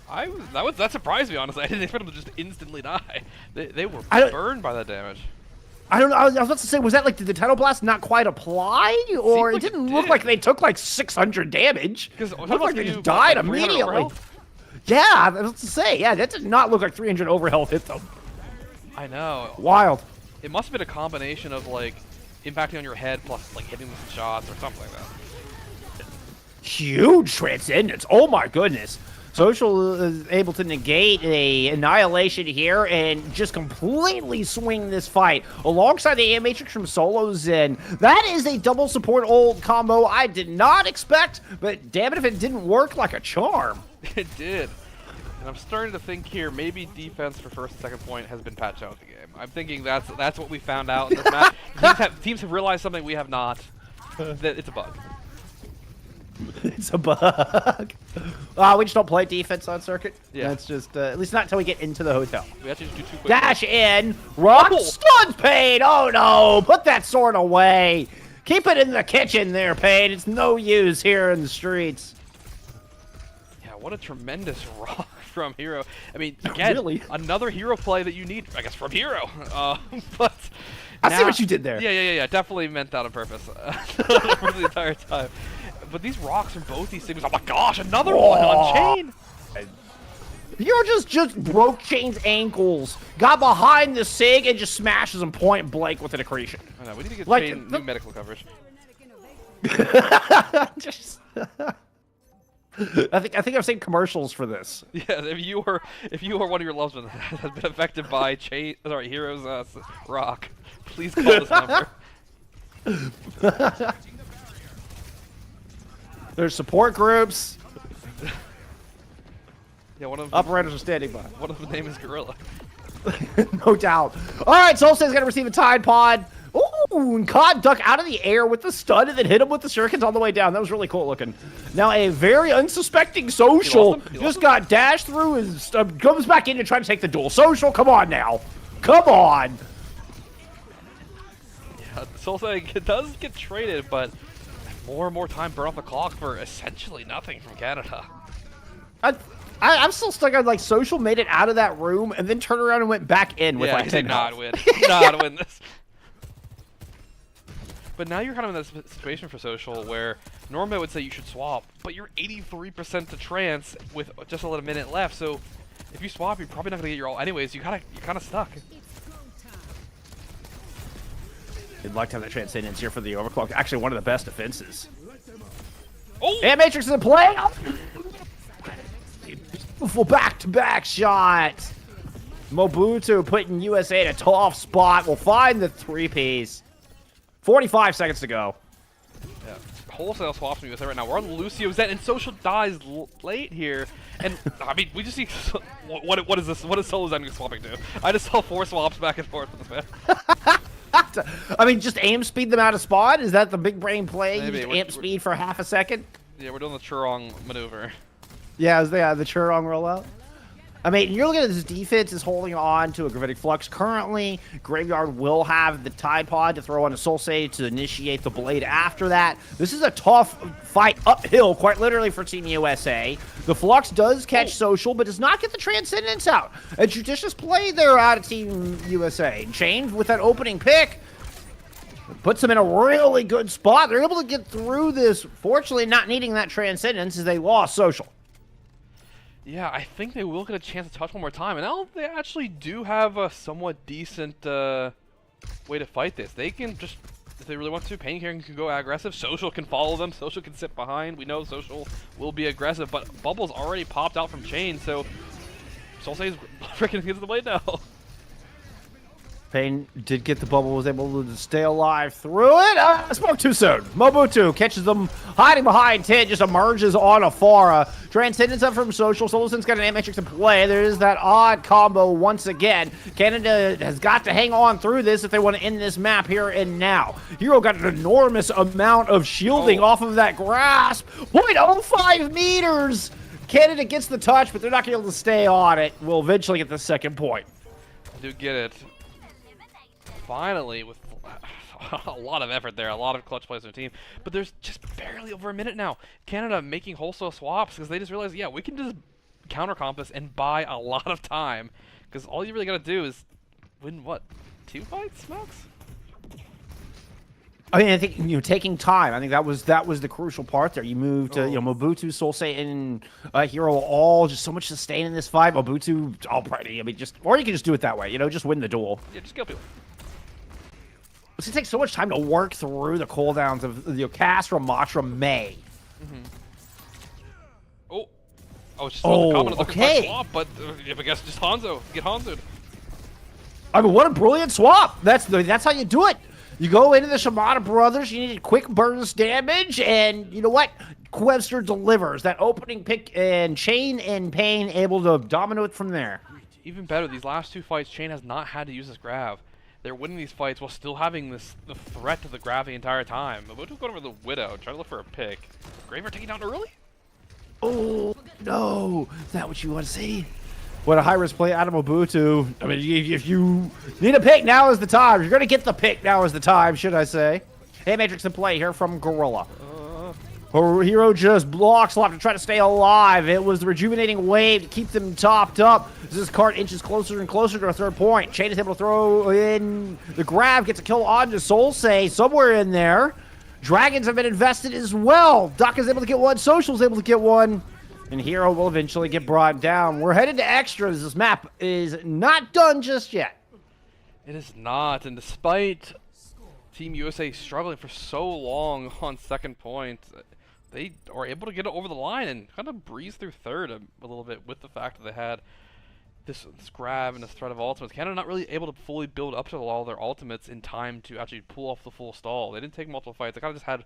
That surprised me, honestly. I didn't expect them to just instantly die. They were burned by that damage. I don't know. I was about to say, was that like, did the Tidal Blast not quite apply? Or it didn't look like they took like 600 damage. It looked like they just died immediately. Yeah, I was about to say, yeah, that did not look like 300 overhealth hit them. I know. Wild. It must have been a combination of like impacting on your head plus like hitting with some shots or something like that. Huge transcendence. Oh my goodness. Social is able to negate a annihilation here and just completely swing this fight alongside the Matrix from Solo Zen. That is a double support ult combo I did not expect, but damn it if it didn't work like a charm. It did. And I'm starting to think here, maybe defense for first and second point has been patched out of the game. I'm thinking that's what we found out in this match. Teams have realized something we have not. That it's a bug. It's a bug. We just don't play defense on circuit. Yeah. That's just, at least not until we get into the hotel. We have to just do 2 quick dash in. Rock stuns Pain. Oh no. Put that sword away. Keep it in the kitchen there, Pain. It's no use here in the streets. Yeah, what a tremendous rock from Hero. I mean, again, really? Another hero play that you need, I guess, from Hero. But I see what you did there. Yeah. Definitely meant that on purpose for the entire time. But these rocks from both these things, oh my gosh, another one on Chain! Hero just broke Chain's ankles, got behind the SIG, and just smashes him point blank with an accretion. I know, we need to get Chain new medical coverage. I think I've seen commercials for this. Yeah, if you are one of your loved ones that has been affected by Hero's rock, please call this number. There's support groups. Yeah, one of them, Operators are standing by. one of the name is Gorilla. No doubt. All right, Solstein's going to receive a Tide Pod. Ooh, and Cod duck out of the air with the stun and then hit him with the shurikens all the way down. That was really cool looking. Now a very unsuspecting Social just got dashed through and comes back in to try to take the duel. Social, come on now. Come on. Yeah, Solstein does get traded, but more and more time burn off the clock for essentially nothing from Canada. I'm still stuck on like Social made it out of that room and then turned around and went back in with Yeah, like he 10 did not health. win. Not win this. But now you're kind of in that situation for Social where normally I would say you should swap, but you're 83% to trance with just a little minute left. So if you swap, you're probably not gonna get your ult anyways. You're kind of stuck. You'd like to have that Transcendence here for the overclock. Actually, one of the best defenses. Oh! And Matrix is in play. Oh. Beautiful back-to-back shot. Mobutu putting USA in a tough spot. Will find the 3-piece. 45 seconds to go. Yeah. Wholesale swaps from USA right now. We're on Lucio's end, and Social dies late here. And I mean, we just see what is this? What is Solo's ending swapping to? I just saw 4 swaps back and forth with this man. I mean, just aim speed them out of spawn? Is that the big brain play? Maybe. You just amp speed for half a second? Yeah, we're doing the Churong maneuver. Yeah, is the Churong rollout? I mean, you're looking at this defense is holding on to a Gravitic Flux currently. Graveyard will have the Tide Pod to throw on a Soul Sage to initiate the Blade after that. This is a tough fight uphill, quite literally, for Team USA. The Flux does catch Social, but does not get the Transcendence out. A judicious play there out of Team USA. Chain with that opening pick puts them in a really good spot. They're able to get through this, fortunately not needing that Transcendence as they lost Social. Yeah, I think they will get a chance to touch one more time, and now they actually do have a somewhat decent way to fight this. They can just, if they really want to, Pain can go aggressive. Social can follow them. Social can sit behind. We know Social will be aggressive, but Bubble's already popped out from Chain, so Solstein's freaking against the blade now. Pain did get the bubble, was able to stay alive through it. I spoke too soon. Mobutu catches them hiding behind 10, just emerges on Afara. Transcendence up from Social. Solosen's got an Matrix in play. There is that odd combo once again. Canada has got to hang on through this if they want to end this map here and now. Hero got an enormous amount of shielding off of that grasp. 0.05 meters. Canada gets the touch, but they're not going to be able to stay on it. We'll eventually get the second point. I do get it. Finally, with a lot of effort there, a lot of clutch plays on the team, but there's just barely over a minute now. Canada making wholesale swaps because they just realized, yeah, we can just counter comp this and buy a lot of time because all you really got to do is win, what, 2 fights max? I mean, I think taking time. I think that was the crucial part there. You moved to Mobutu, Solsei, and Hero all just so much sustain in this fight. Mobutu all pretty. I mean, or you can just do it that way. Just win the duel. Yeah, just kill people. It's gonna take so much time to work through the cooldowns of Castra, Matra, May. Oh, it's just the comment of the okay. swap, but I guess just Hanzo, get Hanzo'd. I mean, what a brilliant swap! That's how you do it. You go into the Shimada Brothers, you need quick burst damage, and you know what? Webster delivers that opening pick, and Chain and Pain able to dominate from there. Even better, these last 2 fights, Chain has not had to use this grab. They're winning these fights while still having the threat to the grab the entire time. Mobutu going over the Widow, trying to look for a pick. Graveyard taking down early? Oh, no. Is that what you want to see? What a high-risk play out of Mobutu. I mean, if you need a pick, now is the time. You're going to get the pick, now is the time, should I say. Hey, Matrix in play here from Gorilla. Hero just blocks Slop to try to stay alive. It was the rejuvenating wave to keep them topped up. As this card inches closer and closer to a third point. Chain is able to throw in the grab, gets a kill onto Solsei somewhere in there. Dragons have been invested as well. Doc is able to get one. Social is able to get one. And Hero will eventually get brought down. We're headed to extras. This map is not done just yet. It is not, and despite Team USA struggling for so long on second point, they are able to get it over the line and kind of breeze through third a little bit with the fact that they had this grab and this threat of ultimates. Canada not really able to fully build up to all their ultimates in time to actually pull off the full stall. They didn't take multiple fights. They kind of just had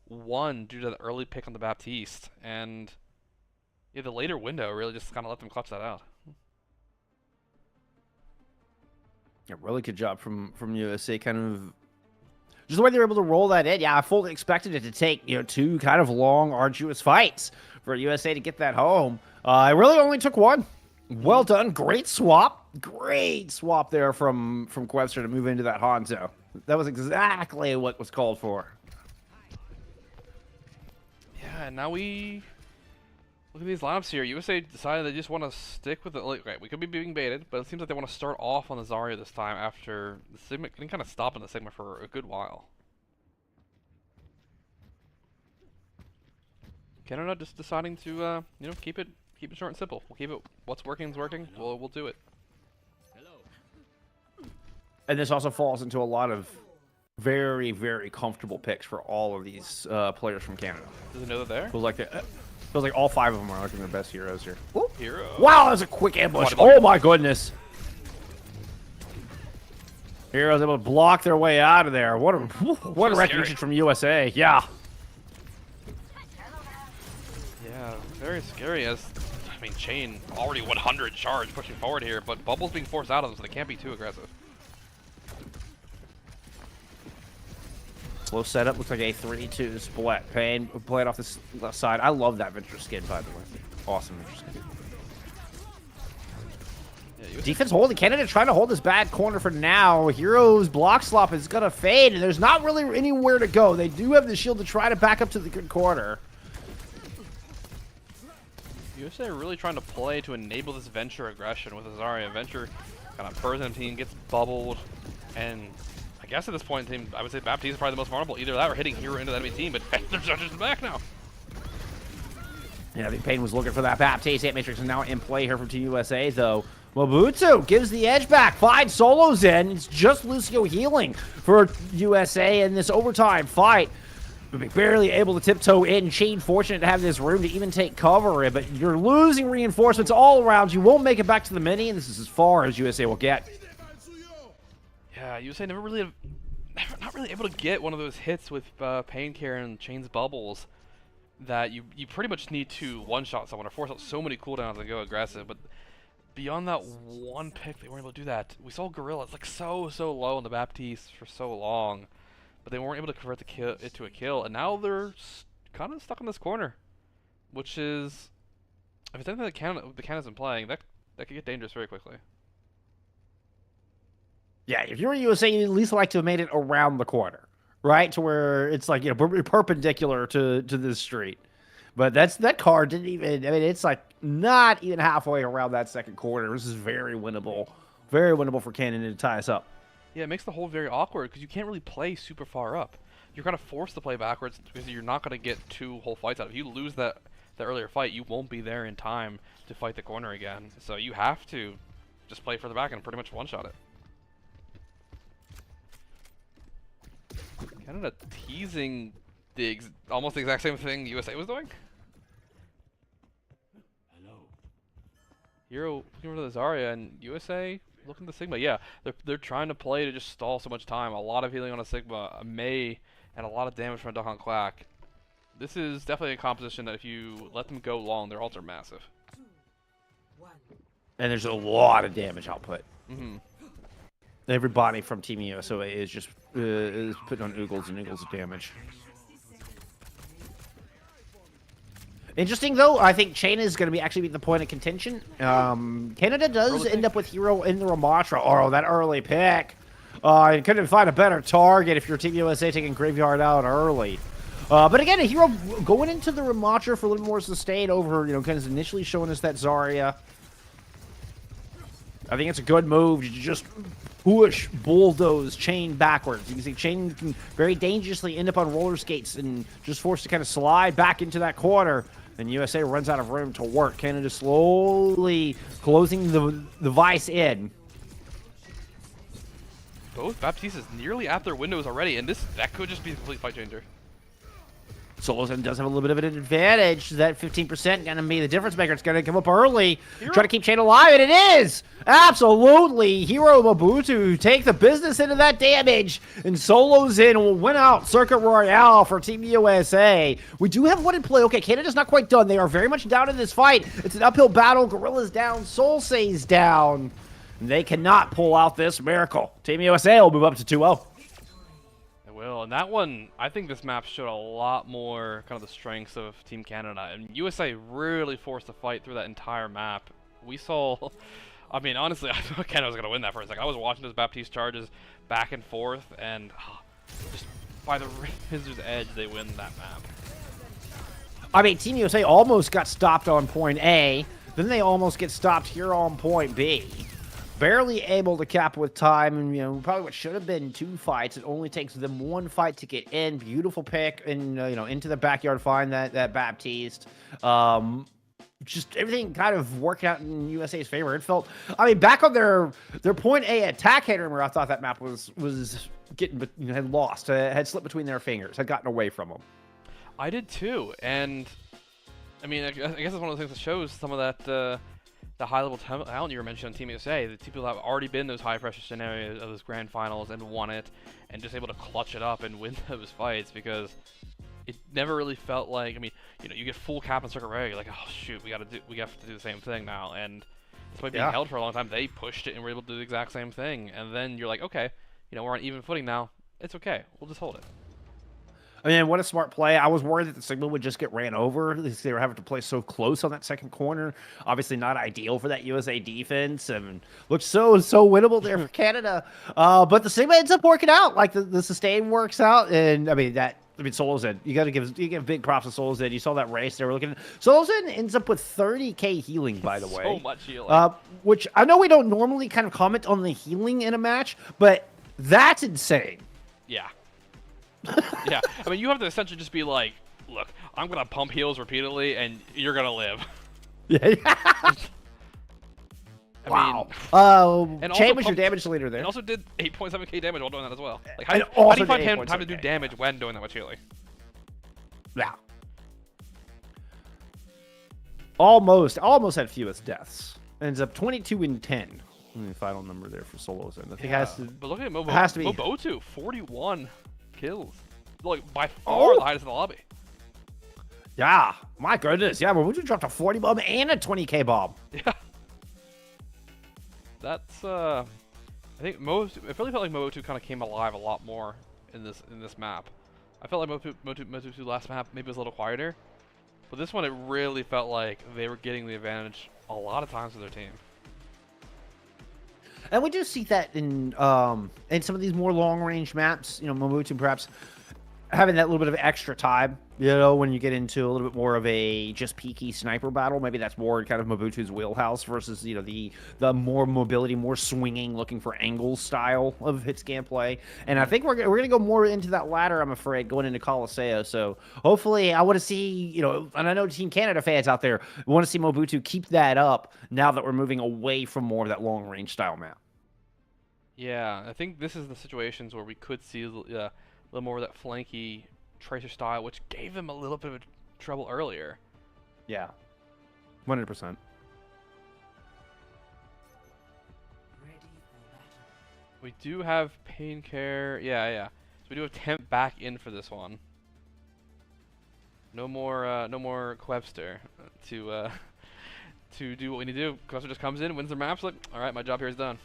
one due to the early pick on the Baptiste. And Yeah, the later window really just kind of let them clutch that out. Yeah, really good job from USA, kind of just the way they were able to roll that in. Yeah, I fully expected it to take, two kind of long, arduous fights for USA to get that home. It really only took one. Well done. Great swap. Great swap there from Quester to move into that Hanzo. That was exactly what was called for. Yeah, and now we look at these lineups here. USA decided they just want to stick with it. Like, right, we could be being baited, but it seems like they want to start off on the Zarya this time after the Sigma getting kind of stopping the Sigma for a good while. Canada just deciding to, keep it short and simple. We'll keep it. What's working is working. We'll do it. And this also falls into a lot of very, very comfortable picks for all of these players from Canada. Does it know they're there? Feels like all 5 of them are looking their best heroes here. Ooh. Hero. Wow, that was a quick ambush. Oh my goodness. Heroes able to block their way out of there. What a recognition from USA. Yeah. Yeah, very scary as, Chain already 100 charge pushing forward here, but Bubble's being forced out of them, so they can't be too aggressive. Slow setup, looks like a 3-2 split. Pain, play it off this left side. I love that Venture skin, by the way. Awesome Venture skin. Yeah, defense holding. Canada trying to hold this bad corner for now. Heroes block slop is going to fade, and there's not really anywhere to go. They do have the shield to try to back up to the good corner. USA are really trying to play to enable this Venture aggression with Zarya. Venture kind of person team gets bubbled, and I guess at this point in team, I would say Baptiste is probably the most vulnerable. Either that or hitting Hero into the enemy team, but there's judges in the back now. Yeah, I think Payne was looking for that Baptiste. Hit Matrix is now in play here from Team USA, though. Mobutu gives the edge back. 5 solos in. It's just Lucio healing for USA in this overtime fight. Barely able to tiptoe in. Chain fortunate to have this room to even take cover in, but you're losing reinforcements all around. You won't make it back to the mini, and this is as far as USA will get. Yeah, USA not really able to get one of those hits with Pain Care and Chain's bubbles that you pretty much need to one-shot someone or force out so many cooldowns and go aggressive, but beyond that one pick, they weren't able to do that. We saw Gorilla, it's so low on the Baptiste for so long, but they weren't able to convert it to a kill, and now they're kind of stuck in this corner, which is, if it's anything that Canada's been playing, that could get dangerous very quickly. Yeah, if you're USA, you'd at least like to have made it around the corner, right? To where it's like, perpendicular to this street. But that card didn't even, it's like not even halfway around that second corner. This is very winnable for Canada to tie us up. Yeah, it makes the hold very awkward because you can't really play super far up. You're kind of forced to play backwards because you're not going to get 2 whole fights out. If you lose the earlier fight, you won't be there in time to fight the corner again. So you have to just play further back and pretty much one-shot it. Canada teasing almost the exact same thing USA was doing. Hero looking for the Zarya, and USA looking at the Sigma. Yeah, they're trying to play to just stall so much time. A lot of healing on a Sigma, a Mei, and a lot of damage from a Duck on Quack. This is definitely a composition that if you let them go long, their ults are massive. And there's a lot of damage output. Mm-hmm. Everybody from Team USA is just is putting on oogles and oogles of damage. Interesting, though, I think Chain is going to be actually the point of contention. Canada does end up with Hero in the Ramatra. Oh, that early pick. You couldn't find a better target if you're Team USA taking Graveyard out early. But again, a Hero going into the Ramatra for a little more sustain over, kind of initially showing us that Zarya. I think it's a good move to just push, bulldoze Chain backwards. You can see Chain can very dangerously end up on roller skates and just forced to kind of slide back into that corner. And USA runs out of room to work. Canada slowly closing the vice in. Both Baptistes nearly at their windows already, and that could just be a complete fight changer. Solozin does have a little bit of an advantage. That 15% going to be the difference maker. It's going to come up early. Try to keep Chain alive, and it is! Absolutely! Hero Mobutu take the business into that damage, and Solozin will win out Circuit Royale for Team USA. We do have one in play. Okay, Canada's not quite done. They are very much down in this fight. It's an uphill battle. Gorilla's down. Solsei's down. And they cannot pull out this miracle. Team USA will move up to 2-0. And that one, I think this map showed a lot more kind of the strengths of Team Canada, and USA really forced the fight through that entire map. We saw, I mean, honestly, I thought Canada was going to win that for a second. I was watching those Baptiste charges back and forth, and just by the razor's edge, they win that map. I mean, Team USA almost got stopped on point A, then they almost get stopped here on point B. Barely able to cap with time, and probably what should have been 2 fights. It only takes them 1 fight to get in. Beautiful pick, and into the backyard, find that Baptiste. Just everything kind of working out in USA's favor. It felt, I mean, back on their point A attack header, where I thought that map was getting, had lost, had slipped between their fingers, had gotten away from them. I did too, and I mean, I guess it's one of those things that shows some of that. The high-level talent you were mentioning on Team USA, the people that have already been in those high-pressure scenarios of those grand finals and won it, and just able to clutch it up and win those fights, because it never really felt like, I mean, you get full cap on Circuit Royale, you're like, oh shoot, we have to do the same thing now, and despite being held for a long time, they pushed it and were able to do the exact same thing, and then you're like, okay, we're on even footing now, it's okay, we'll just hold it. I mean, what a smart play. I was worried that the signal would just get ran over. They were having to play so close on that second corner. Obviously not ideal for that USA defense, and looked so winnable there for Canada. But the signal ends up working out. Like the sustain works out, and Solozin, you got to give big props to Solozin. You saw that race they were looking at. Solozin ends up with 30k healing, by the way. So much healing. Which I know we don't normally kind of comment on the healing in a match, but that's insane. Yeah. Yeah, I mean, you have to essentially just be like, look, I'm going to pump heals repeatedly, and you're going to live. Yeah. Wow. Chain was your damage leader there. And also did 8.7k damage while doing that as well. Like, how do you find time to do damage when doing that much healing? Yeah. Almost had fewest deaths. Ends up 22 and 10. The final number there for Solozin. I think has to. But look at Mobutu, 41 kills. Like, by far the highest in the lobby. Yeah, my goodness. Yeah, Mobutu dropped a 40 bomb and a 20k bomb. Yeah. That's I think it really felt like Mobutu kind of came alive a lot more in this map. I felt like Mobutu last map maybe was a little quieter, but this one it really felt like they were getting the advantage a lot of times with their team. And we do see that in some of these more long-range maps. Mobutu perhaps having that little bit of extra time. When you get into a little bit more of a just peaky sniper battle, maybe that's more kind of Mobutu's wheelhouse versus the more mobility, more swinging, looking for angles style of hits gameplay. And I think we're gonna go more into that latter. I'm afraid going into Colosseo. So hopefully, I want to see and I know Team Canada fans out there want to see Mobutu keep that up now that we're moving away from more of that long range style map. Yeah, I think this is the situations where we could see a little more of that flanky Tracer style, which gave him a little bit of trouble earlier. Yeah, 100%. We do have Pain Care. Yeah. So we do have Temp back in for this one. No more Quebster to do what we need to do. Quebster just comes in, wins the maps. Like, all right, my job here is done.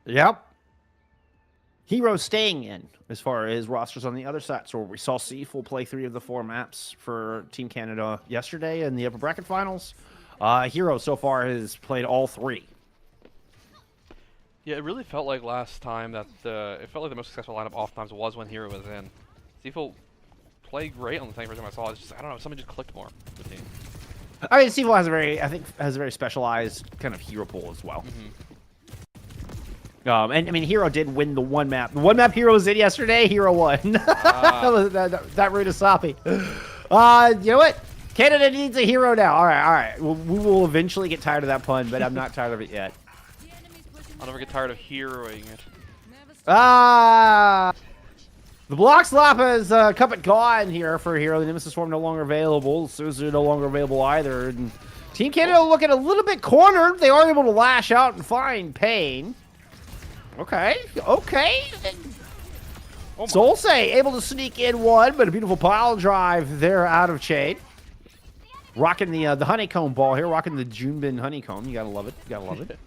Yep. Hero staying in as far as rosters on the other side. So we saw Seafull play 3 of the 4 maps for Team Canada yesterday in the upper bracket finals. Hero so far has played all 3. Yeah, it really felt like last time that it felt like the most successful lineup oftentimes was when Hero was in. Seafull played great on the second version I saw. It's just, I don't know, something just clicked more with the team. I mean, Seafull has a very specialized kind of hero pool as well. Mm-hmm. And I mean, Hero did win the one map. The one map Hero was in yesterday, Hero won. that Rudasapi. You know what? Canada needs a hero now. All right. We will eventually get tired of that pun, but I'm not tired of it yet. I'll never get tired of heroing it. The block slap has come and gone here for Hero. The Nemesis Swarm no longer available. Suzu no longer available either. And Team Canada looking a little bit cornered. They are able to lash out and find Pain. Okay. Oh Solse able to sneak in one, but a beautiful pile drive there out of Chain. Rocking the honeycomb ball here, rocking the Junebin honeycomb. You gotta love it.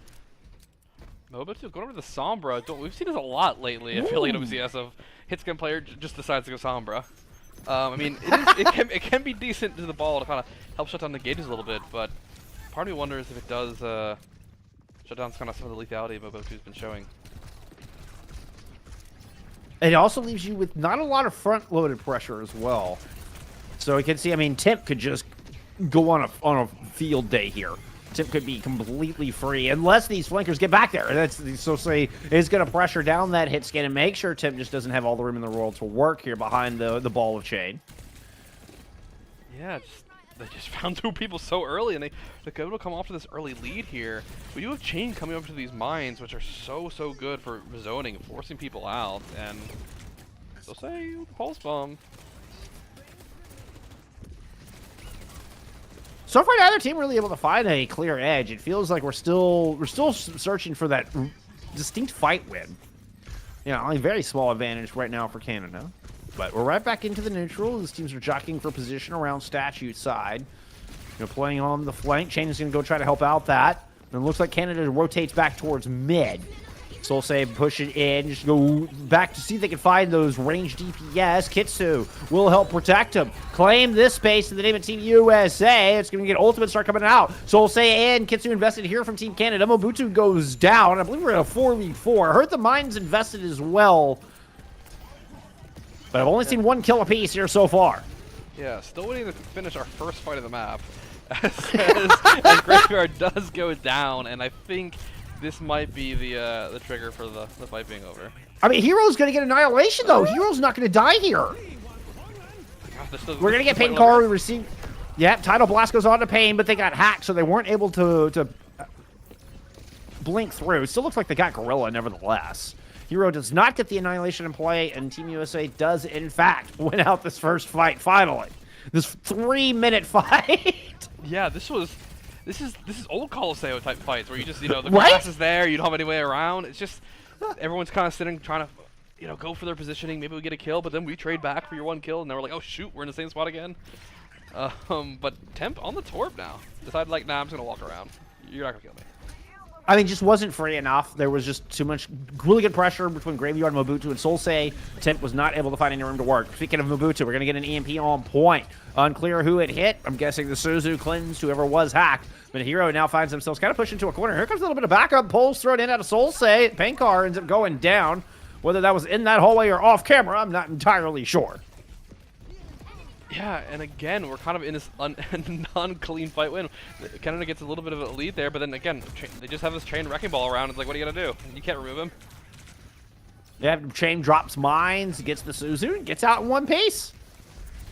Mobutu going over the Sombra. We've seen this a lot lately. I feel like in OCS of hitscan player just decides to go Sombra. I mean, it can be decent to the ball to kind of help shut down the gauges a little bit, but part of me wonders if it does shut down kind of some of the lethality Mobutu's been showing. It also leaves you with not a lot of front-loaded pressure as well. So you can see, I mean, Timp could just go on a field day here. Timp could be completely free unless these flankers get back there. That's so say is going to pressure down that hit scan and make sure Timp just doesn't have all the room in the world to work here behind the ball of Chain. Yeah, they just found 2 people so early, and they're able to come off to this early lead here. We do have Chain coming over to these mines, which are so good for zoning, forcing people out, and they'll say pulse bomb. So far, neither team really able to find a clear edge. It feels like we're still searching for that distinct fight win. You know, only very small advantage right now for Canada. But we're right back into the neutral. These teams are jockeying for position around Statue side. You know, playing on the flank. Chain is going to go try to help out that. And it looks like Canada rotates back towards mid. Solse push it in, just go back to see if they can find those range DPS. Kitsu will help protect him. Claim this space in the name of Team USA. It's going to get ultimate start coming out. Solse and Kitsu invested here from Team Canada. Mobutu goes down. I believe we're at a 4v4. I heard the mines invested as well. But I've only seen 1 kill apiece here so far. Yeah, still waiting to finish our first fight of the map. As Graveyard does go down, and I think this might be the trigger for the fight being over. I mean, Hero's going to get annihilation, though. Hero's not going to die here. God, We're going to get Pain Car. We receive... Yeah, Tidal Blast goes on to Pain, but they got hacked, so they weren't able to blink through. Still looks like they got Gorilla, nevertheless. Hero does not get the annihilation in play, and Team USA does, in fact, win out this first fight, finally. This 3-minute fight. Yeah, this is old Colosseo type fights where you just, the grass is there, you don't have any way around. It's just everyone's kind of sitting trying to, go for their positioning. Maybe we get a kill, but then we trade back for your 1 kill, and then we're like, oh shoot, we're in the same spot again. But Temp on the Torb now decided like, nah, I'm just gonna walk around. You're not gonna kill me. I mean, just wasn't free enough. There was just too much really good pressure between Graveyard, Mobutu, and Solse. Temp was not able to find any room to work. Speaking of Mobutu, we're going to get an EMP on point. Unclear who it hit. I'm guessing the Suzu cleansed whoever was hacked. But Hero now finds themselves kind of pushed into a corner. Here comes a little bit of backup. Poles thrown in out of Solse. Pankar ends up going down. Whether that was in that hallway or off camera, I'm not entirely sure. Yeah, and again, we're kind of in this non-clean fight win. Canada gets a little bit of a lead there, but then again, they just have this Chain wrecking ball around. It's like, what are you gonna do? You can't remove him. Yeah, Chain drops mines, gets the Suzu, gets out in 1 piece.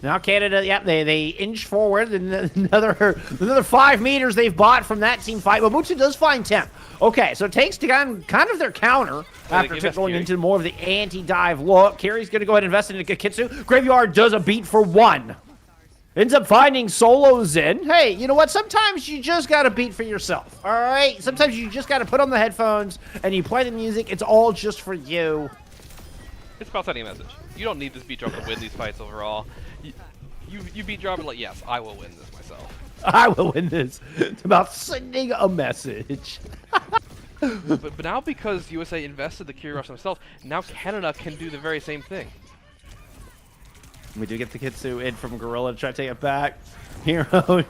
Now Canada, yeah, they inch forward, and another 5 meters they've bought from that team fight. Mobutu does find Temp. Okay, so it takes to kind of their counter after Temp going into more of the anti-dive look. Carrie's going to go ahead and invest into Kitsu. Graveyard does a beat for 1. Ends up finding solos in. Hey, you know what? Sometimes you just got to beat for yourself, all right? Sometimes you just got to put on the headphones and you play the music. It's all just for you. It's about sending a message. You don't need this beat drop to win these fights overall. You beat drop and like, yes, I will win this myself. I will win this. It's about sending a message. but now because USA invested the Kyrios themselves, now Canada can do the very same thing. We do get the Kitsu in from Gorilla to try to take it back. Hero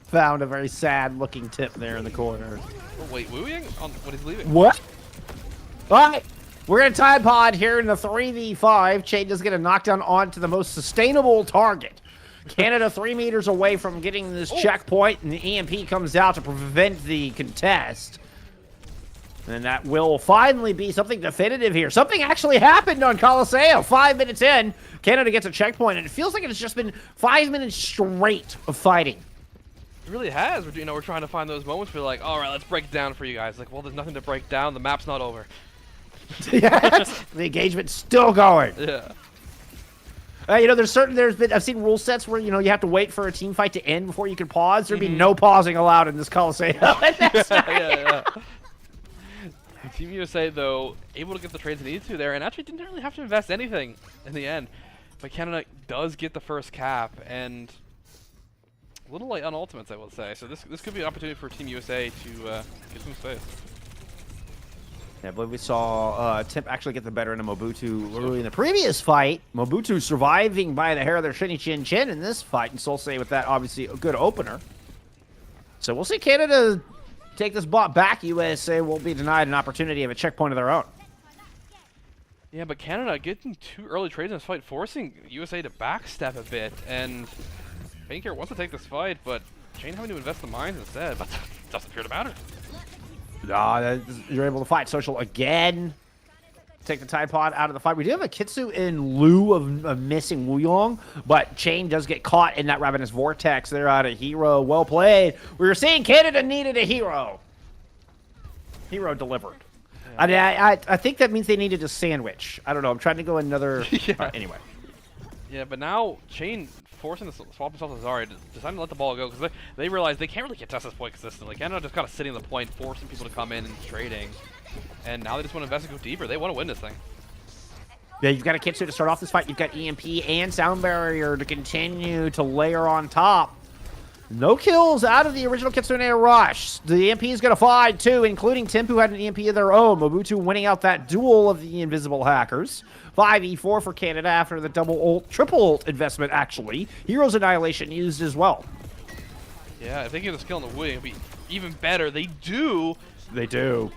found a very sad-looking tip there in the corner. Oh, wait, wooing on when he's leaving. What? All right. We're going to Tide Pod here in the 3v5. Chain does get a knockdown onto the most sustainable target. Canada 3 meters away from getting this checkpoint, and the EMP comes out to prevent the contest. And that will finally be something definitive here. Something actually happened on Colosseo. 5 minutes in, Canada gets a checkpoint, and it feels like it's just been 5 minutes straight of fighting. It really has. We're trying to find those moments where we're like, all right, let's break it down for you guys. Like, well, there's nothing to break down. The map's not over. Yes, the engagement's still going. Yeah. I've seen rule sets where, you have to wait for a team fight to end before you can pause. There'd be no pausing allowed in this Coliseum. yeah. Team USA, though, able to get the trades they needed to there, and actually didn't really have to invest anything in the end. But Canada does get the first cap, and a little light on ultimates, I will say. So this could be an opportunity for Team USA to get some space. Yeah, I believe we saw Temp actually get the better end of Mobutu early in the previous fight. Mobutu surviving by the hair of their shinny chin chin in this fight, and Solsei with that, obviously, a good opener. So we'll see Canada take this bot back. USA will be denied an opportunity of a checkpoint of their own. Yeah, but Canada getting 2 early trades in this fight, forcing USA to backstep a bit, and Banker wants to take this fight, but Chain having to invest the mines instead, but doesn't appear to matter. You're able to fight Social again. Take the Tide Pod out of the fight. We do have a Kitsu in lieu of missing Wuyong, but Chain does get caught in that Ravenous Vortex. They're out of hero. Well played. We were saying Canada needed a hero. Hero delivered. Yeah. I think that means they needed a sandwich. I don't know. I'm trying to go another... Yeah. Anyway. Yeah, but now Chain forcing to swap himself to Zarya, deciding to let the ball go because they realize they can't really contest this point consistently. Canada just kind of sitting on the point, forcing people to come in and trading. And now they just want to invest and go deeper. They want to win this thing. Yeah, you've got a Kitsu to start off this fight. You've got EMP and Sound Barrier to continue to layer on top. No kills out of the original Kitsune Rush. The EMP is going to find two, including Temp, who had an EMP of their own. Mobutu winning out that duel of the Invisible Hackers. 5v4 for Canada after the double ult, triple ult investment, actually. Heroes Annihilation used as well. Yeah, if they get a skill in the wing, it'd be even better. They do. They do.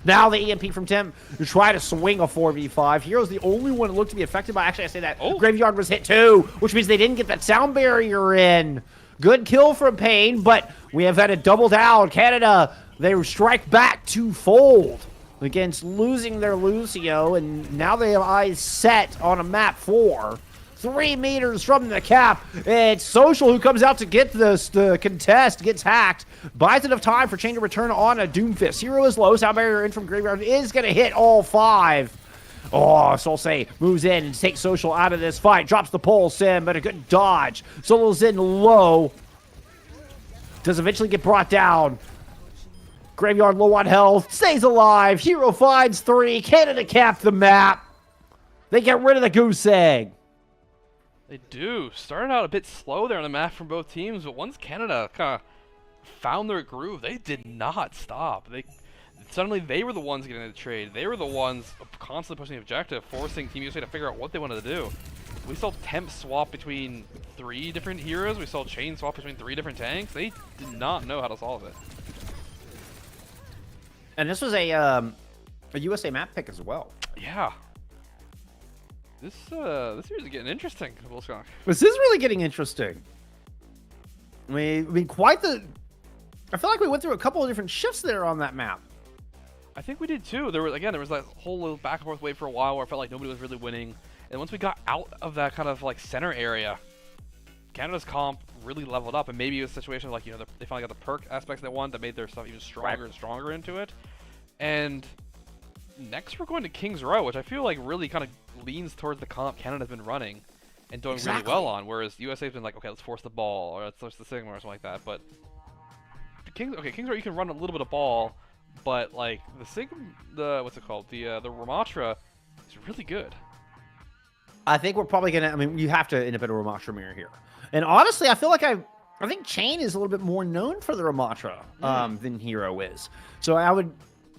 Now the EMP from Tim to try to swing a 4v5. Hero's the only one that looked to be affected by... Actually, I say that. Oh. Graveyard was hit too, which means they didn't get that Sound Barrier in. Good kill from Pain, but we have had a double down. Canada, they strike back twofold against losing their Lucio, and now they have eyes set on a map 4. 3 meters from the cap. It's Social who comes out to get this. The contest gets hacked. Buys enough time for Chain to return on a Doomfist. Hero is low. Sound Barrier in from Graveyard is going to hit all 5. Oh, Solsei moves in and takes Social out of this fight. Drops the pole sim, but a good dodge. Solo's in low. Does eventually get brought down. Graveyard low on health. Stays alive. Hero finds 3. Canada cap the map. They get rid of the goose egg. They do. Started out a bit slow there on the map from both teams, but once Canada kind of found their groove, they did not stop. Suddenly they were the ones getting the trade. They were the ones constantly pushing the objective, forcing Team USA to figure out what they wanted to do. We saw Temp swap between 3 different heroes. We saw Chain swap between 3 different tanks. They did not know how to solve it. And this was a USA map pick as well. Yeah. This series is getting interesting, Wolfsconk. This is really getting interesting. I mean, quite the... I feel like we went through a couple of different shifts there on that map. I think we did too. There was that whole little back and forth wave for a while where I felt like nobody was really winning. And once we got out of that kind of like center area, Canada's comp really leveled up. And maybe it was a situation like, they finally got the perk aspects they want that made their stuff even stronger and stronger into it. And next we're going to King's Row, which I feel like really kind of leans towards the comp Canada's been running and doing really well on, whereas USA's been like, okay, let's force the ball, or let's force the Sigma or something like that. But King's Row, you can run a little bit of ball, but like what's it called? The Ramatra is really good. I think we're probably gonna. I mean, you have to end up in a Ramatra mirror here. And honestly, I feel like I think Chain is a little bit more known for the Ramatra than Hero is. So I would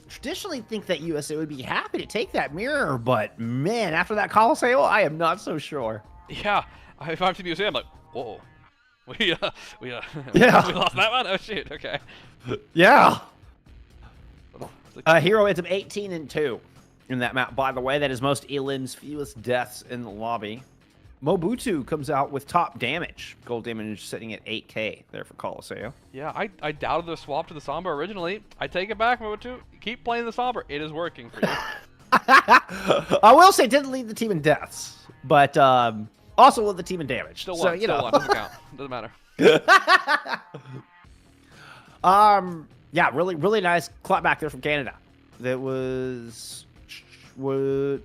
traditionally think that USA would be happy to take that mirror, but man, after that Coliseum, I am not so sure. Yeah, if I'm Team USA, I'm like, whoa, we yeah, we lost that one. Oh shoot, okay. Yeah. Hero ends up 18-2 in that map. By the way, that is most elims, fewest deaths in the lobby. Mobutu comes out with top damage. Gold damage sitting at 8k there for Coliseum. Yeah, I doubted the swap to the Sombra originally. I take it back, Mobutu. Keep playing the Sombra. It is working for you. I will say, didn't lead the team in deaths, but also led the team in damage. Still so, won. Still won. Doesn't count. Doesn't matter. Yeah, really nice clap back there from Canada. That was what.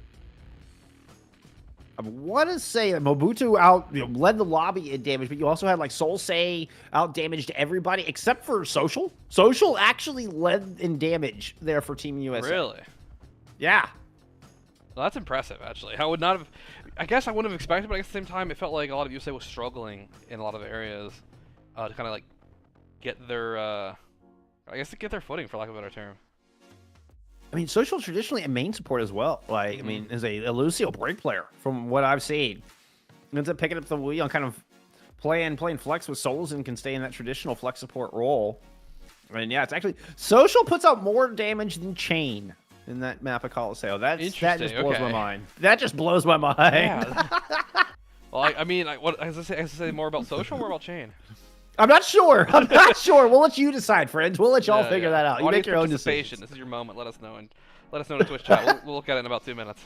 I want to say that Mobutu led the lobby in damage, but you also had like Solsei out damaged everybody except for Social. Social actually led in damage there for Team USA. Really? Yeah. Well, that's impressive, actually. I would not have. I guess I wouldn't have expected, but at the same time, it felt like a lot of USA was struggling in a lot of areas to kind of like get their, I guess, to get their footing, for lack of a better term. I mean, Social traditionally a main support as well. Like, I mean, is a Lucio break player from what I've seen. Ends up picking up the wheel and kind of playing flex with Souls and can stay in that traditional flex support role. And yeah, it's actually Social puts out more damage than Chain in that map of Colosseo. That just blows my mind. That just blows my mind. Yeah. Well, I mean, what as I say more about Social or more about Chain? I'm not sure. I'm not sure. We'll let you decide, friends. We'll let y'all figure that out. You make your own decision. This is your moment. Let us know in the Twitch chat. We'll look at it in about 2 minutes.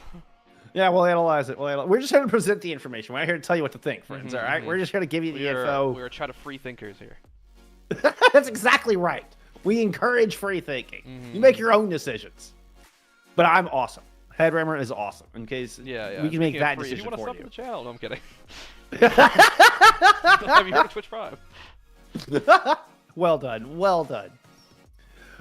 Yeah, we'll analyze it. We're just here to present the information. We're not here to tell you what to think, friends. All right, we're just here to give you the info. We're a chat of free thinkers here. That's exactly right. We encourage free thinking. You make your own decisions. But I'm awesome. Headrammer is awesome. In case we can make that decision for you. If you want to sub to the channel, no, I'm kidding. Have you heard of Twitch Prime? Well done. Well done.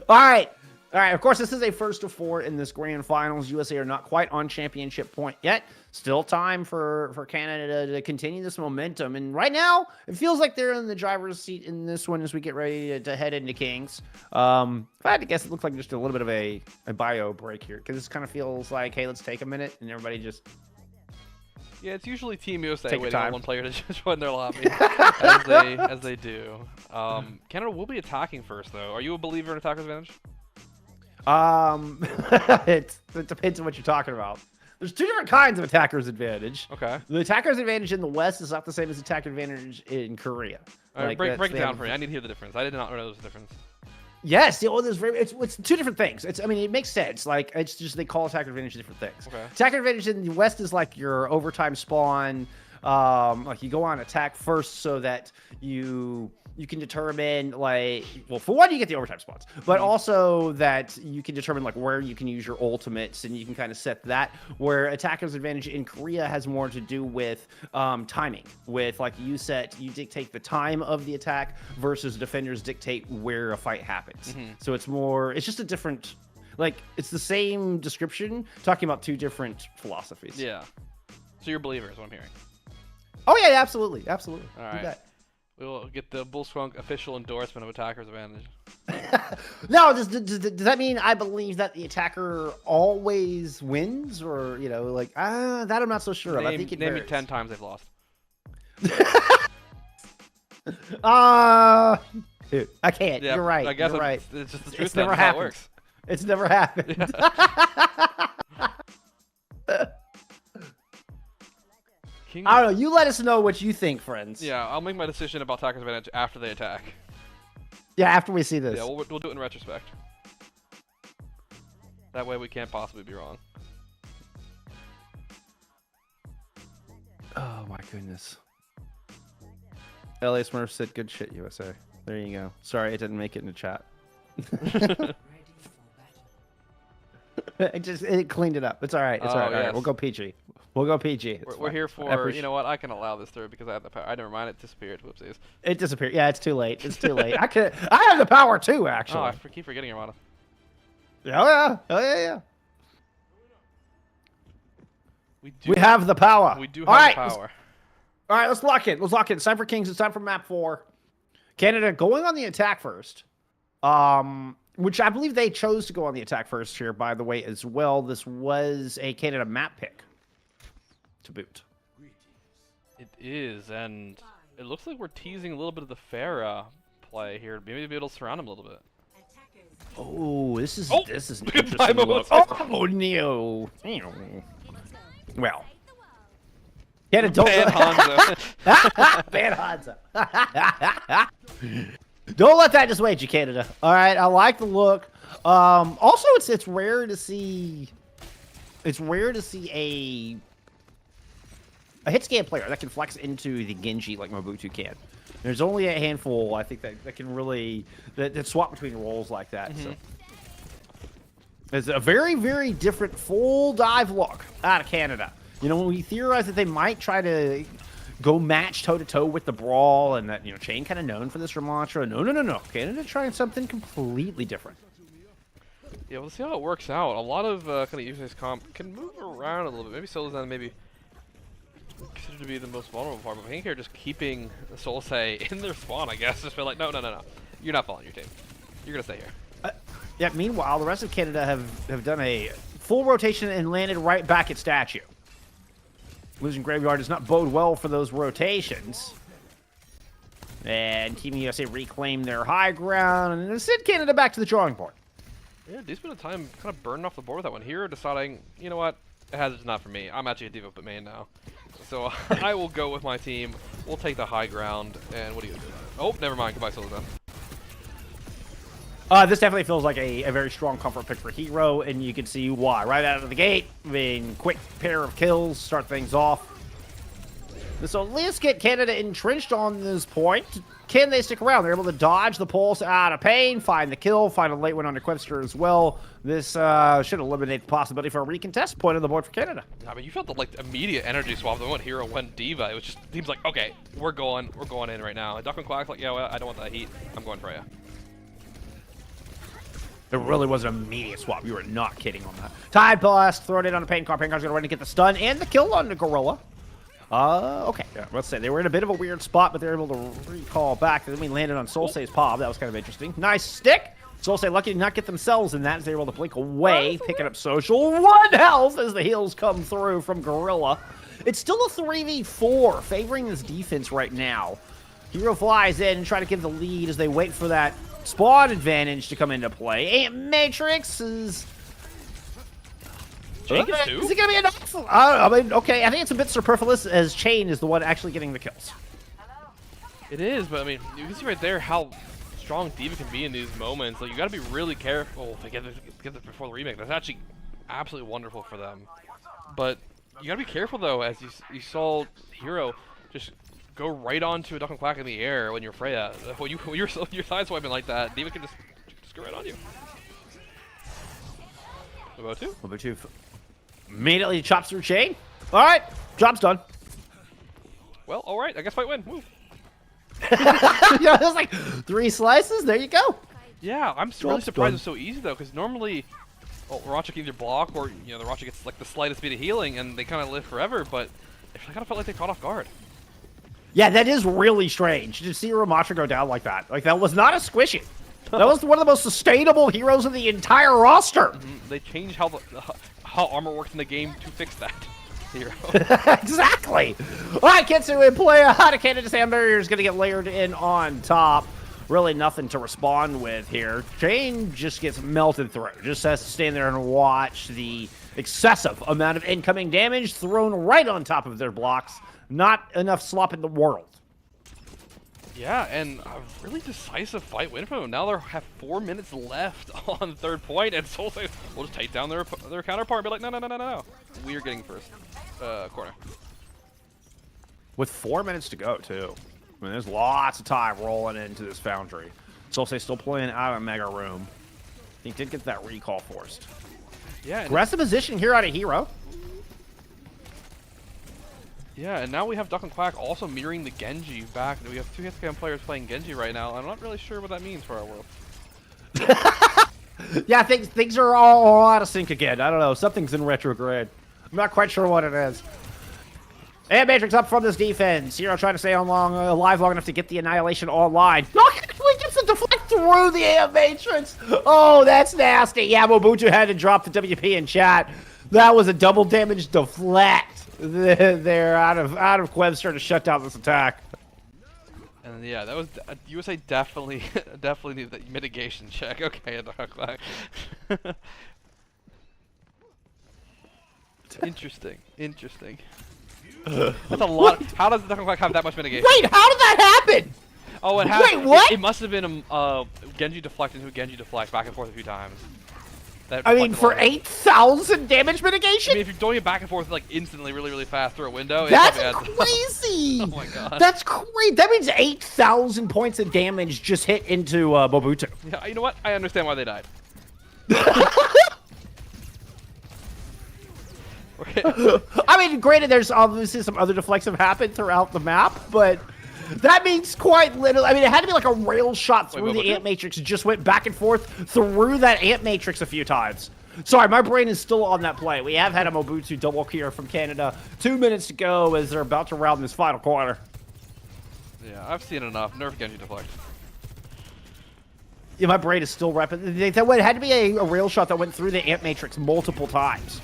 All right. All right. Of course, this is a first of 4 in this grand finals. USA are not quite on championship point yet. Still time for Canada to continue this momentum. And right now, it feels like they're in the driver's seat in this one as we get ready to head into Kings. If I had to guess, it looks like just a little bit of a bio break here because this kind of feels like, hey, let's take a minute and everybody just. Yeah, it's usually Team USA Take waiting on one player to join their lobby, as they do. Canada will be attacking first, though. Are you a believer in attacker's advantage? It depends on what you're talking about. There's 2 different kinds of attacker's advantage. Okay. The attacker's advantage in the West is not the same as attacker advantage in Korea. All right, break it down for me. I need to hear the difference. I did not know there was a difference. Yes, it's 2 different things. I mean, it makes sense. Like, it's just they call attacker advantage different things. Okay. Attacker advantage in the West is like your overtime spawn. Like you go on attack first so that you can determine like, well, for one, you get the overtime spots, but also that you can determine like where you can use your ultimates and you can kind of set that. Where attacker's advantage in Korea has more to do with timing. With like you dictate the time of the attack versus defenders dictate where a fight happens. So it's just a different, like it's the same description talking about 2 different philosophies. Yeah. So you're a believer is what I'm hearing. Oh yeah, absolutely. All right. We'll get the Bullskrunk official endorsement of attacker's advantage. No, does that mean I believe that the attacker always wins, or like that I'm not so sure of. I think it name me varies. 10 times they've lost. Dude, I can't. Yeah, You're right. I guess You're right. It's just the truth. It's never That's how it happened. works. It's never happened. I don't know. You let us know what you think, friends. Yeah, I'll make my decision about attacker's advantage after they attack. Yeah, after we see this. Yeah, we'll do it in retrospect. That way we can't possibly be wrong. Oh my goodness. LA Smurf said good shit, USA. There you go. Sorry, it didn't make it in the chat. It cleaned it up. It's all right. It's all right. All right. We'll go PG. We'll go PG. We're here for, you know what? I can allow this through because I have the power. I never mind. It disappeared. Whoopsies. It disappeared. Yeah, it's too late. It's too late. I have the power too, actually. Oh, I keep forgetting your mana. Yeah. Yeah. We have the power. We do have the power. All right, let's lock in. It's time for Kings. It's time for map 4. Canada going on the attack first. Which I believe they chose to go on the attack first here, by the way, as well. This was a Canada map pick to boot. It is, and it looks like we're teasing a little bit of the Pharah play here. Maybe it'll surround him a little bit. Oh, this is an interesting look. Oh, Neo. Well. Canada don't Ban Hanzo. Ban Hanzo. Don't let that dissuade you, Canada. All right, I like the look. Also, it's rare to see. It's rare to see a hit scan player that can flex into the Genji like Mobutu can. There's only a handful, I think, that can really that swap between roles like that. So it's a very, very different full dive look out of Canada. You know, when we theorized that they might try to go match toe-to-toe with the Brawl, and that, you know, Chain kind of known for this from Mantra. No. Canada trying something completely different. Yeah, we'll see how it works out. A lot of kind of using this comp can move around a little bit. Maybe Solazan maybe considered to be the most vulnerable part, but Hank just keeping Solsei in their spawn, I guess. Just feel like, no. You're not following your team. You're going to stay here. Yeah, meanwhile, the rest of Canada have done a full rotation and landed right back at Statue. Losing Graveyard does not bode well for those rotations. And Team USA reclaim their high ground and send Canada back to the drawing board. Yeah, decent bit of time kind of burning off the board with that one here, deciding, you know what, Hazard's not for me. I'm actually a Diva main now. So I will go with my team. We'll take the high ground, and what do you do? Oh, never mind. Goodbye, Solazan. This definitely feels like a very strong comfort pick for Hero, and you can see why. Right out of the gate, I mean, quick pair of kills, start things off. This will at least get Canada entrenched on this point. Can they stick around? They're able to dodge the pulse out of pain, find the kill, find a late one onto Quipster as well. This should eliminate the possibility for a recontest point on the board for Canada. I mean, you felt the like immediate energy swap. The one Hero went Diva. It was just teams like, okay, we're going in right now. And Duck and Quack's like, yeah, well, I don't want that heat. I'm going Freya. It really was an immediate swap. You were not kidding on that. Tide Blast, throw it in on the Pain Car. Pain Car's going to run to get the stun and the kill on the Gorilla. Okay. Yeah, let's say they were in a bit of a weird spot, but they're able to recall back. Then we landed on Solsei's Pob. That was kind of interesting. Nice stick. Solsei lucky to not get themselves in that as they were able to blink away, picking up Social. 1 health as the heals come through from Gorilla. It's still a 3v4, favoring this defense right now. Hero flies in and try to give the lead as they wait for that spawn advantage to come into play. And Matrix is... Chain gets 2? Is it going to be enough? I mean, okay, I think it's a bit superfluous as Chain is the one actually getting the kills. It is, but I mean, you can see right there how strong Diva can be in these moments. Like, you got to be really careful to get this before the remake. That's actually absolutely wonderful for them. But you got to be careful, though, as you saw Hero just go right onto a Duck and Quack in the air when you're Freya. When you're sideswiping like that, Diva can just go right on you. About 2? About 2. Immediately chops through Chain. All right, job's done. Well, all right. I guess fight win. Woo. Yeah, it was like 3 slices. There you go. Yeah, I'm really surprised it's so easy though, because normally, well, Racha can either block or the Racha gets like the slightest bit of healing and they kind of live forever. But I kind of felt like they caught off guard. Yeah, that is really strange to see Ramattra go down like that. Like that was not a squishy. That was one of the most sustainable heroes in the entire roster. They changed how armor works in the game to fix that. Hero. Exactly. All right, Kitsu in play. Out of Canada, Sand Barrier is going to get layered in on top. Really nothing to respond with here. Chain just gets melted through. Just has to stand there and watch the excessive amount of incoming damage thrown right on top of their blocks. Not enough slop in the world. Yeah, and a really decisive fight win for them. Now they have 4 minutes left on the 3rd point, and Soul says, we'll just take down their counterpart and be like, no. We're getting first corner. With 4 minutes to go, too. I mean, there's lots of time rolling into this Foundry. Solsei still playing out of Mega Room. He did get that recall forced. Yeah. Aggressive position here out of Hero. Yeah, and now we have Duck and Quack also mirroring the Genji back. We have 2 Hitscam players playing Genji right now. I'm not really sure what that means for our world. Yeah, things are all out of sync again. I don't know. Something's in retrograde. I'm not quite sure what it is. And Matrix up from this defense. Hero trying to stay alive long enough to get the Annihilation online. Look, he gets the deflect through the AM Matrix. Oh, that's nasty. Yeah, Mobutu had to drop the WP in chat. That was a double damage deflect. They're out of Quevster to shut down this attack. And yeah, that was USA definitely needed that mitigation check. Okay, Duck Quack. Interesting. That's a lot. How does Duck and Quack have that much mitigation? Wait, how did that happen? Oh, it happened. Wait, what? It must have been Genji deflect into Genji deflect back and forth a few times. I mean, for 8,000 damage mitigation? I mean, if you're doing it back and forth like instantly, really fast through a window, that's crazy. Oh my god, that's crazy. That means 8,000 points of damage just hit into Mobutu. Yeah, you know what? I understand why they died. Okay. I mean, granted, there's obviously some other deflects have happened throughout the map, but that means quite literally. I mean, it had to be like a rail shot through the ant matrix. It just went back and forth through that ant matrix a few times. Sorry, my brain is still on that play. We have had a Mobutu double here from Canada. 2 minutes to go as they're about to round this final quarter. Yeah, I've seen enough. Nerf Genji deflect. Yeah, my brain is still rapid. It had to be a rail shot that went through the ant matrix multiple times.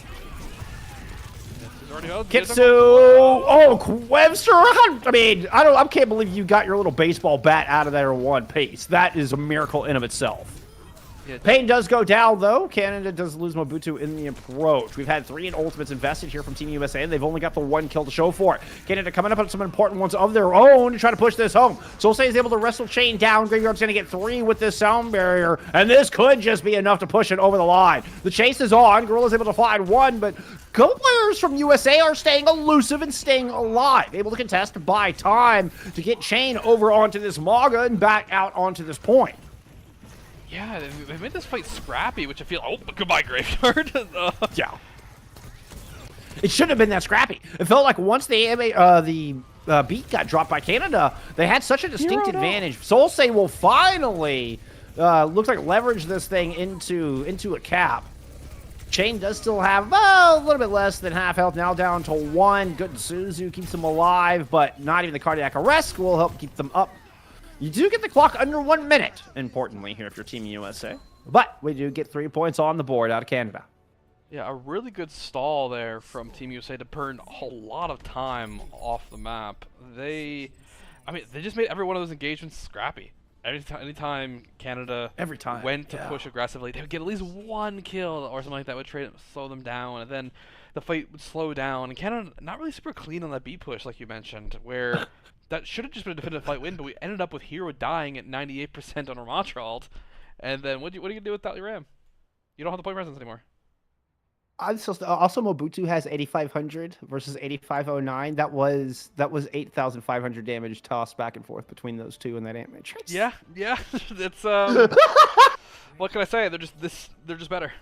Kitsu! Oh, Webster! I mean, I can't believe you got your little baseball bat out of there in one piece. That is a miracle in of itself. Yeah, Pain does go down, though. Canada does lose Mobutu in the approach. We've had 3 ultimates invested here from Team USA, and they've only got the 1 kill to show for it. Canada coming up on some important ones of their own to try to push this home. Solsei is able to wrestle Chain down. Graveyard's going to get 3 with this sound barrier, and this could just be enough to push it over the line. The chase is on. Gorilla's able to find 1, but couple players from USA are staying elusive and staying alive, able to contest to buy time to get Chain over onto this Maga and back out onto this point. Yeah, they made this fight scrappy, which I feel. Oh, goodbye, Graveyard. Yeah. It shouldn't have been that scrappy. It felt like once the beat got dropped by Canada, they had such a distinct advantage. Solsei will finally, looks like, leverage this thing into a cap. Chain does still have a little bit less than half health, now down to 1. Good Suzu keeps them alive, but not even the cardiac arrest will help keep them up. You do get the clock under 1 minute, importantly, here if you're Team USA. But we do get 3 points on the board out of Canada. Yeah, a really good stall there from Team USA to burn a lot of time off the map. They just made every one of those engagements scrappy. Anytime Canada went to push aggressively, they would get at least 1 kill or something like that would slow them down, and then the fight would slow down. And Canada not really super clean on that B push, like you mentioned, where that should have just been a definitive fight win, but we ended up with Hero dying at 98% on Ramachald. And then what are you gonna do without your Ram? You don't have the point presence anymore. Also, Mobutu has 8,500 versus 8,509. That was 8,500 damage tossed back and forth between those two in that ant matrix. Yeah. It's what can I say? They're just better.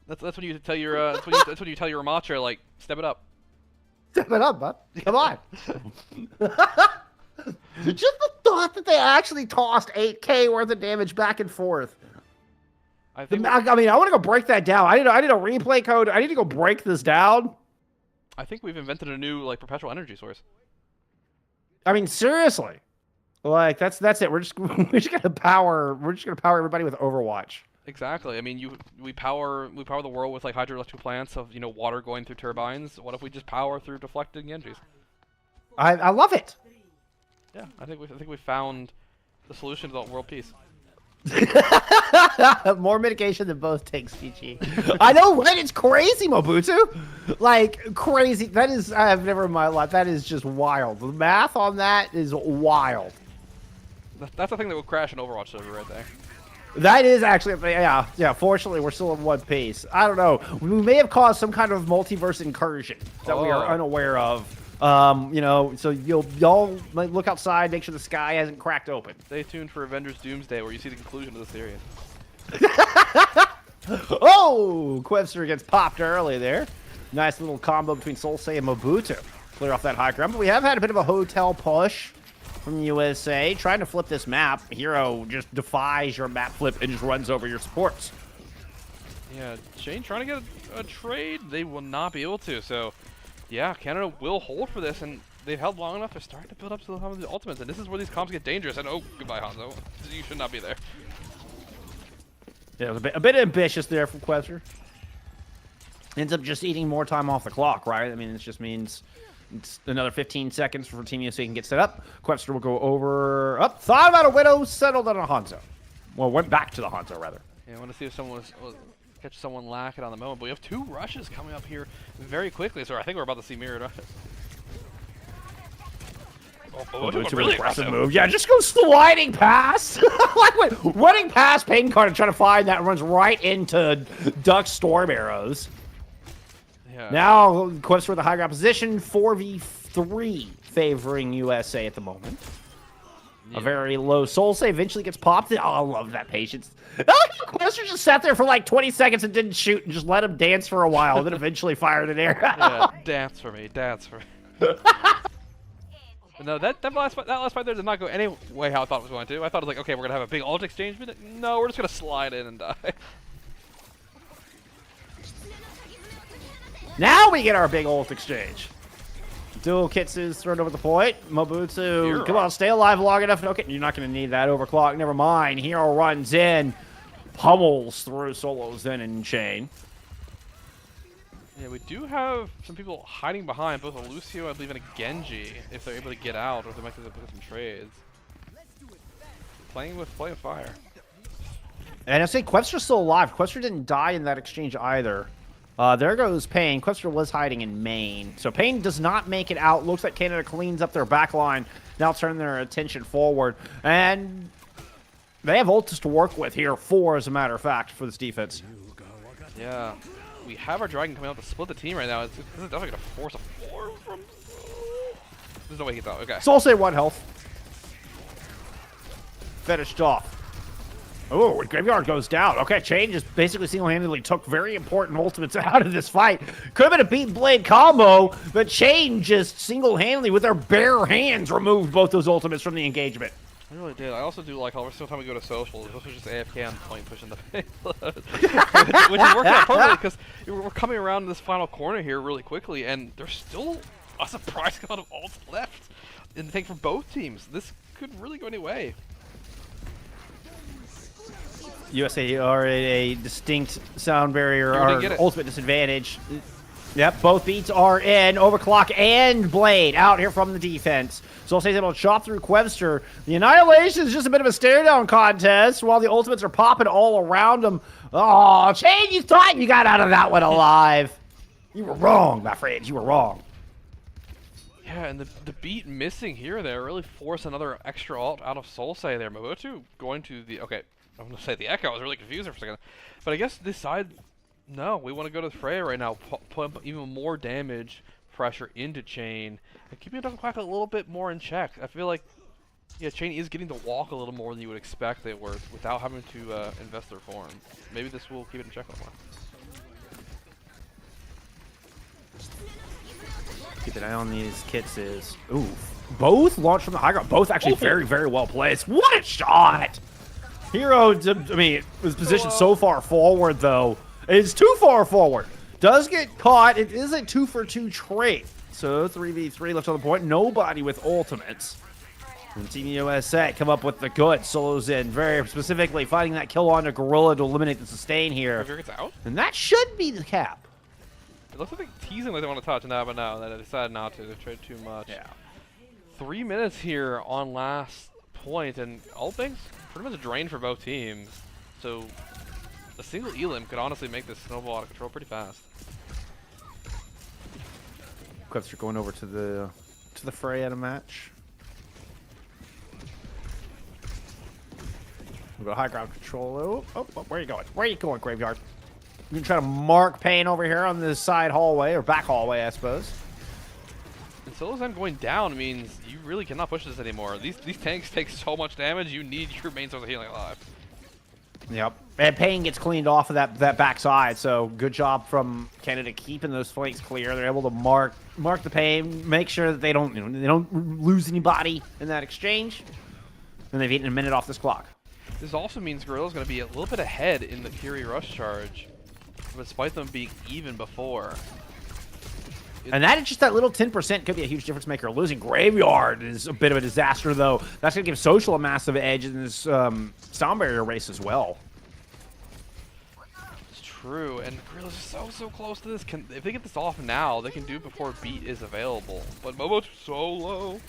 That's when you tell your that's when you tell your Ramatra, like, step it up. Step it up, bud. Come on. Just the thought that they actually tossed 8K worth of damage back and forth. I mean, I want to go break that down. I need a replay code. I need to go break this down. I think we've invented a new, like, perpetual energy source. I mean, seriously. Like, that's it. We're just gonna power everybody with Overwatch. Exactly. I mean, we power the world with, like, hydroelectric plants of, water going through turbines. What if we just power through deflecting energies? I love it. Yeah, I think we found the solution to the world peace. More mitigation than both takes, GG. I know, right? It's crazy, Mobutu. Like, crazy. That is, I have never in my life. That is just wild. The math on that is wild. That's the thing that will crash an Overwatch server right there. That is actually, yeah. Fortunately, we're still in one piece. I don't know. We may have caused some kind of multiverse incursion that we are unaware of. So y'all look outside, make sure the sky hasn't cracked open. Stay tuned for Avengers Doomsday, where you see the conclusion of the series. Oh, Quebster gets popped early there. Nice little combo between Solsei and Mobutu. Clear off that high ground, but we have had a bit of a hotel push from USA, trying to flip this map. Hero just defies your map flip and just runs over your supports. Yeah, Shane trying to get a trade. They will not be able to, so yeah, Canada will hold for this, and they've held long enough. They're starting to build up to some of the ultimates, and this is where these comps get dangerous. And oh, goodbye, Hanzo. You should not be there. Yeah, it was a bit ambitious there from Quebster. Ends up just eating more time off the clock, right? I mean, it just means it's another 15 seconds for Team USA can get set up. Quebster will go over, thought about a Widow, settled on a Hanzo. Well, went back to the Hanzo, rather. Yeah, I want to see if someone catch someone lacking on the moment, but we have 2 rushes coming up here very quickly, so I think we're about to see mirrored rushes. Oh, it's a really aggressive move. Yeah, just go sliding past. Like, running past Pain Card and trying to find that runs right into Duck's Storm Arrows. Yeah. Now, Quest with the high ground position, 4v3 favoring USA at the moment. A very low soul save eventually gets popped. Oh, I love that patience. I like how Quester just sat there for like 20 seconds and didn't shoot and just let him dance for a while, and then eventually fired an air. Yeah, dance for me, dance for me. No, that last fight there did not go any way how I thought it was going to. I thought it was like, okay, we're gonna have a big ult exchange, but no, we're just gonna slide in and die. Now we get our big ult exchange. Dual Kitsu's thrown over the point. Mobutu, come on, stay alive long enough. Okay, you're not going to need that overclock. Never mind. Hero runs in, pummels through Solo, Zen, and Chain. Yeah, we do have some people hiding behind, both a Lucio, I believe, and a Genji, if they're able to get out, or if they might be able to put some trades. Playing with fire. And I say Quester's still alive. Quester didn't die in that exchange either. There goes Pain. Quester was hiding in main. So Pain does not make it out. Looks like Canada cleans up their back line. Now turn their attention forward. And they have ults to work with here. 4, as a matter of fact, for this defense. Yeah. We have our Dragon coming out to split the team right now. This is definitely going to force a 4 from... There's no way he gets out. Okay. Soul say 1 health. Finished off. Oh, Graveyard goes down. Okay, Chain just basically single-handedly took very important ultimates out of this fight. Could have been a beat blade combo, but Chain just single-handedly, with their bare hands, removed both those ultimates from the engagement. I really did. I also do like how every single time we go to socials, this was just AFK on point pushing the payload. which is working out perfectly because we're coming around this final corner here really quickly, and there's still a surprising amount of ults left in the tank for both teams. This could really go any way. USA are a distinct sound barrier, or ultimate disadvantage. Yep, both beats are in. Overclock and Blade out here from the defense. So I'll say able to chop through Quester. The Annihilation is just a bit of a stare-down contest while the ultimates are popping all around him. Oh, Chain, you thought you got out of that one alive. You were wrong, my friends. You were wrong. Yeah, and the beat missing here there really forced another extra ult out of Soulsay there. Mobutu going to the... Okay, I'm going to say the Echo. I was really confused for a second. But I guess this side... No, we want to go to Freya right now. Put even more damage pressure into Chain. And keeping Duck Quack a little bit more in check. I feel like... Yeah, Chain is getting to walk a little more than you would expect they were without having to invest their form. Maybe this will keep it in check a little more. Keep an eye on these kits is... Ooh. Both launched from the high ground. Both actually very, very well placed. What a shot! Hero, I mean, was positioned so far forward, though. It's too far forward. Does get caught. It is a 2-for-2 trade. So 3v3 left on the point. Nobody with ultimates. And Team USA come up with the good. Solo's in very specifically finding that kill on a Gorilla to eliminate the sustain here. Gets out? And that should be the cap. It looks like they're teasing like they want to touch now, but no, they decided not to. They trade too much. Yeah. 3 minutes here on last point, and Altbank's pretty much drained for both teams. So a single Elim could honestly make this snowball out of control pretty fast. Quester going over to the fray at a match. We've got high ground control. Oh, where are you going? Where are you going, Graveyard? You can try to mark Pain over here on this side hallway, or back hallway, I suppose. And Solo's End going down means you really cannot push this anymore. These tanks take so much damage, you need your main source of healing alive. Yep. And Pain gets cleaned off of that backside, so good job from Canada keeping those flanks clear. They're able to mark the Pain, make sure that they don't lose anybody in that exchange. And they've eaten a minute off this clock. This also means Gorilla's going to be a little bit ahead in the Fury Rush charge, despite them being even before. And that is just that little 10% could be a huge difference maker. Losing Graveyard is a bit of a disaster, though. That's going to give Social a massive edge in this sound barrier race as well. It's true, and Gorilla's so close to this. If they get this off now, they can do it before beat is available. But Mobo's so low.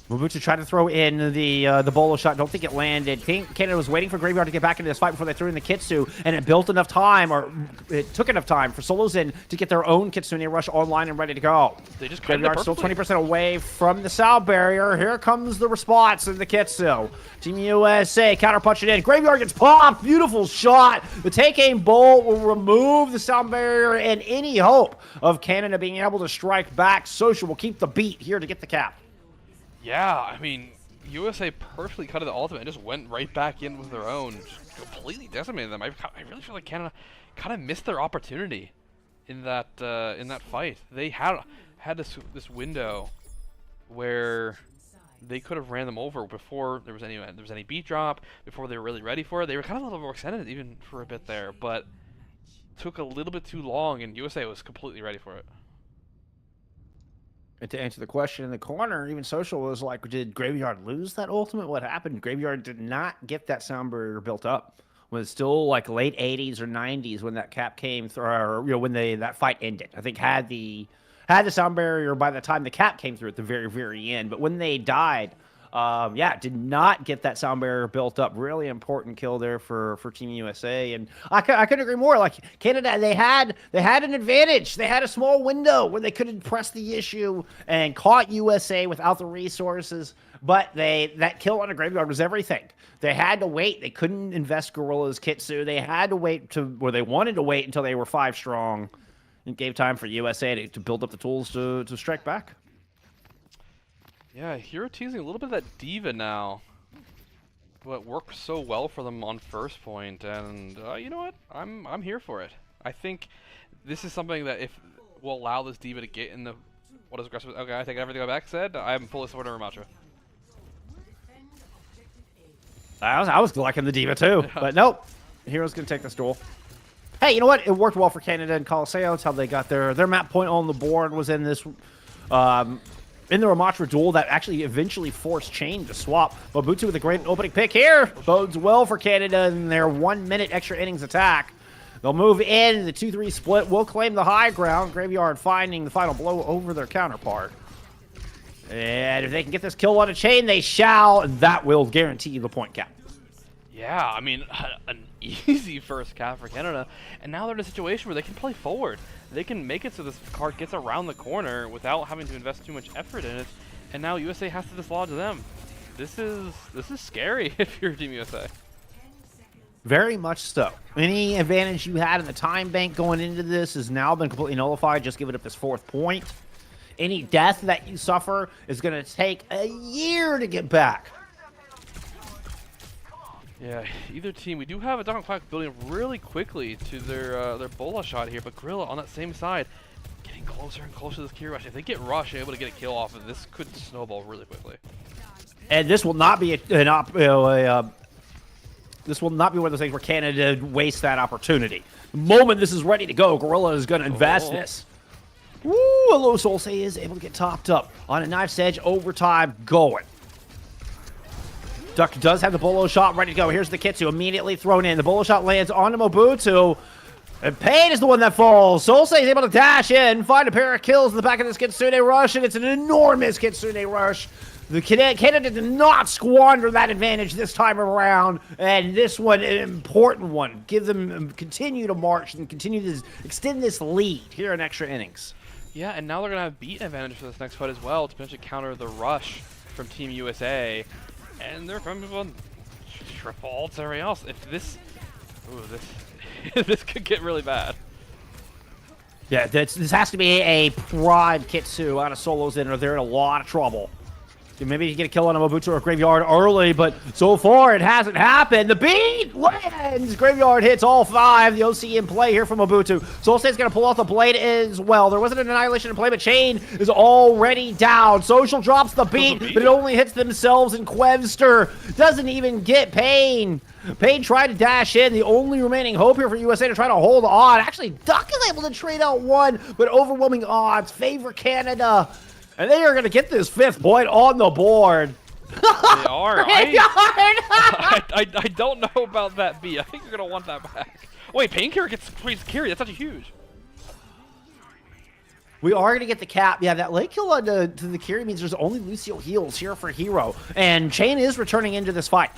Mobutu tried to throw in the bolo shot. Don't think it landed. Canada was waiting for Graveyard to get back into this fight before they threw in the Kitsu, and it built enough time, or it took enough time for Solozen to get their own Kitsune Rush online and ready to go. They just Graveyard still 20% away from the sound barrier. Here comes the response in the Kitsu. Team USA counterpunch it in. Graveyard gets popped. Beautiful shot. The take-aim bolt will remove the sound barrier and any hope of Canada being able to strike back. Social will keep the beat here to get the cap. Yeah, I mean, USA perfectly cut the ultimate and just went right back in with their own, just completely decimated them. I really feel like Canada kind of missed their opportunity in that fight. They had this window where they could have ran them over before there was any beat drop, before they were really ready for it. They were kind of a little overextended even for a bit there, but took a little bit too long, and USA was completely ready for it. And to answer the question in the corner, even Social was like, did Graveyard lose that ultimate? What happened? Graveyard did not get that sound barrier built up. It was still like late 80s or 90s when that cap came through, or when that fight ended. I think had the sound barrier by the time the cap came through at the very, very end. But when they died, did not get that sound barrier built up. Really important kill there for Team USA. And I couldn't agree more. Like Canada, they had an advantage. They had a small window where they could have pressed the issue and caught USA without the resources. But that kill on a Graveyard was everything. They had to wait. They couldn't invest Gorilla's Kitsu. They had to wait they wanted to wait until they were 5 strong. It gave time for USA to build up the tools to strike back. Yeah, Hero teasing a little bit of that Diva now. But worked so well for them on first point, and you know what? I'm here for it. I think this is something that if will allow this Diva to get in the what is aggressive. Okay, I take everything I back said. I'm fully supporting Ramacho. I was liking the Diva too, but nope. Hero's gonna take this duel. Hey, you know what? It worked well for Canada and Colosseo. It's how they got their map point on the board was in this in the Ramatra duel that actually eventually forced Chain to swap. Mobutu with a great opening pick here. Bodes well for Canada in their 1 minute extra innings attack. They'll move in. The 2-3 split will claim the high ground. Graveyard finding the final blow over their counterpart. And if they can get this kill on a Chain, they shall. And that will guarantee the point cap. Yeah, I mean, an easy first cap for Canada. And now they're in a situation where they can play forward. They can make it so this card gets around the corner without having to invest too much effort in it. And now USA has to dislodge them. This is scary if you're Team USA. Very much so. Any advantage you had in the time bank going into this has now been completely nullified. Just give it up this 4th point. Any death that you suffer is going to take a year to get back. Yeah, either team. We do have a Doc Quack building really quickly to their bola shot here, but Gorilla on that same side, getting closer and closer to this key rush. If they get rushed, able to get a kill off of this, could snowball really quickly. And this will not be this will not be one of those things where Canada wastes that opportunity. The moment this is ready to go, Gorilla is going to invest this. Woo! Hello, Solsei is able to get topped up on a knife's edge. Overtime going. Duck does have the bolo shot ready to go. Here's the Kitsu immediately thrown in. The bolo shot lands onto Mobutu. And Pain is the one that falls. Solsei is able to dash in, find a pair of kills in the back of this Kitsune rush, and it's an enormous Kitsune rush. The Canada did not squander that advantage this time around, and this one, an important one. Give them continue to march and continue to extend this lead here in extra innings. Yeah, and now they're going to have beat advantage for this next fight as well to potentially counter the rush from Team USA. And they're coming on triple ults, everything else. If this, this could get really bad. Yeah, this has to be a pride Kitsu out of solos in, or they're in a lot of trouble. Maybe you get a kill on a Mobutu or Graveyard early, but so far it hasn't happened. The beat lands. Graveyard hits all 5. The OC in play here from Mobutu. Solstein's going to pull off the blade as well. There wasn't an annihilation in play, but Chain is already down. Social drops the beat, but it only hits themselves, and Quevster doesn't even get Pain. Pain tried to dash in. The only remaining hope here for USA to try to hold on. Actually, Duck is able to trade out 1, but overwhelming odds favor Canada. And they are going to get this 5th point on the board. They are. I don't know about that B. I think you're going to want that back. Wait, Painkiller gets carry. That's actually huge. We are going to get the cap. Yeah, that late kill to the carry means there's only Lucio heals here for Hero. And Chain is returning into this fight.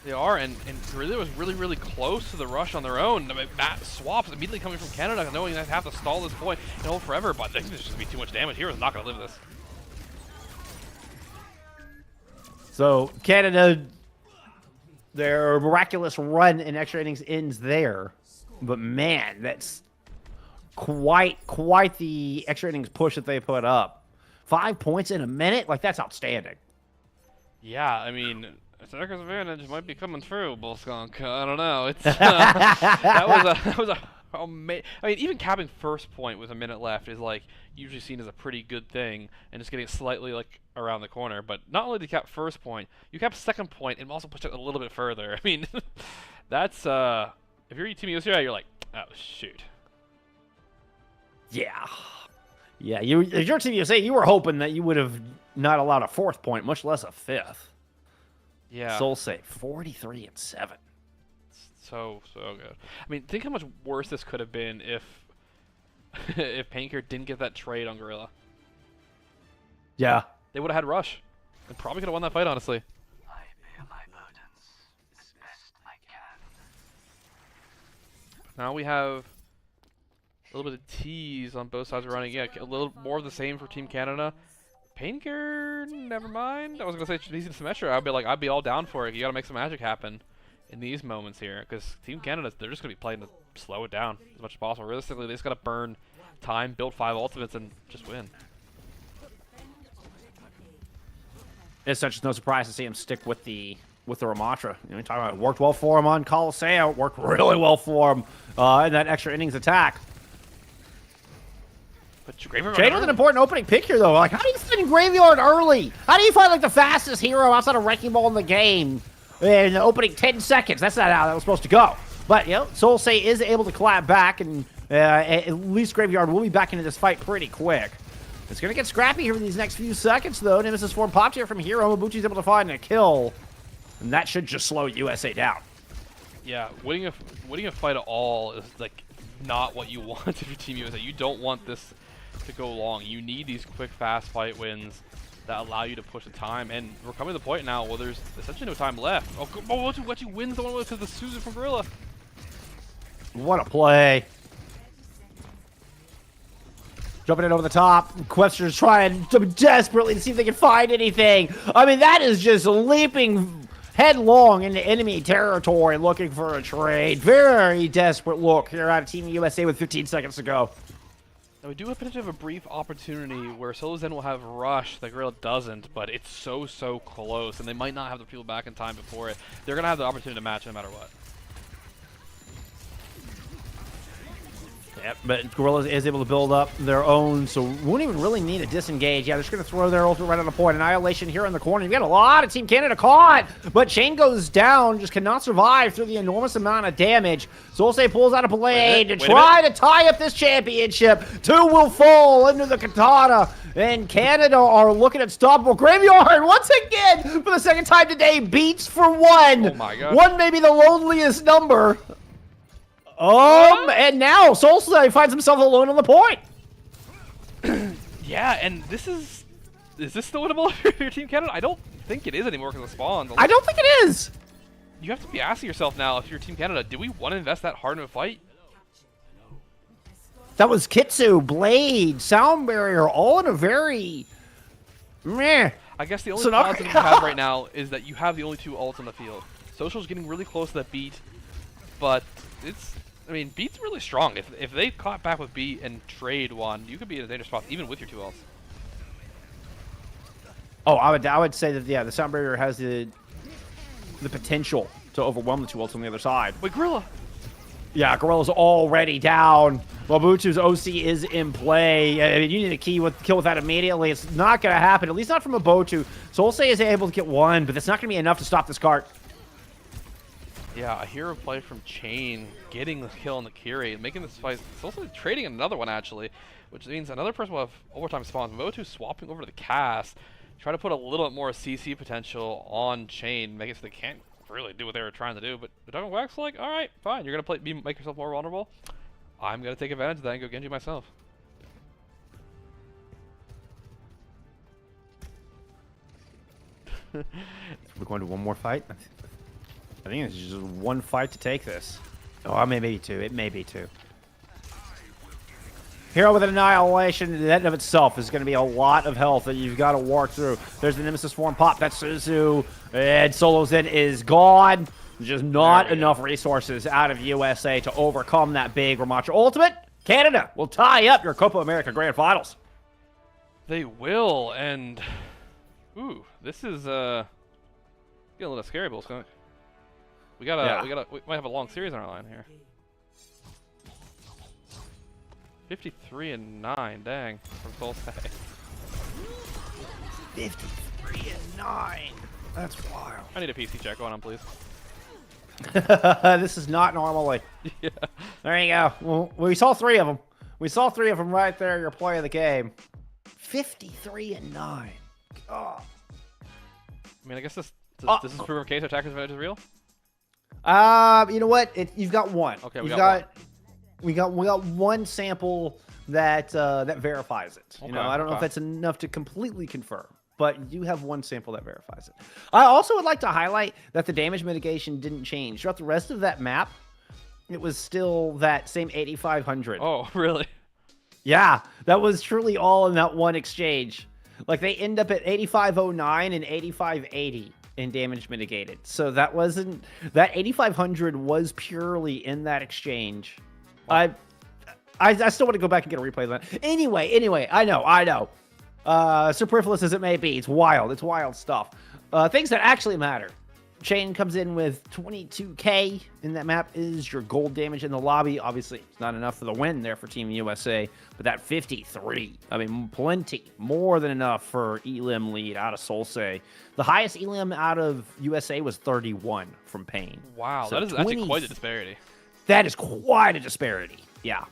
They are, and really was really close to the rush on their own. I mean, Matt swaps immediately coming from Canada, knowing they have to stall this point and hold forever, but I think there's just going to be too much damage. Hero's not going to live this. So, Canada, their miraculous run in extra innings ends there. But man, that's quite the extra innings push that they put up. 5 points in a minute? Like, that's outstanding. Yeah, I mean, Attackers advantage might be coming through, Bullskunk. I don't know. It's that was a I mean, even capping first point with a minute left is like usually seen as a pretty good thing, and just getting it slightly like around the corner. But not only did you cap first point, you cap second point and also push it a little bit further. I mean, that's if you're Team USA, you're like, oh shoot. Yeah. Yeah, if you're Team USA, you were hoping that you would have not allowed a fourth point, much less a fifth. Yeah. Soul save 43-7. So good. I mean, think how much worse this could have been if if Painter didn't get that trade on Gorilla. Yeah. They would have had Rush, and probably could have won that fight, honestly. I bear my burdens as best I can. Now we have a little bit of tease on both sides running. Yeah, a little more of the same for Team Canada. Painter, never mind. I was gonna say easy Symmetra. I'd be all down for it. You gotta make some magic happen in these moments here, because Team Canada, they're just gonna be playing to slow it down as much as possible. Realistically, they just gotta burn time, build 5 ultimates, and just win. It's such no surprise to see him stick with the Ramatra. You know, we talk about it worked well for him on Coliseum, worked really well for him in that extra innings attack. But Graveyard Jade with an important opening pick here, though. Like, how do you find Graveyard early? How do you find, like, the fastest hero outside of Wrecking Ball in the game in the opening 10 seconds? That's not how that was supposed to go. But, you know, Soulsay is able to clap back, and at least Graveyard will be back into this fight pretty quick. It's going to get scrappy here in these next few seconds, though. Nemesis form popped here from Hero. Mabuchi's able to find a kill, and that should just slow USA down. Yeah, winning a fight at all is, like, not what you want if you're Team USA. You don't want this to go long. You need these quick, fast fight wins that allow you to push the time, and we're coming to the point now where there's essentially no time left. Oh, what you wins the one with the Susan from Gorilla. What a play. Jumping in over the top. Questioners trying desperately to see if they can find anything. I mean, that is just leaping headlong into enemy territory looking for a trade. Very desperate look here out of Team USA with 15 seconds to go. Now we do have potentially have a brief opportunity where Solo Zen will have Rush, the Gorilla doesn't, but it's so close, and they might not have the people back in time before it. They're going to have the opportunity to match no matter what. Yep, but Gorilla is able to build up their own, so won't even really need a disengage. Yeah, they're just going to throw their ultimate right on the point. Annihilation here in the corner. You've got a lot of Team Canada caught, but Chain goes down, just cannot survive through the enormous amount of damage. Soulsay pulls out a blade to try to tie up this championship. 2 will fall into the katana, and Canada are looking at stoppable. Graveyard, once again, for the second time today, beats for 1. Oh my God. 1 may be the loneliest number. And now Soulsay finds himself alone on the point. Yeah, and is this still winnable for your Team Canada? I don't think it is anymore because of spawns. I don't think it is. You have to be asking yourself now, if you're Team Canada, do we want to invest that hard in a fight? That was Kitsu, Blade, Sound Barrier, all in a very meh. I guess the only positive you have right now is that you have the only 2 ults on the field. Social's getting really close to that beat, but I mean, Beat's really strong. If they caught back with Beat and trade one, you could be in a dangerous spot, even with your 2 ults. Oh, I would say that, yeah, the Sound Barrier has the potential to overwhelm the 2 ults on the other side. Wait, Gorilla! Yeah, Gorilla's already down. Mabuchu's OC is in play. I mean, you need a kill with that immediately. It's not going to happen, at least not from Mabuchu. Soulsay is able to get 1, but that's not going to be enough to stop this cart. Yeah, a hero play from Chain, getting the kill on the Kiri, and making this fight. It's also trading another one, actually, which means another person will have overtime spawns. Motu swapping over to the cast, try to put a little bit more CC potential on Chain, make it so they can't really do what they were trying to do. But the Dragon Wax like, all right, fine, you're going to make yourself more vulnerable. I'm going to take advantage of that and go Genji myself. We're going to one more fight? I think it's just 1 fight to take this. Oh, maybe 2. It may be 2. Hero with an Annihilation, that in of itself is going to be a lot of health that you've got to work through. There's the Nemesis form pop. That's Suzu. And Solo Zen is gone. Just not enough resources out of USA to overcome that big Ramatra ultimate. Canada will tie up your Copa America Grand Finals. They will, and ooh, this is Getting a little scary, Bull Skunk. We might have a long series on our line here. 53-9, dang, from Solsei. 53-9. That's wild. I need a PC check going on, please. This is not normally. Yeah. There you go. Well, we saw 3 of them. We saw 3 of them right there. Your play of the game. 53-9. God. I mean, I guess this is proof of case attacker's advantage is real. You know what? You've got one. Okay, we got one sample that verifies it. You know, I don't know if that's enough to completely confirm, but you have one sample that verifies it. I also would like to highlight that the damage mitigation didn't change throughout the rest of that map. It was still that same 8,500. Oh, really? Yeah, that was truly all in that one exchange. Like they end up at 8,509 and 8,580 in damage mitigated. So that 8,500 was purely in that exchange. I still want to go back and get a replay of that. Anyway, I know. Superfluous as it may be, it's wild stuff. Things that actually matter. Chain comes in with 22k in that map is your gold damage in the lobby. Obviously, it's not enough for the win there for Team USA, but that 53, I mean, plenty, more than enough for Elim lead out of Solsei. The highest Elim out of USA was 31 from Pain. Wow, So that is actually quite a disparity. That is quite a disparity. Yeah.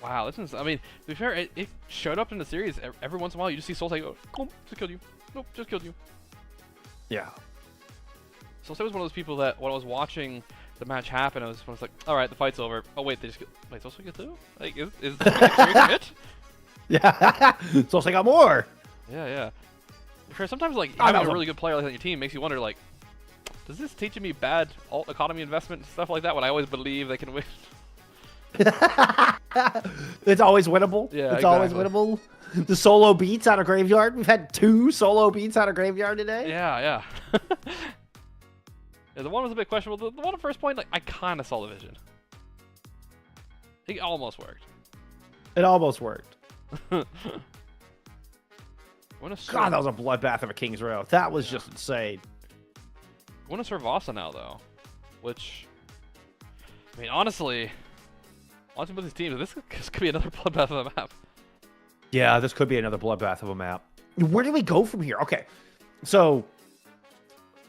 Wow, this is, I mean, to be fair, it showed up in the series. Every once in a while, you just see Solsei go, "Cool, just killed you. Nope, just killed you." Yeah. Solsei was one of those people that when I was watching the match happen, I was like, all right, the fight's over. Oh wait, they just wait, Solsei get through? Like, is it? Yeah. Solsei got more. Yeah. Fair, sometimes like having a really good player like on your team makes you wonder, like, does this teach me bad alt economy investment and stuff like that when I always believe they can win? It's always winnable. Yeah, it's always winnable. The solo beats out of Graveyard. We've had 2 solo beats out of Graveyard today. Yeah. Yeah, the one was a bit questionable. The one at first point, like, I kind of saw the vision. It almost worked. It almost worked. God, that was a bloodbath of a King's Row. That was just insane. Going to Servasa now, though. Which, I mean, honestly, watching both these teams, this could be another bloodbath of the map. Yeah, this could be another bloodbath of a map. Where do we go from here? Okay, so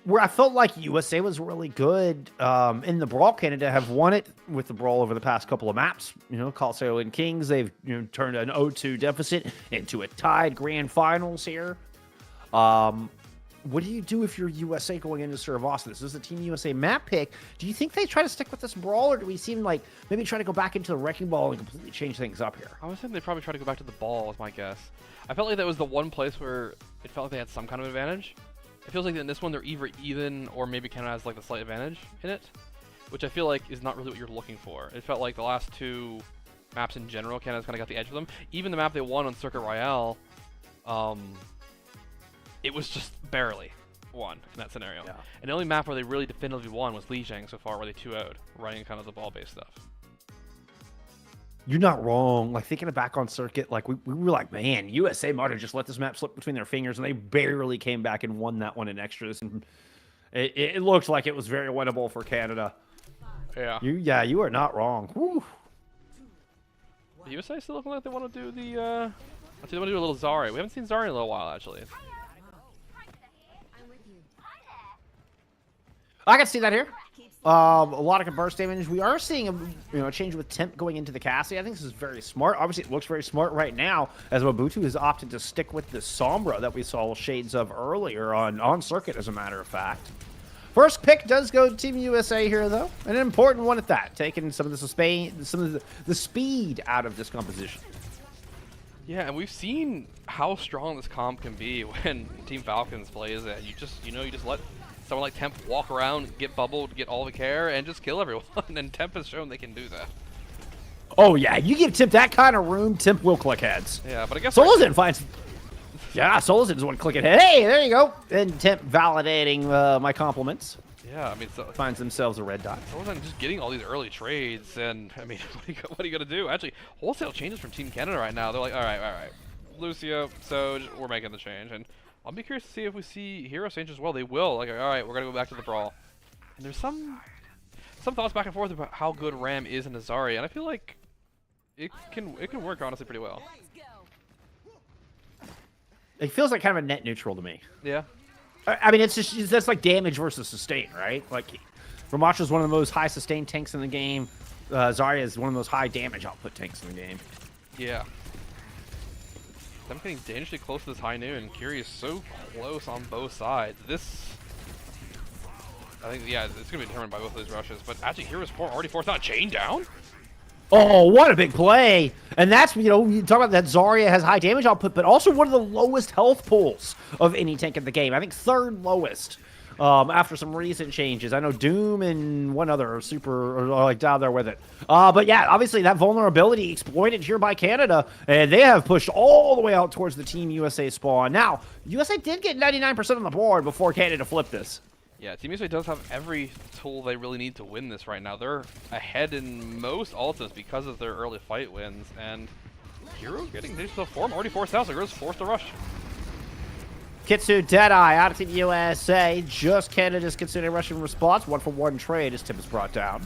where I felt like USA was really good in the Brawl, Canada have won it with the Brawl over the past couple of maps. You know, Calcio and Kings, they've turned an 0-2 deficit into a tied grand finals here. What do you do if you're USA going into Servasa? This is a Team USA map pick. Do you think they try to stick with this Brawl, or do we seem like maybe try to go back into the Wrecking Ball and completely change things up here? I was thinking they probably try to go back to the ball, is my guess. I felt like that was the one place where it felt like they had some kind of advantage. It feels like in this one they're either even or maybe Canada has like the slight advantage in it, which I feel like is not really what you're looking for. It felt like the last 2 maps in general, Canada's kind of got the edge of them. Even the map they won on Circuit Royale, it was just barely won in that scenario. Yeah. And the only map where they really definitively won was Lijiang so far, where they 2-0'd, running kind of the ball-based stuff. You're not wrong. Like, thinking back on Circuit, like, we were like, man, USA might have just let this map slip between their fingers, and they barely came back and won that one in extras. And it looked like it was very winnable for Canada. Yeah. You are not wrong. Woo. The USA still looking like they want to do the, I think they want to do a little Zari. We haven't seen Zari in a little while, actually. I can see that here. A lot of burst damage. We are seeing a change with Temp going into the Cassie. I think this is very smart. Obviously, it looks very smart right now as Mobutu has opted to stick with the Sombra that we saw shades of earlier on Circuit, as a matter of fact. First pick does go to Team USA here, though. An important one at that, taking some of the speed out of this composition. Yeah, and we've seen how strong this comp can be when Team Falcons plays it. You just let someone like Temp walk around, get bubbled, get all the care, and just kill everyone. And Temp has shown they can do that. Oh, yeah. You give Temp that kind of room, Temp will click heads. Yeah, but I guess... Solazin finds... Yeah, Solazin is one clicking head. Hey, there you go. And Temp validating my compliments. Yeah, I mean... finds themselves a red dot. Solazin just getting all these early trades, and, I mean, what are you going to do? Actually, wholesale changes from Team Canada right now. They're like, all right. Lucio, Soj, we're making the change. And I'll be curious to see if we see hero change as well. They will. Like, all right, we're gonna go back to the brawl. And there's some thoughts back and forth about how good Ram is in Zarya, and I feel like it can work honestly pretty well. It feels like kind of a net neutral to me. Yeah. I mean, that's like damage versus sustain, right? Like, Ramattra is one of the most high sustain tanks in the game. Zarya is one of the most high damage output tanks in the game. Yeah. I'm getting dangerously close to this high noon. Curie is so close on both sides. I think, yeah, it's going to be determined by both of these rushes. But actually, Hero's already forced out Chain down. Oh, what a big play. And that's, you know, you talk about that Zarya has high damage output, but also one of the lowest health pools of any tank in the game. I think third lowest after some recent changes. I know Doom and one other super are like down there with it. But yeah, obviously that vulnerability exploited here by Canada, and they have pushed all the way out towards the Team USA spawn. Now, USA did get 99% on the board before Canada flipped this. Yeah, Team USA does have every tool they really need to win this right now. They're ahead in most ultimates because of their early fight wins, and Hero getting digital form already forced out, so Hero's forced to rush. Kitsu Deadeye out of Team USA. Just Canada's considering Russian response. 1-for-1 trade as Tim is brought down.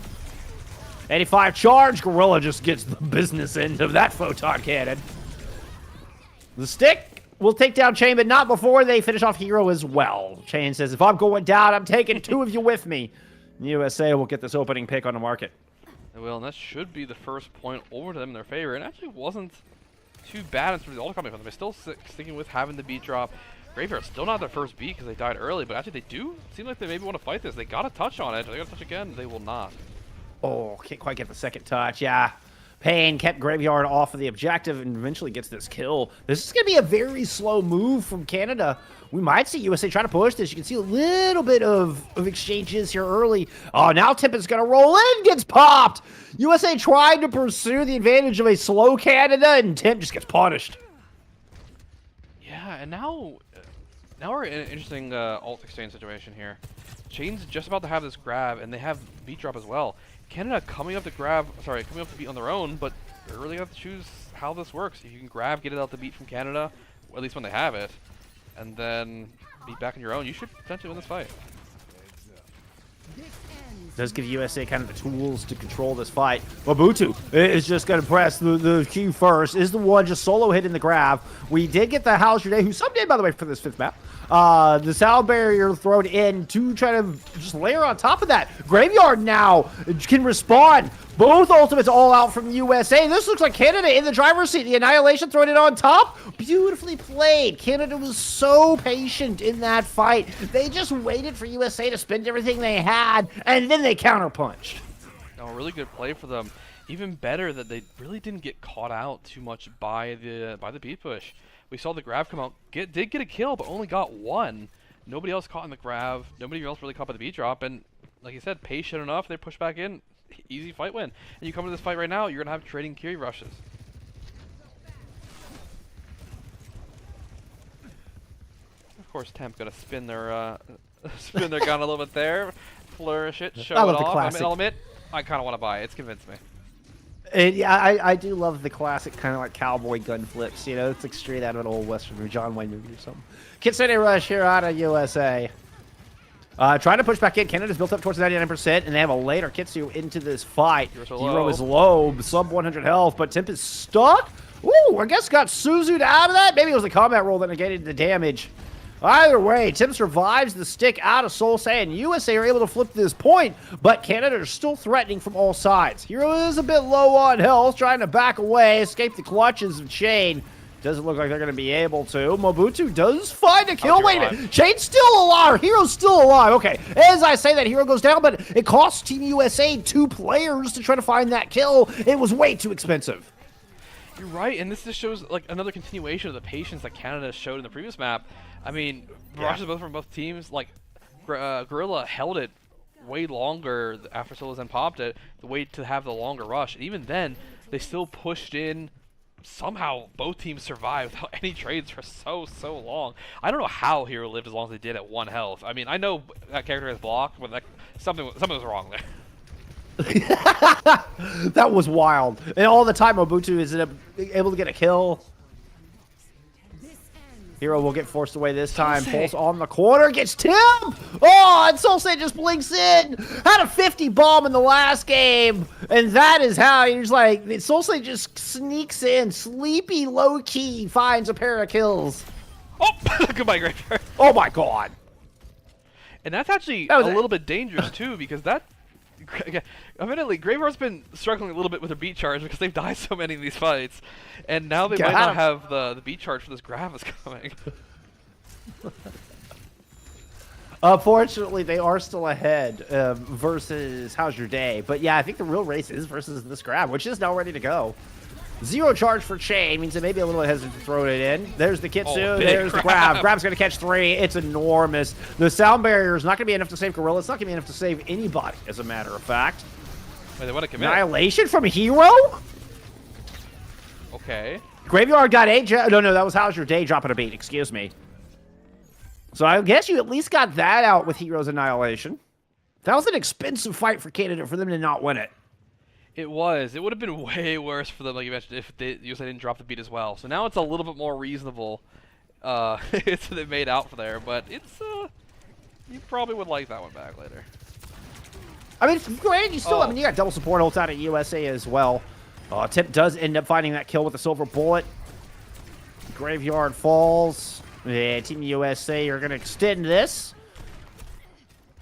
85 charge. Gorilla just gets the business end of that photon cannon. The stick will take down Chain, but not before they finish off Hero as well. Chain says, if I'm going down, I'm taking two of you with me. USA will get this opening pick on the market. They will, and that should be the first point over to them in their favor. And actually wasn't too bad in terms of the ultimate coming from them. They're still sticking with having the beat drop. Graveyard still not their first beat because they died early, but actually they do seem like they maybe want to fight this. They got a touch on it. They got a touch again. They will not. Oh, can't quite get the second touch. Yeah. Payne kept Graveyard off of the objective and eventually gets this kill. This is going to be a very slow move from Canada. We might see USA try to push this. You can see a little bit of exchanges here early. Oh, now Tippin's going to roll in, gets popped. USA trying to pursue the advantage of a slow Canada, and Tim just gets punished. Yeah, and now we're in an interesting ult exchange situation here. Chain's just about to have this grab, and they have beat drop as well. Canada coming up to beat on their own, but they're really going to have to choose how this works. If you can grab, get it out the beat from Canada, or at least when they have it, and then beat back on your own, you should potentially win this fight. Does give USA kind of the tools to control this fight. Mobutu is just going to press the Q first. Is the one just solo hitting the grab. We did get the House Day, who some did, by the way, for this fifth map. The sound barrier thrown in to try to just layer on top of that. Graveyard now can respond. Both ultimates all out from USA. This looks like Canada in the driver's seat. The Annihilation throwing it on top. Beautifully played. Canada was so patient in that fight. They just waited for USA to spend everything they had, and then they counterpunched. No, really good play for them. Even better that they really didn't get caught out too much by the beat push. We saw the grab come out, did get a kill, but only got one. Nobody else caught in the grab. Nobody else really caught by the beat drop. And like you said, patient enough, they push back in. Easy fight win. And you come to this fight right now, you're gonna have trading Curie rushes. Of course, Temp gonna spin their gun a little bit there, flourish it, show it off. I'll admit, I kind of want to buy it. It's convinced me. Yeah, I do love the classic kind of like cowboy gun flips. You know, it's like straight out of an old Western John Wayne movie or something. Kitsune Rush here out of USA. Trying to push back in. Canada's built up towards 99%, and they have a later Kitsu into this fight. Hero is low, sub 100 health, but Temp is stuck. Ooh, I guess got Suzu'd out of that. Maybe it was the combat roll that negated the damage. Either way, Tim survives the stick out of Soul Saiyan. USA are able to flip this point, but Canada are still threatening from all sides. Hero is a bit low on health, trying to back away, escape the clutches of Chain. Doesn't look like they're going to be able to. Mobutu does find a kill. Wait a minute. Chain's still alive. Hero's still alive. Okay, as I say that, Hero goes down, but it costs Team USA 2 players to try to find that kill. It was way too expensive. You're right, and this just shows like another continuation of the patience that Canada showed in the previous map. I mean, rushes both from both teams. Like, Gorilla held it way longer after Solazen popped it, the way to have the longer rush. And even then, they still pushed in. Somehow, both teams survived without any trades for so long. I don't know how Hero lived as long as they did at 1 health. I mean, I know that character has blocked, but something was wrong there. That was wild. And all the time, Mobutu is able to get a kill. Hero will get forced away this time. Pulse on the corner, gets Tim! Oh, and Solsei just blinks in! Had a 50 bomb in the last game, and that is how he's like, Solsei just sneaks in, sleepy, low-key, finds a pair of kills. Oh, goodbye, Graveyard. Oh my god. And that's actually a little bit dangerous too, because that, admittedly, Graveyard's been struggling a little bit with their beat charge because they've died so many in these fights, and now they might not have the beat charge for this Gravis coming. Unfortunately, they are still ahead versus How's Your Day. But yeah, I think the real race is versus this Grab, which is now ready to go. 0 charge for Chain means it may be a little hesitant to throw it in. There's the Kitsu, there's the Grab. Grab's going to catch 3. It's enormous. The sound barrier is not going to be enough to save Gorilla. It's not going to be enough to save anybody, as a matter of fact. Wait, they want to commit. Annihilation from Hero? Okay. Graveyard got a... No, that was How's Your Day dropping a beat. Excuse me. So I guess you at least got that out with Hero's Annihilation. That was an expensive fight for Canada for them to not win it. It was. It would have been way worse for them, like you mentioned, if USA didn't drop the beat as well. So now it's a little bit more reasonable. It's they made out for there, but it's you probably would like that one back later. I mean, granted, you still. I mean, you got double support ults out at USA as well. Tip does end up finding that kill with the silver bullet. Graveyard falls. Yeah, Team USA are going to extend this.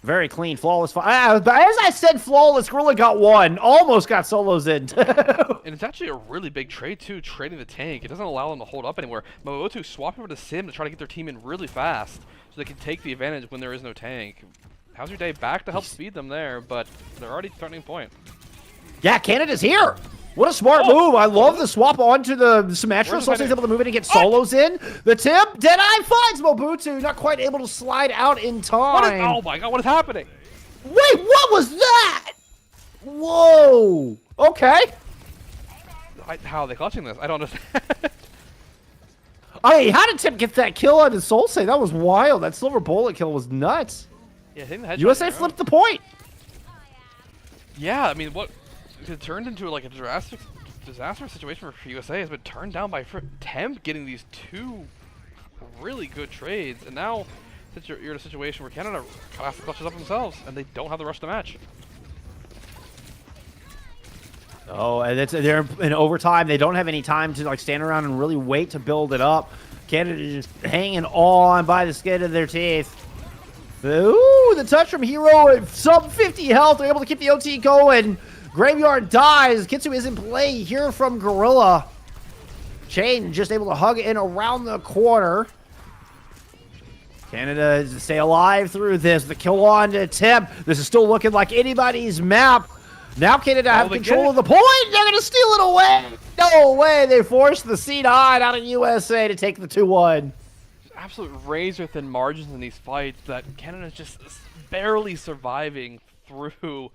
Very clean, flawless. But as I said, flawless. Gorilla got 1. Almost got solos in. And it's actually a really big trade, too, trading the tank. It doesn't allow them to hold up anywhere. Momotu swapping over to Sim to try to get their team in really fast so they can take the advantage when there is no tank. How's Your Day back to help speed them there, but they're already threatening point. Yeah, Canada's here. What a smart move. I love the swap onto the Symmetra. Solsei's able to move in and get solos in. The tip. Deadeye finds Mobutu. Not quite able to slide out in time. Oh my god, what is happening? Wait, what was that? Whoa. Okay. How are they clutching this? I don't understand. I mean, how did Tip get that kill on his Solsei? That was wild. That silver bullet kill was nuts. Yeah, I think the USA flipped the point. Yeah, I mean, what... It turned into like a disastrous situation for USA. Has been turned down by Temp getting these 2 really good trades, and now you're in a situation where Canada kind of has to clutch it up themselves, and they don't have the rush to match. Oh, and they're in overtime. They don't have any time to like stand around and really wait to build it up. Canada just hanging on by the skin of their teeth. Ooh, the touch from Hero at sub 50 health. They're able to keep the OT going. Graveyard dies. Kitsu is in play here from Gorilla. Chain just able to hug in around the corner. Canada is to stay alive through this. The kill on to Tip. This is still looking like anybody's map. Now Canada have control of the point. They're going to steal it away. No way. They forced the C9 out of USA to take the 2-1. Absolute razor-thin margins in these fights that Canada's just barely surviving through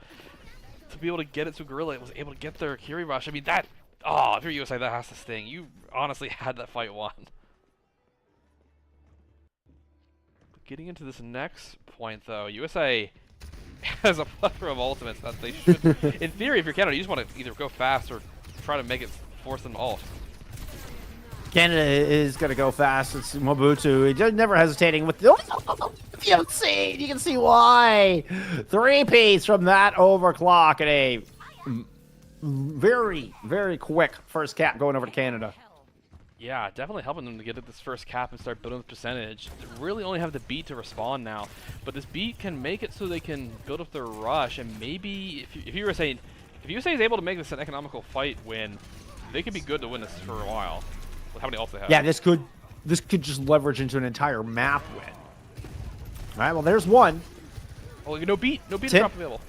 to be able to get it to Gorilla. It was able to get their Kiri Rush. I mean, that... Oh, if you're USA, that has to sting. You honestly had that fight won. Getting into this next point, though, USA has a plethora of ultimates that they should... in theory, if you're Canada, you just want to either go fast or try to make it force them to ult. Canada is going to go fast. It's Mobutu. He's never hesitating with the... You can see why. 3-piece from that overclock and a very, very quick first cap going over to Canada. Yeah, definitely helping them to get at this first cap and start building the percentage. They really only have the beat to respond now, but this beat can make it so they can build up their rush, and maybe if USA is able to make this an economical fight win, they could be good to win this for a while. With how many ults they have. Yeah, this could just leverage into an entire map win. All right, well, there's one. Oh, no beat drop available.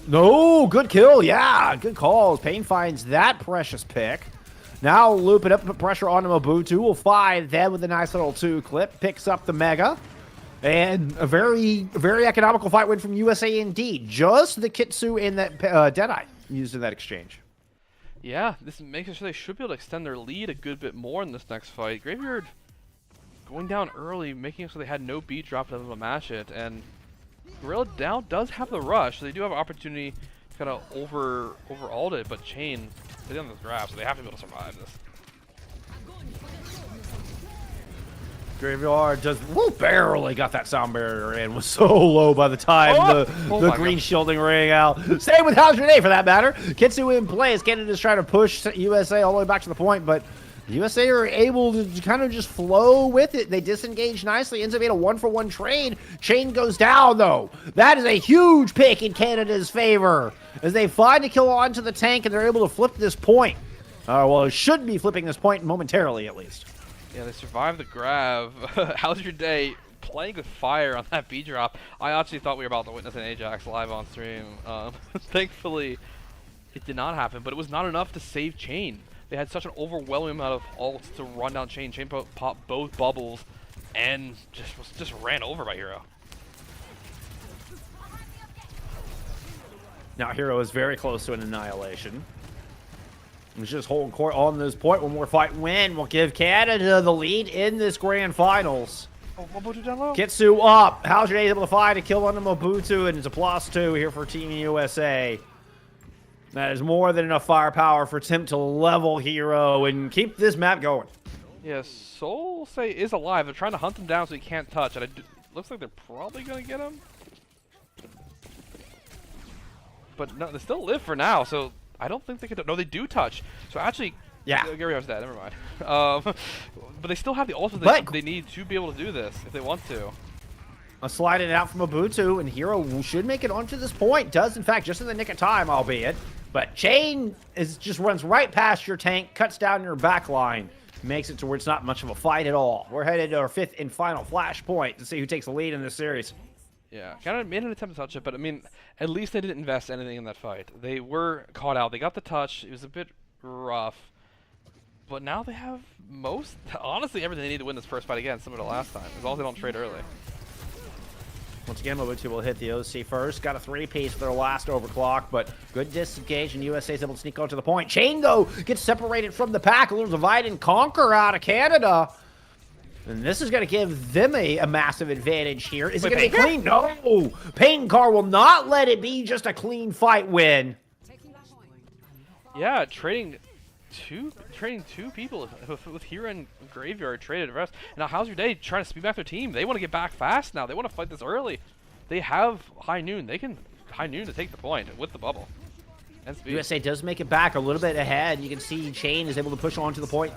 No, good kill. Yeah, good calls. Pain finds that precious pick. Now loop it up, put pressure on Mobutu. Will find them with a nice little 2 clip. Picks up the Mega. And a very, very economical fight win from USA indeed. Just the Kitsu and that Deadeye used in that exchange. Yeah, this makes it so they should be able to extend their lead a good bit more in this next fight. Graveyard going down early, making it so they had no beat drop to be able to match it. And Gorilla now does have the rush, so they do have an opportunity to kind of over-ult it, but Chain is on this grab, so they have to be able to survive this. Graveyard just barely got that sound barrier in. Was so low by the time the green shielding rang out. Same with How's Your Day for that matter. Kitsu in play as Canada's trying to push USA all the way back to the point, but USA are able to kind of just flow with it. They disengage nicely. Ends up being a 1-for-1 trade. Chain goes down, though. That is a huge pick in Canada's favor as they find a kill onto the tank, and they're able to flip this point. Well, it should be flipping this point momentarily, at least. Yeah, they survived the grab. How's your day? Playing with fire on that B drop. I actually thought we were about to witness an Ajax live on stream. Thankfully, it did not happen, but it was not enough to save Chain. They had such an overwhelming amount of ults to run down Chain. Chain popped both bubbles and just ran over by Hero. Now Hero is very close to an annihilation. He's just holding court on this point. One more fight win will give Canada the lead in this grand finals. Oh, Mobutu down low. Kitsu up. How's your day able to find a kill on the Mobutu, and it's a +2 here for Team USA. That is more than enough firepower for Tim to level Hero and keep this map going. Yeah, Soul Say is alive. They're trying to hunt him down so he can't touch, and looks like they're probably going to get him. But no, they still live for now, so I don't think they could. No, they do touch. So actually, yeah, Gary was dead. Never mind. But they still have the ultimate they need to be able to do this if they want to. A slide it out from Mobutu, and Hero should make it onto this point. Does in fact just in the nick of time, albeit. But Chain just runs right past your tank, cuts down your back line, makes it to where it's not much of a fight at all. We're headed to our 5th and final flashpoint to see who takes the lead in this series. Yeah, kind of made an attempt to touch it, but I mean, at least they didn't invest anything in that fight. They were caught out. They got the touch. It was a bit rough. But now they have honestly, everything they need to win this first fight again, similar to last time, as long as they don't trade early. Once again, Mobutu will hit the OC first. Got a 3-piece for their last overclock, but good disengage, and USA is able to sneak onto the point. Chain, though, gets separated from the pack. A little divide and conquer out of Canada. And this is going to give them a massive advantage here. Is it going to be clean? No! Pain Car will not let it be just a clean fight win. Yeah, trading two people with Hero and Graveyard traded rest. Now, How's Your Day trying to speed back their team? They want to get back fast now. They want to fight this early. They have High Noon. They can High Noon to take the point with the bubble. And speed. USA does make it back a little bit ahead. You can see Chain is able to push on to the point.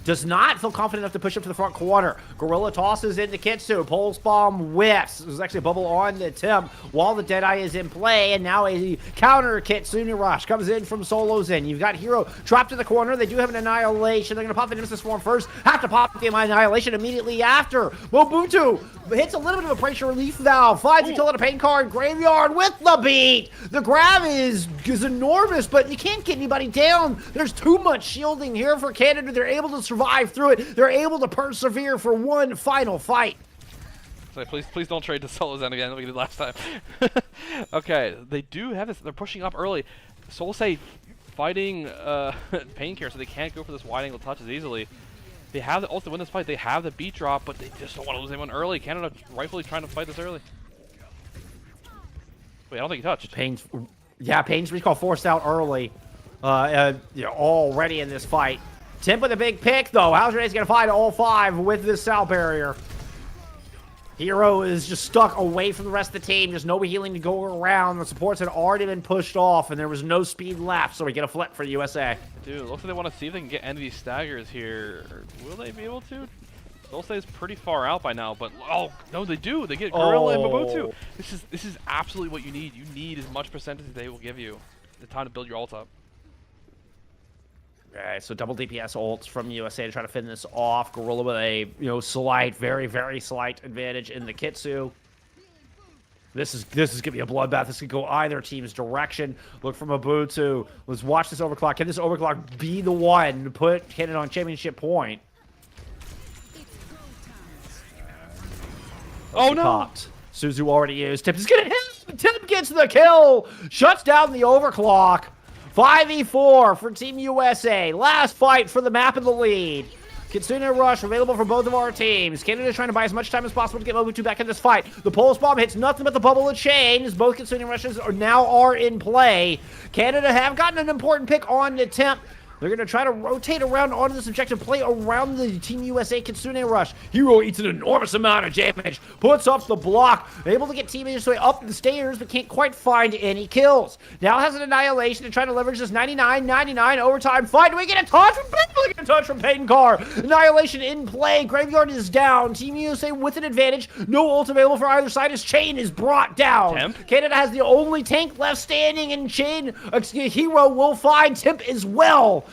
Does not feel confident enough to push up to the front corner. Gorilla tosses into Kitsu. Pulse Bomb whiffs. There's actually a bubble on the Tim while the Deadeye is in play. And now a counter Kitsune Rush comes in from Solos in. You've got Hero dropped to the corner. They do have an Annihilation. They're going to pop the Nemesis form first. Have to pop the Annihilation immediately after. Mobutu hits a little bit of a pressure relief valve. Finds a kill on a Pain Card. Graveyard with the beat. The grab is enormous, but you can't get anybody down. There's too much shielding here for Canada. They're able to survive through it. They're able to persevere for one final fight. So please don't trade to Solos End again like we did last time. Okay, they do have this. They're pushing up early. Soul Say fighting Pain Care, so they can't go for this wide angle touches easily. They have the ult to win this fight. They have the beat drop, but they just don't want to lose anyone early. Canada rightfully trying to fight this early. Wait, I don't think he touched. Pain's recall forced out early. Already in this fight. Tim with a big pick, though. How's Your Day's going to fight all 5 with this Sal barrier. Hero is just stuck away from the rest of the team. There's no healing to go around. The supports had already been pushed off, and there was no speed left, so we get a flip for the USA. Dude, looks like they want to see if they can get any of these staggers here. Will they be able to? Soul Say is pretty far out by now, but oh no, they do. They get Gorilla and Mobutu. This is absolutely what you need. You need as much percentage as they will give you. The time to build your ult up. Alright, so double DPS ults from USA to try to finish this off. Gorilla with a slight, very, very slight advantage in the Kitsu. This is gonna be a bloodbath. This could go either team's direction. Look for Mobutu. Let's watch this overclock. Can this overclock be the one to put Canada on championship point? Oh no! Popped. Suzu already used. Tip is gonna hit. Tip gets the kill. Shuts down the overclock. 5v4 for Team USA. Last fight for the map of the lead. Kitsune Rush available for both of our teams. Canada trying to buy as much time as possible to get Mobutu back in this fight. The Pulse Bomb hits nothing but the bubble of Chain as both Kitsune Rushes are in play. Canada have gotten an important pick on the Temp. They're going to try to rotate around onto this objective, play around the Team USA Kitsune Rush. Hero eats an enormous amount of damage, puts up the block, able to get Team USA up the stairs, but can't quite find any kills. Now has an Annihilation to try to leverage this 99-99 overtime fight. Do we get a touch from Payton? We get a touch from Payton Carr. Annihilation in play. Graveyard is down. Team USA with an advantage. No ult available for either side as Chain is brought down. Temp? Canada has the only tank left standing, and Chain, Hero will find Temp as well.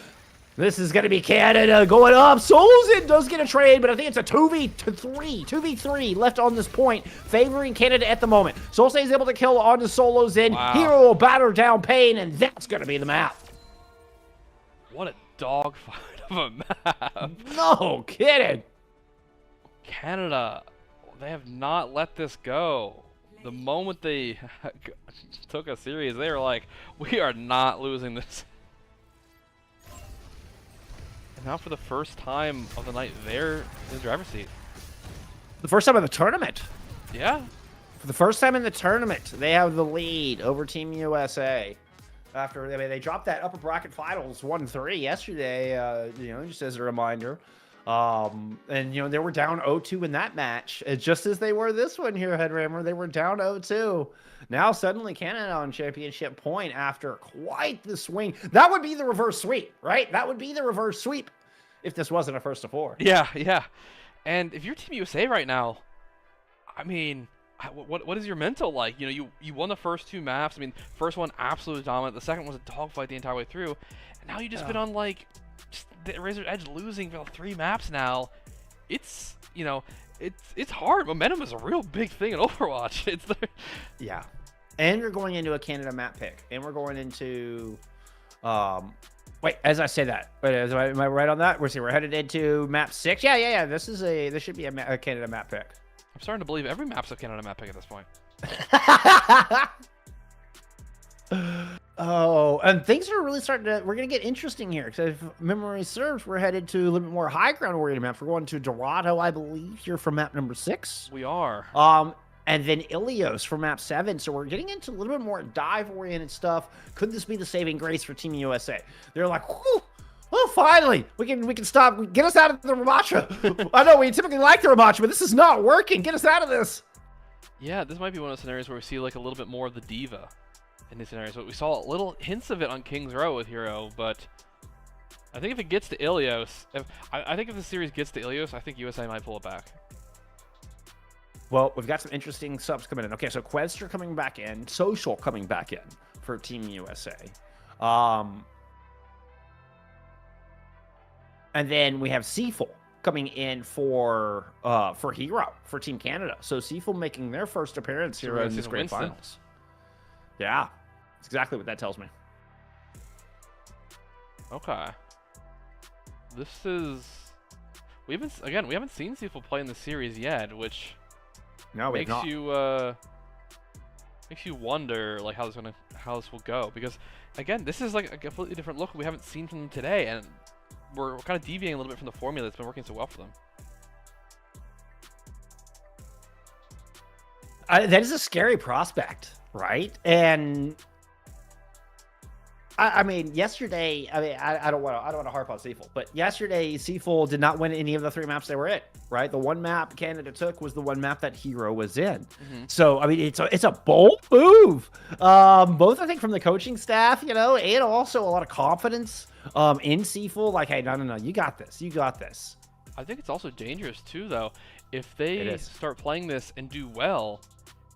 This is going to be Canada going up. Solzin does get a trade, but I think it's a 2v3 left on this point, favoring Canada at the moment. Solzin is able to kill onto Solo's in. Wow. Hero will batter down Pain, and that's going to be the map. What a dogfight of a map. No kidding. Canada, they have not let this go. The moment they took a series, they were like, we are not losing this. And now for the first time of the night, they're in the driver's seat. The first time in the tournament. Yeah. For the first time in the tournament, they have the lead over Team USA. After they dropped that upper bracket finals 1-3 yesterday, just as a reminder. And they were down 0-2 in that match, just as they were this one here, Headrammer. They were down 0-2. Now suddenly Canada on championship point after quite the swing. That would be the reverse sweep, right? That would be the reverse sweep if this wasn't a 1-4. Yeah, yeah. And if you're Team USA right now, I mean, what is your mental like? You won the first 2 maps. I mean, first one absolutely dominant. The second was a dogfight the entire way through. And now you just been on just the Razor's Edge losing for 3 maps now. It's it's hard. Momentum is a real big thing in Overwatch. It's there. Yeah. And we're going into a Canada map pick. And we're going into wait, as I say that. Wait, am I right on that? We're headed into map 6. Yeah. This should be a Canada map pick. I'm starting to believe every map's a Canada map pick at this point. Oh, and things are really we're going to get interesting here. Because if memory serves, we're headed to a little bit more high ground oriented maps. We're going to Dorado, I believe, here for map number 6. We are. And then Ilios for map 7. So we're getting into a little bit more dive oriented stuff. Could this be the saving grace for Team USA? They're like, whew, oh, finally, we can stop. Get us out of the Ramacha. I know we typically like the Ramacha, but this is not working. Get us out of this. Yeah, this might be one of those scenarios where we see a little bit more of the diva in these scenarios. But we saw little hints of it on King's Row with Hero, but I think if it gets to Ilios, I think if the series gets to Ilios, I think USA might pull it back. Well, we've got some interesting subs coming in. Okay, so Questor coming back in, Social coming back in for Team USA. And then we have Seaful coming in for Hero for Team Canada. So Seaful making their first appearance here in this grand finals. Yeah, that's exactly what that tells me. Okay. This is we haven't seen Seaful play in the series yet, which makes you wonder how this will go, because again, this is like a completely different look we haven't seen from them today, and we're kind of deviating a little bit from the formula that's been working so well for them. That is a scary prospect, right? And I mean, yesterday, I don't want to harp on Seaful, but yesterday, Seaful did not win any of the 3 maps they were in, right? The one map Canada took was the one map that Hero was in. Mm-hmm. So, I mean, it's a bold move. Both, I think, from the coaching staff, and also a lot of confidence in Seaful. Like, hey, no, you got this. You got this. I think it's also dangerous, too, though. If they start playing this and do well,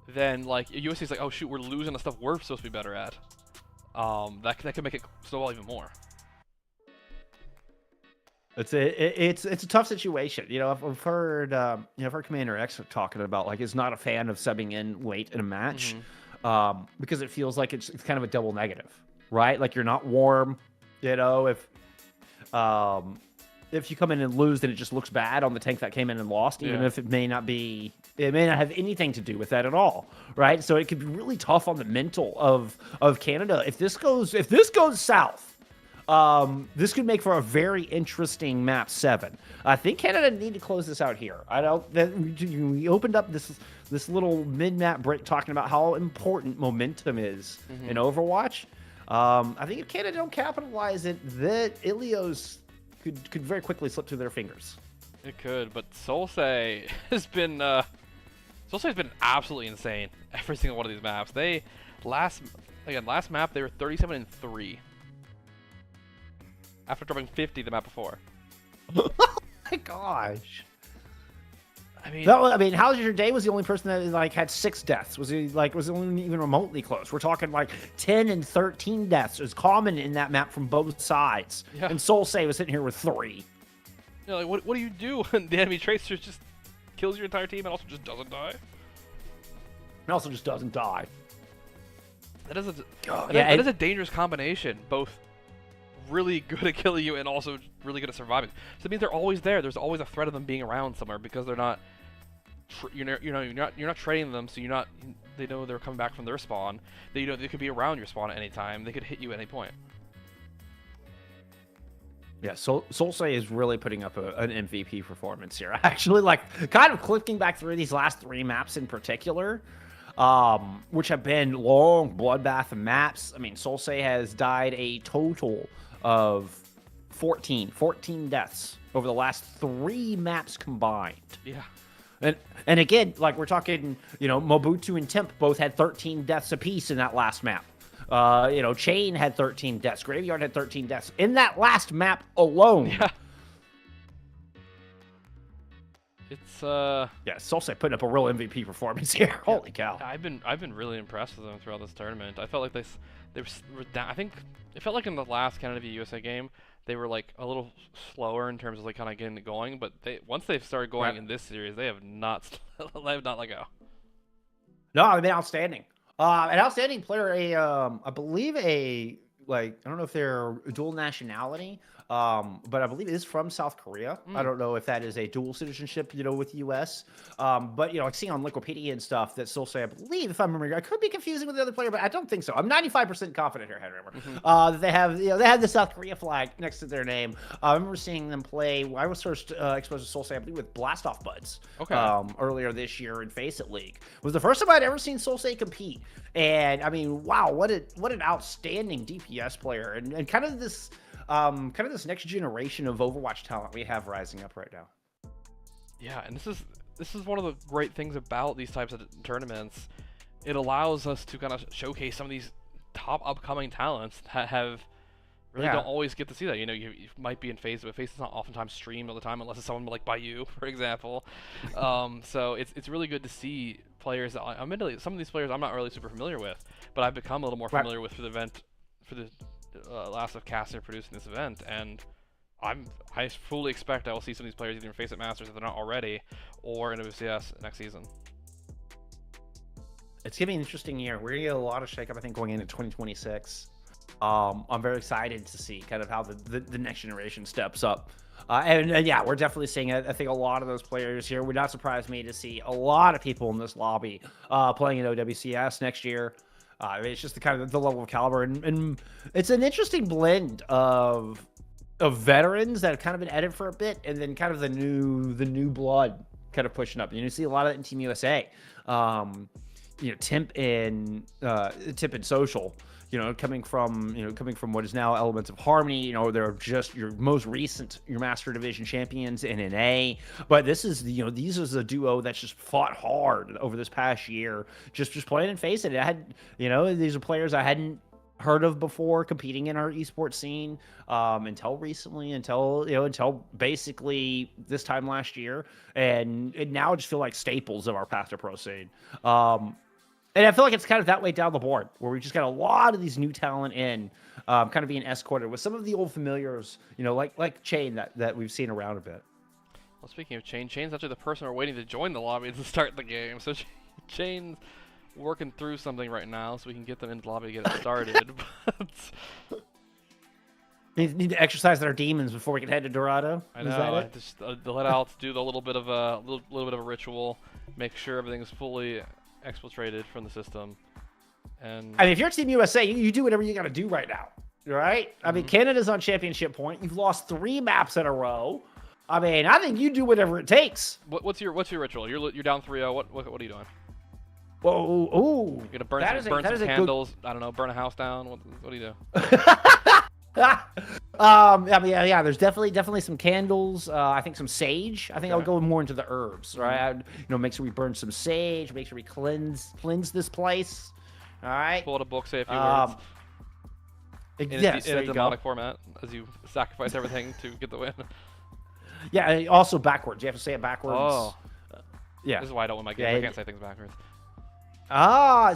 then, USA's like, oh, shoot, we're losing the stuff we're supposed to be better at. That could make it snowball even more. It's a tough situation. I've heard Commander X talking about he's not a fan of subbing in late in a match, because it feels like it's kind of a double negative, right? Like you're not warm. If you come in and lose, then it just looks bad on the tank that came in and lost, even if it may not have anything to do with that at all, right? So it could be really tough on the mental of Canada if this goes south. This could make for a very interesting map 7. I think Canada need to close this out here. We opened up this little mid-map break talking about how important momentum is in Overwatch. I think if Canada don't capitalize it, that Ilios could very quickly slip through their fingers. It could, but Solsei has been Solsei's been absolutely insane every single one of these maps. They last map they were 37-3 after dropping 50 the map before. Oh my gosh. I mean, No, I mean, How's Your Day was the only person that like had 6 deaths. Was only even remotely close. We're talking like 10 and 13 deaths is common in that map from both sides. Yeah. And Solsei was sitting here with 3. you know, like what do you do when the enemy tracer just kills your entire team and also just doesn't die? And also just doesn't die. That is a God, that is a dangerous combination. Both really good at killing you and also really good at surviving. So it means they're always there. There's always a threat of them being around somewhere because they're not. You're not trading them, so they know they're coming back from their spawn. They could be around your spawn at any time. They could hit you at any point. Yeah, Solsei is really putting up an MVP performance here. Actually, like, kind of clicking back through these last 3 maps in particular, which have been long bloodbath maps. I mean, Solsei has died a total of 14 deaths over the last 3 maps combined. Yeah. And again, like we're talking, Mobutu and Temp both had 13 deaths apiece in that last map. Chain had 13 deaths. Graveyard had 13 deaths in that last map alone. Yeah. It's Yeah, Solsei putting up a real MVP performance here. Holy cow! I've been really impressed with them throughout this tournament. I felt like they were down. I think it felt like in the last Canada v USA game they were like a little slower in terms of like kind of getting it going. But once they've started going in this series, they have not let go. No, they've been outstanding. An outstanding player, I believe I don't know if they're dual nationality, but I believe it is from South Korea. I don't know if that is a dual citizenship, with the U.S. But I see on Wikipedia and stuff that Solsei, I believe, if I remember, I could be confusing with the other player, but I don't think so. I'm 95% confident here, that they have, they have the South Korea flag next to their name. I remember seeing them play. I was first exposed to Solsei, I believe, with Blast Off Buds. Okay. Earlier this year in Face It League. It was the first time I'd ever seen Solsei compete, and I mean, wow, what an outstanding DPS player, and kind of this next generation of Overwatch talent we have rising up right now. Yeah, and this is one of the great things about these types of tournaments. It allows us to kind of showcase some of these top upcoming talents that have really don't always get to see that. You might be in FaZe, but FaZe is not oftentimes streamed all the time unless it's someone like by you, for example. So it's really good to see players that, admittedly, some of these players I'm not really super familiar with, but I've become a little more familiar with for the last of casting and producing this event, and I fully expect I will see some of these players either in FaZe at Masters if they're not already, or in OCS next season. It's gonna be an interesting year. We're gonna get a lot of shakeup, I think, going into 2026. I'm very excited to see kind of how the next generation steps up. And yeah, we're definitely seeing it. I think a lot of those players here would not surprise me to see a lot of people in this lobby playing in OWCS next year. It's just the level of caliber, and it's an interesting blend of veterans that have kind of been at it for a bit, and then kind of the new blood kind of pushing up. You see a lot of that in Team USA. Temp and Social. Coming from what is now Elements of Harmony. They're just your most recent, your Master Division champions in NA. But this is these is a duo that's just fought hard over this past year, just playing and face it. I had these are players I hadn't heard of before competing in our esports scene until recently, until basically this time last year, and now just feel like staples of our path to pro scene. And I feel like it's kind of that way down the board, where we just got a lot of these new talent in, kind of being escorted with some of the old familiars, like Chain that we've seen around a bit. Well, speaking of Chain's actually the person we're waiting to join the lobby to start the game. So Chain's working through something right now, so we can get them into the lobby to get it started. But Need to exercise their demons before we can head to Dorado. I know. Just let out, do the little bit of a ritual, make sure everything's fully exfiltrated from the system. And I mean, if you're Team USA, you do whatever you got to do right now, right? I mean, Canada's on championship point. You've lost 3 maps in a row. I mean, I think you do whatever it takes. what's your ritual? You're down 3-0. What are you doing? Whoa, ooh. You're gonna burn That some, burn that some a candles. I don't know, burn a house down. What do you do? I mean, yeah. There's definitely some candles. I think some sage. I think I'll go more into the herbs, right? I'd, make sure we burn some sage. Make sure we cleanse this place. All right. Pull out a book, say a few words. Yes, in there a you demonic go. format, as you sacrifice everything to get the win. Yeah, and also backwards. You have to say it backwards. Oh. Yeah. This is why I don't win my games. Yeah, I can't say things backwards.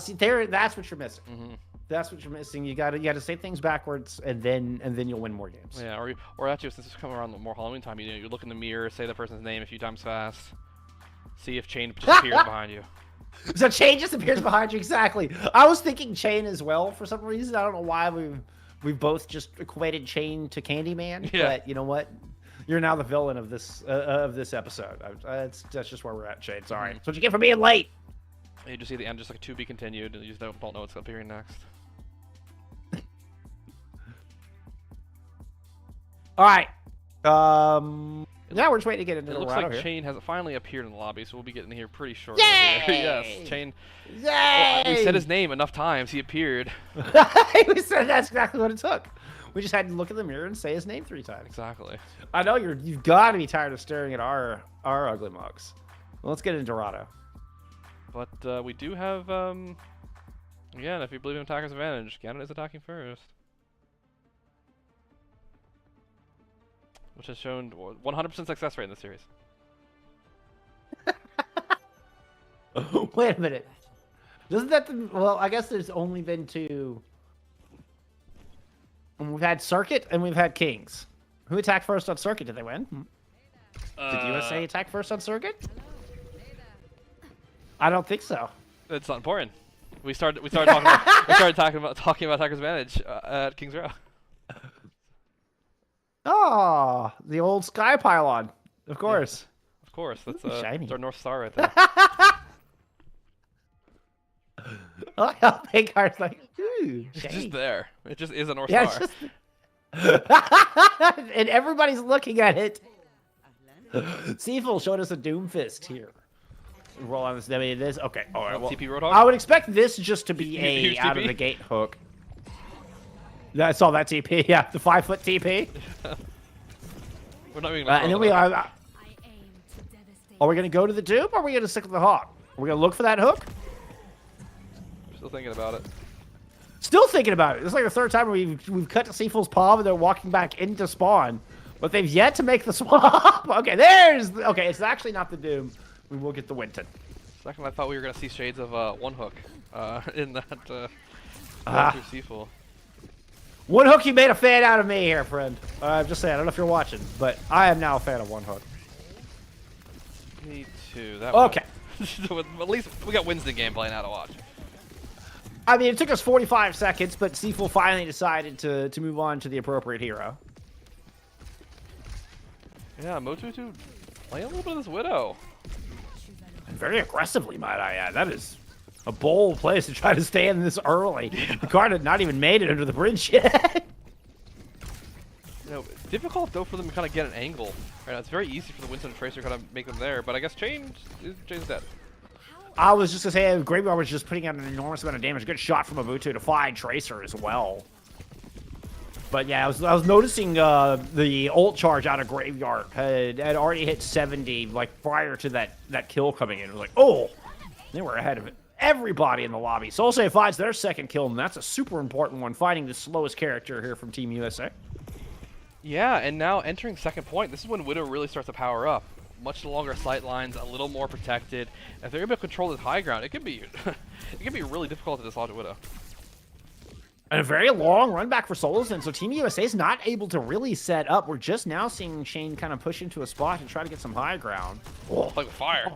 See there. That's what you're missing. That's what you're missing. You gotta say things backwards, and then you'll win more games. Yeah, or actually, since it's coming around more Halloween time, you look in the mirror, say the person's name a few times fast, see if Chain just appears behind you. So Chain just appears behind you. Exactly. I was thinking Chain as well for some reason. I don't know why we've both just equated Chain to Candyman. Yeah. But you know what? You're now the villain of this episode. That's just where we're at, Chain. Sorry. That's what you get for being late. You just see the end, just like to be continued, and you just don't know what's appearing next. All right. Yeah, we're just waiting to get into It the looks Dorado like here. Chain has finally appeared in the lobby, so we'll be getting here pretty shortly. Yay! Yes, Chain. Yay! Well, we said his name enough times. He appeared. We said that's exactly what it took. We just had to look in the mirror and say his name 3 times. Exactly. I know you've got to be tired of staring at our ugly mugs. Well, let's get into Dorado. But we do have, again, if you believe in attacker's advantage, Ganon is attacking first. Which has shown 100% success rate in this series. Wait a minute. Doesn't that... Well, I guess there's only been 2. And we've had Circuit and we've had Kings. Who attacked first on Circuit? Did they win? Did USA attack first on Circuit? I don't think so. It's not important. We started talking about attacker's advantage at King's Row. Oh, the old Sky Pylon. Of course. Of course, that's shiny. our North Star right there. Oh, how big Heart's like, ooh, It's shiny. just there. It just is a North Yeah, Star. it's just... and everybody's looking at it. Seaful showed us a Doomfist here. Roll on this. I mean, this. Okay. All right. Well, TP Roadhog? I would expect this just to be a Huge out TP? of the gate hook. Yeah, I saw that TP. Yeah, the 5-foot TP. We're not even And then we are. Are we gonna go to the Doom, or are we gonna stick with the Hawk? Are we gonna look for that hook? Still thinking about it. Still thinking about it. It's like the 3rd time we've cut to Seaful's palm and they're walking back into spawn, but they've yet to make the swap. Okay, okay. It's actually not the Doom. We will get the Winton. Second, I thought we were gonna see shades of one hook in that through Seafull. One hook, you made a fan out of me here, friend. I'm just saying. I don't know if you're watching, but I am now a fan of one hook. Me too. That Okay. At least we got Winston gameplay now to watch. I mean, it took us 45 seconds, but Seaful finally decided to move on to the appropriate hero. Yeah, Motutu playing a little bit of this Widow. And very aggressively, might I add. That is a bold place to try to stay in this early. The card had not even made it under the bridge yet. Difficult though for them to kind of get an angle. Right, it's very easy for the Winston and Tracer to kind of make them there, but I guess Chain's dead. I was just going to say, Graveyard was just putting out an enormous amount of damage. Good shot from Mobutu to find Tracer as well. But yeah, I was noticing the ult charge out of Graveyard had already hit 70 like prior to that kill coming in. It was like, oh, they were ahead of it. Everybody in the lobby. Solsei finds their 2nd kill, and that's a super important one, finding the slowest character here from Team USA. Yeah, and now entering 2nd point, this is when Widow really starts to power up. Much longer sight lines, a little more protected. If they're able to control this high ground, it can be really difficult to dislodge a Widow. And a very long run back for Solos, and so Team USA is not able to really set up. We're just now seeing Shane kind of push into a spot and try to get some high ground. Oh, like fire.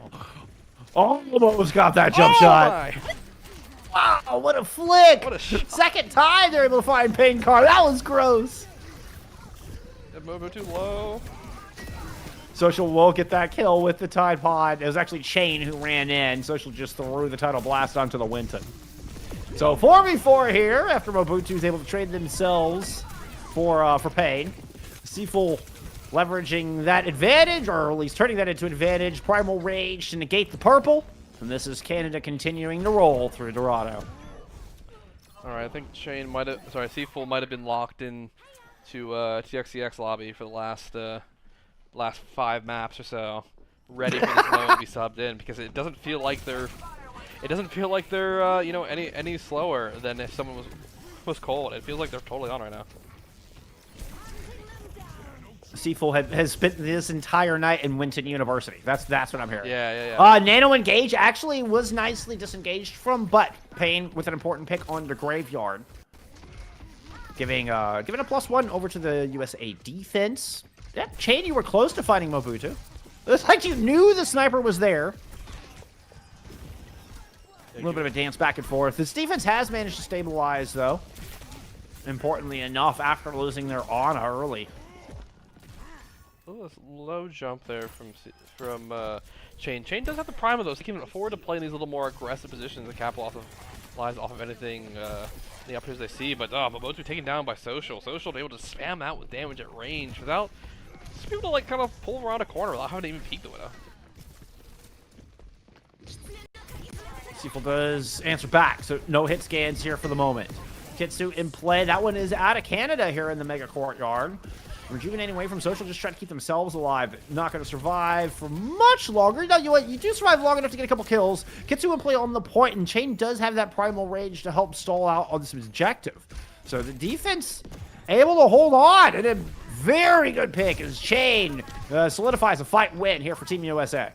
Almost got that jump shot. My. Wow, what a flick! What a shot. 2nd time they're able to find Pain Card. That was gross. Mobo too low. Social will get that kill with the Tide Pod. It was actually Chain who ran in. Social just threw the Tidal Blast onto the Winton. So 4v4 here after Mobutu is able to trade themselves for Pain. Seaful leveraging that advantage, or at least turning that into an advantage. Primal Rage to negate the purple. And this is Canada continuing to roll through Dorado. All right, I think Seafool might have been locked in to TXCX lobby for the last 5 maps or so, ready for this moment to be subbed in, because it doesn't feel like they're you know, any slower than if someone was cold. It feels like they're totally on right now. Seafool has spent this entire night in Winton University. That's what I'm hearing. Yeah. Nano Engage actually was nicely disengaged from, but Payne with an important pick on the Graveyard. Giving a +1 over to the USA defense. Yeah, Chain, you were close to finding Mobutu. It's like you knew the sniper was there. A little bit of a dance back and forth. This defense has managed to stabilize, though. Importantly enough, after losing their Ana early. Oh, this low jump there from Chain. Chain does have the prime of those. He can afford to play in these little more aggressive positions and capitalize off of anything, the opportunities they see. But Mobutu taken down by Social. Social able to spam out with damage at range without just being able to like kind of pull around a corner without having to even peek the window. Seafool does answer back, so no hit scans here for the moment. Kitsu in play. That one is out of Canada here in the Mega Courtyard. Rejuvenating away from Social, just trying to keep themselves alive. Not going to survive for much longer. No, you do survive long enough to get a couple kills. Kitsu in play on the point, and Chain does have that primal rage to help stall out on this objective. So the defense able to hold on, and a very good pick as Chain solidifies a fight win here for Team USA.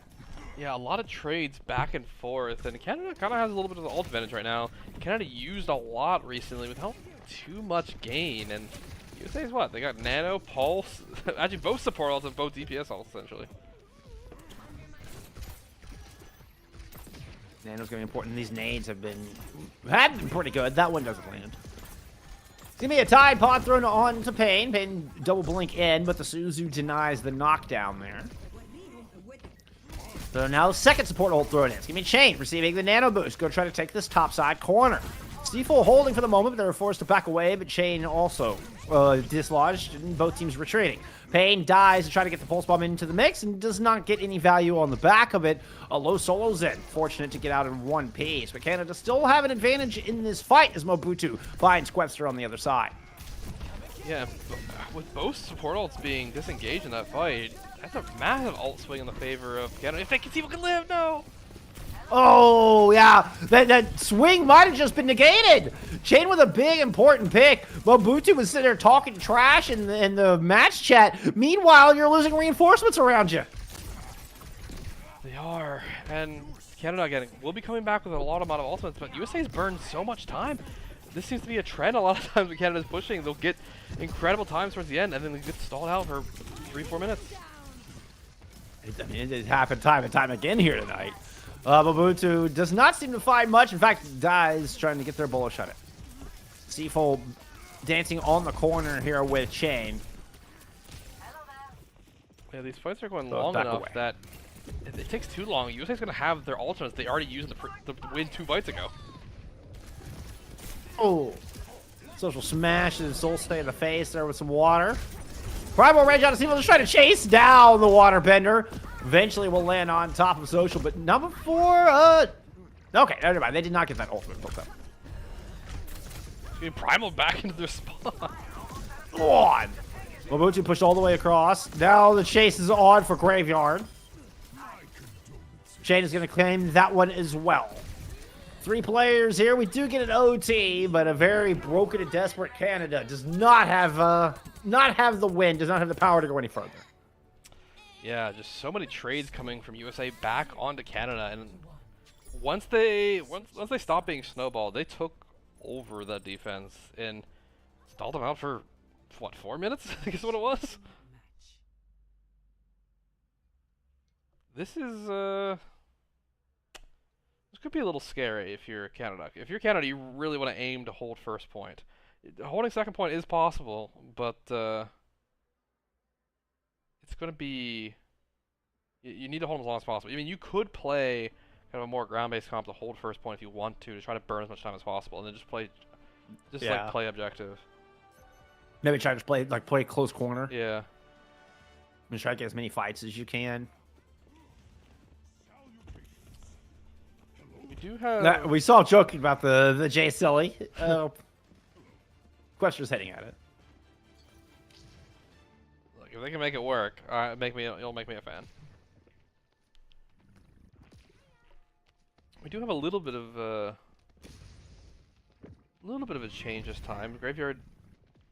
Yeah, a lot of trades back and forth, and Canada kind of has a little bit of the ult advantage right now. Canada used a lot recently without too much gain, and USA's what? They got Nano, Pulse, actually both support ults and both DPS ults, essentially. Nano's going to be important. These nades have been pretty good. That one doesn't land. It's going to be a Tide Pod thrown on to Payne. Payne double blink in, but the Suzu denies the knockdown there. So now second support ult thrown in. It's going to be Chain receiving the Nano boost. Go try to take this top side corner. Seafool holding for the moment, but they're forced to back away, but Chain also dislodged, and both teams retreating. Payne dies to try to get the pulse bomb into the mix and does not get any value on the back of it. A low solo's in. Fortunate to get out in one piece, but Canada still have an advantage in this fight as Mobutu finds Quepster on the other side. Yeah, with both support ults being disengaged in that fight, that's a massive ult swing in the favor of Canada. If they can see who can live, no! Oh, yeah. That swing might have just been negated. Chain with a big, important pick. Mobutu was sitting there talking trash in the match chat. Meanwhile, you're losing reinforcements around you. They are. And Canada, again, will be coming back with a lot amount of ultimates, but USA's burned so much time. This seems to be a trend a lot of times when Canada's pushing. They'll get incredible times towards the end, and then they get stalled out for 3-4 minutes. I mean, it happened time and time again here tonight. Mobutu does not seem to find much. In fact, dies trying to get their bullet shot in. Seafool dancing on the corner here with Chain. Yeah, these fights are going long enough that it takes too long. USA's going to have their alternates they already used the win 2 fights ago. Oh. Social smash and Soul stay in the face there with some water. Primal Rage out of Seafool just trying to chase down the waterbender. Eventually will land on top of Social, but not before, okay, never mind. They did not get that ultimate booked up. Getting Primal back into their spot. On! Mobutu pushed all the way across. Now the chase is on for Graveyard. Chain is going to claim that one as well. 3 players here. We do get an OT, but a very broken and desperate Canada does not have the win, does not have the power to go any further. Yeah, just so many trades coming from USA back onto Canada, and once they stopped being snowballed, they took over that defense and stalled them out for what, 4 minutes? I think is what it was. This could be a little scary if you're Canada. If you're Canada, you really want to aim to hold first point. Holding second point is possible, but it's going to be... You need to hold them as long as possible. I mean, you could play kind of a more ground-based comp to hold first point if you want to try to burn as much time as possible, and then just play objective. Maybe try to play close corner. Yeah. And try to get as many fights as you can. do have. We saw joking about the Jay Silly. Question's heading at it. Look, if they can make it work, you'll make me a fan. We do have a little bit of a change this time. Graveyard,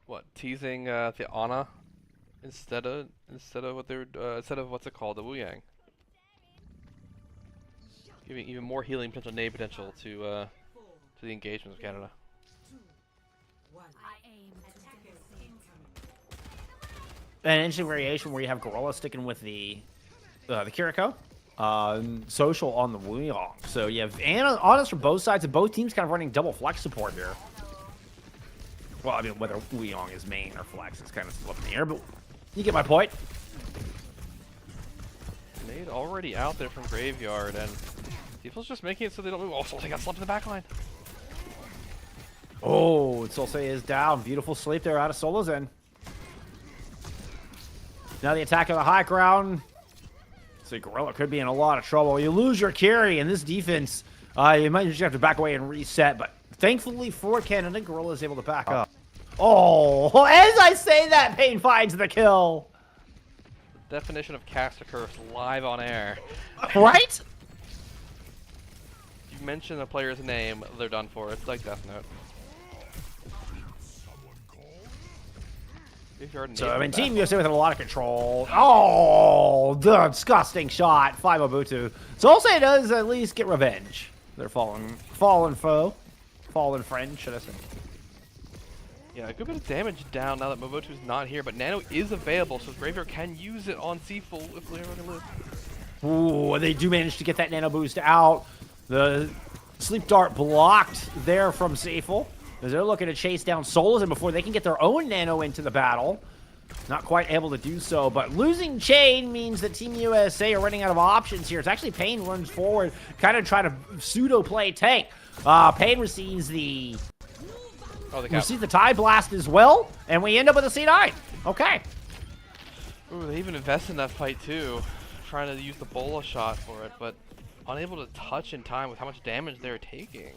what, teasing the Ana instead of what they're instead of what's it called, the Wu Yang. Giving even more healing potential, nade potential to the engagement of Canada. An interesting variation where you have Gorilla sticking with the Kiriko. Social on the Wu Yang. So you have Anas from both sides, and both teams kind of running double flex support here. Well, I mean, whether Wu Yang is main or flex is kind of still up in the air, but you get my point. Nade already out there from Graveyard, and People's just making it so they don't move. Oh, Solsei got slumped in the back line. Oh, Solsei is down. Beautiful sleep there out of Solo's end. Now the attack on the high ground. So Gorilla could be in a lot of trouble. You lose your carry in this defense. You might just have to back away and reset, but thankfully for Canada, Gorilla is able to back up. Oh, as I say that, Pain finds the kill. The definition of cast a curse live on air. Right? You mention a player's name, they're done for. It's like Death Note. So, I mean, Team USA with a lot of control. Oh, the disgusting shot. 5 Mobutu. So, I'll say it does at least get revenge. They're fallen foe. Fallen friend, should I say. Yeah, a good bit of damage down now that Mobutu's not here, but Nano is available, so Graveyard can use it on Seafull if they're going to live. Ooh, they do manage to get that Nano boost out. The Sleep Dart blocked there from Seafull, as they're looking to chase down Solas, and before they can get their own Nano into the battle. Not quite able to do so, but losing Chain means that Team USA are running out of options here. It's actually Pain runs forward, kind of trying to pseudo-play tank. Pain receives the... receives the Tie Blast as well, and we end up with a C9. Okay. Ooh, they even invest in that fight too, trying to use the Bola shot for it, but unable to touch in time with how much damage they're taking.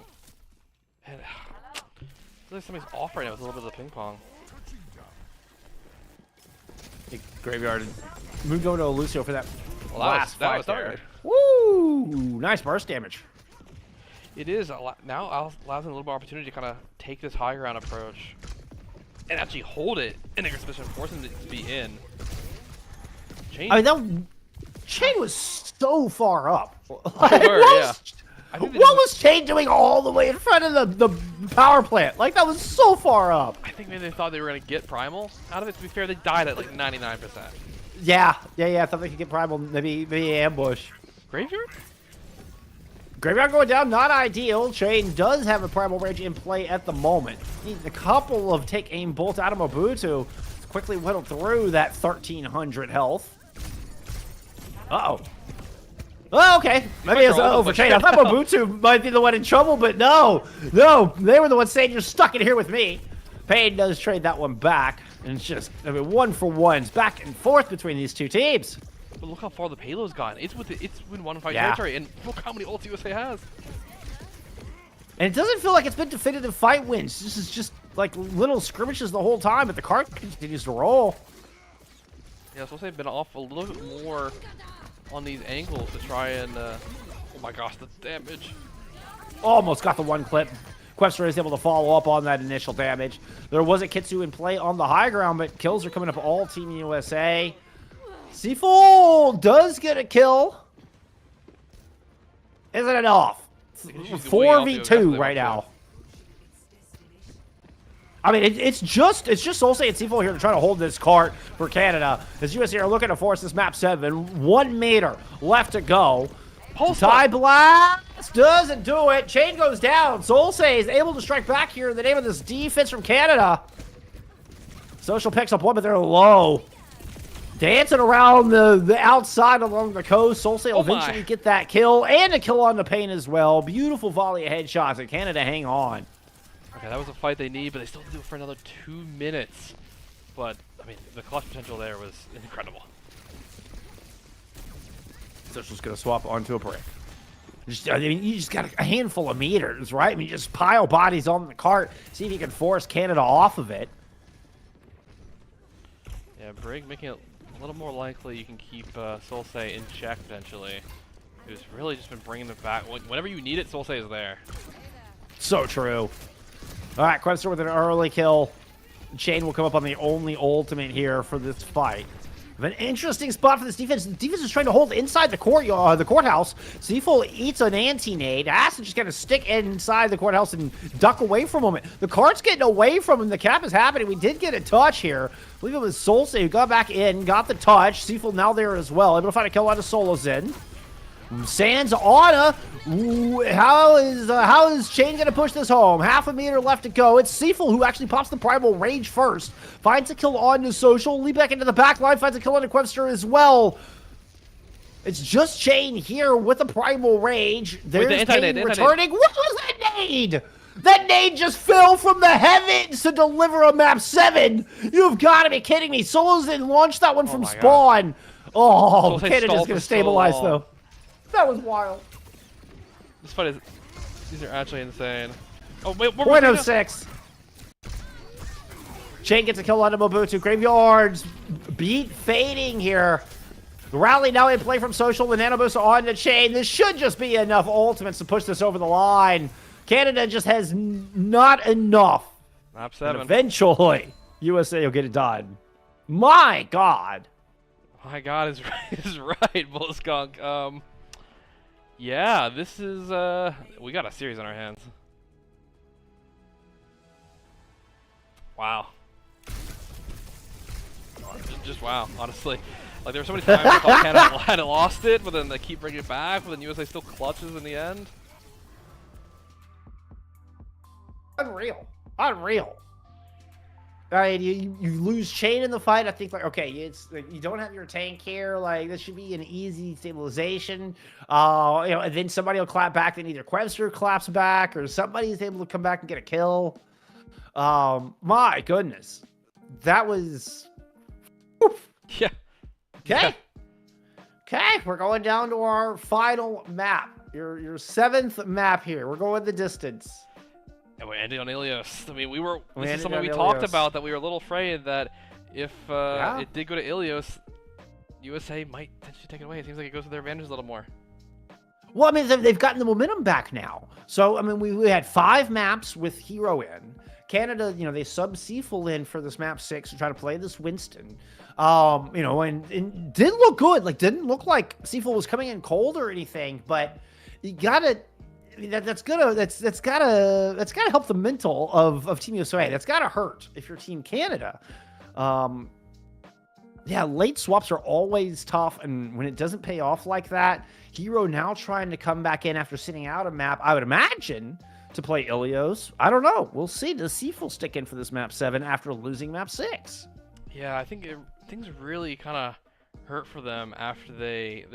And like somebody's off right now with a little bit of the ping pong. Graveyard moved over to Lucio for that last fight there. Woo! Nice burst damage. It is now allows them a little more opportunity to kind of take this high ground approach and actually hold it in a good position, forcing it to be in. Chain. I mean, Chain was so far up. What was Chain doing all the way in front of the power plant? Like, that was so far up. I think maybe they thought they were going to get Primal out of it. To be fair, they died at like 99%. Yeah. I thought they could get Primal, maybe ambush. Graveyard going down, not ideal. Chain does have a Primal Rage in play at the moment. Needs a couple of take aim bolts out of Mobutu to quickly whittle through that 1300 health. Uh-oh. Oh, okay. Maybe it's over Chain. I thought Mobutu might be the one in trouble, but no. They were the ones saying, you're stuck in here with me. Pain does trade that one back. And it's just, I mean, 1-for-1s back and forth between these two teams. But look how far the payload's gone. It's win one fight territory, and look how many ults USA has. And it doesn't feel like it's been definitive fight wins. This is just like little skirmishes the whole time, but the card continues to roll. Yeah, so they've been off a little bit more on these angles to try and, oh my gosh, the damage. Almost got the one clip. Questioner is able to follow up on that initial damage. There was a Kitsu in play on the high ground, but kills are coming up all Team USA. Seafull does get a kill. Isn't it off? 4v2 right now. I mean, it's just Solsei and Seafull here to try to hold this cart for Canada. As USA are looking to force this map 7. 1 meter left to go. Tie Blast doesn't do it. Chain goes down. Solsei is able to strike back here in the name of this defense from Canada. Social picks up one, but they're low. Dancing around the outside along the coast. Solsei will eventually get that kill and a kill on the Pain as well. Beautiful volley of headshots, and Canada hang on. Okay, that was a fight they need, but they still do it for another 2 minutes. But, I mean, the clutch potential there was incredible. Social's going to swap onto a break. I mean, you just got a handful of meters, right? I mean, just pile bodies on the cart, see if you can force Canada off of it. Yeah, Brig making it a little more likely you can keep Solsei in check eventually. Who's really just been bringing it back. Whenever you need it, Solsei is there. So true. All right, Quester with an early kill. Chain will come up on the only ultimate here for this fight. An interesting spot for this defense. The defense is trying to hold inside the courthouse. Seafool eats an anti-nade. Has to just kind of stick inside the courthouse and duck away from him. The cart's getting away from him. The cap is happening. We did get a touch here. I believe it was Solsei who got back in, got the touch. Seafool now there as well. Able to find a kill out of Solos in. Sans Anna. Ooh, how is Chain gonna push this home? Half a meter left to go. It's Seafool who actually pops the Primal Rage first. Finds a kill onto Social. Lead back into the back line. Finds a kill onto Quebster as well. It's just Chain here with a Primal Rage. There's Chain returning. What was that nade? That nade just fell from the heavens to deliver a map 7. You've got to be kidding me. Solos didn't launch that one from spawn. Oh, Canada's gonna stabilize though. That was wild. This fight is... These are actually insane. Oh, wait, .06. Chain gets a kill on Mobutu. Graveyards beat fading here. Rally now in play from Social. The Nano Boost on the Chain. This should just be enough ultimates to push this over the line. Canada just has not enough. Map 7. And eventually, USA will get it done. My God. My God is right, Bullskunk. Yeah, this is, we got a series on our hands. Wow. Just wow, honestly. Like, there were so many times I thought Canada had lost it, but then they keep bringing it back, but then USA still clutches in the end. Unreal. Unreal. All right, you lose Chain in the fight. I think, like, okay, it's like, you don't have your tank here. Like, this should be an easy stabilization. You know, and then somebody will clap back. Then either Quebster claps back or somebody's able to come back and get a kill. My goodness, that was. Oof. Yeah. Okay. Okay, we're going down to our final map. Your 7th map here. We're going the distance. And we ended on Ilios. I mean, this is something we talked about, that we were a little afraid that if it did go to Ilios, USA might potentially take it away. It seems like it goes to their advantage a little more. Well, I mean, they've gotten the momentum back now. So, I mean, we had 5 maps with Hero in. Canada, you know, they sub Seafull in for this map 6 to try to play this Winston. You know, and didn't look good. Like, didn't look like Seafull was coming in cold or anything. But you gotta. I mean, that's gotta help the mental of Team USA. That's gotta hurt if you're Team Canada. Yeah, late swaps are always tough, and when it doesn't pay off like that, Hero now trying to come back in after sitting out a map, I would imagine, to play Ilios. I don't know. We'll see. Does Seafull stick in for this map 7 after losing map 6? Yeah, I think things really kind of hurt for them after they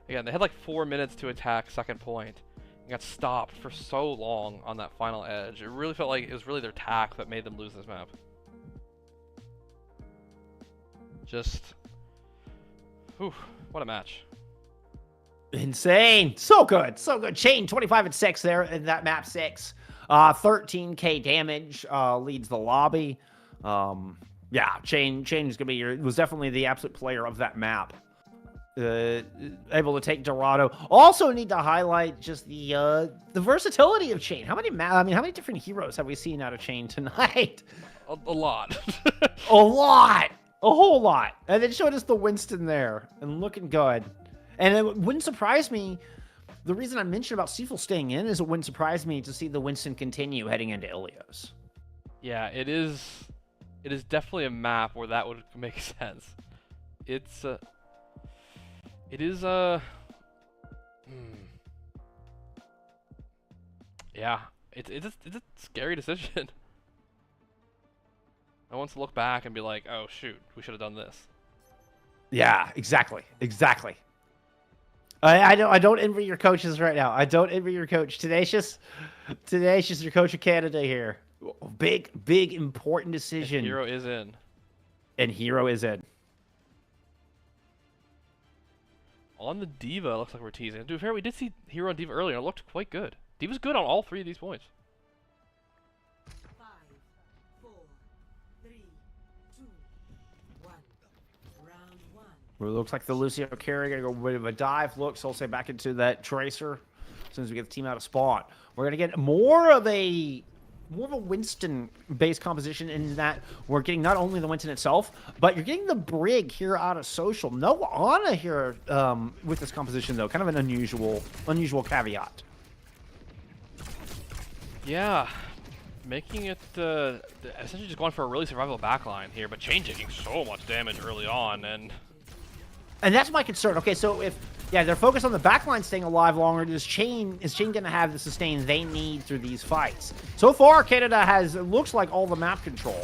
had like 4 minutes to attack second point. Got stopped for so long on that final edge. It really felt like it was really their tack that made them lose this map. Just, whew, what a match. Insane. So good. So good. Chain 25-6 there in that map 6. 13k damage leads the lobby. Yeah, Chain is gonna be was definitely the absolute player of that map. Able to take Dorado. Also need to highlight just the versatility of Chain. How many different heroes have we seen out of Chain tonight? A lot. A lot. A whole lot. And then showed us the Winston there and looking good. And it wouldn't surprise me. The reason I mentioned about Seafull staying in is it wouldn't surprise me to see the Winston continue heading into Ilios. Yeah, it is definitely a map where that would make sense. Yeah, it's a scary decision. I want to look back and be like, oh shoot, we should have done this. Yeah, exactly. I don't envy your coaches right now. I don't envy your coach. Tenacious, your coach of Canada here. Big, important decision. And Hero is in. And Hero is in. on the Diva, looks like we're teasing. To be fair, we did see Hero and Diva earlier, and it looked quite good. Diva's good on all 3 of these points. 5, 4, 3, 2, 1. Round 1. Well, it looks like the Lucio carry gonna go a bit of a dive look. Solsay back into that Tracer as soon as we get the team out of spawn. We're gonna get more of a Winston-based composition in that we're getting not only the Winston itself, but you're getting the Brig here out of Social. No Ana here with this composition, though. Kind of an unusual caveat. Yeah, making it essentially just going for a really survival backline here, but Chain taking so much damage early on, and that's my concern. Okay, so if they're focused on the backline staying alive longer, is Chain going to have the sustain they need through these fights? So far, Canada has, it looks like, all the map control.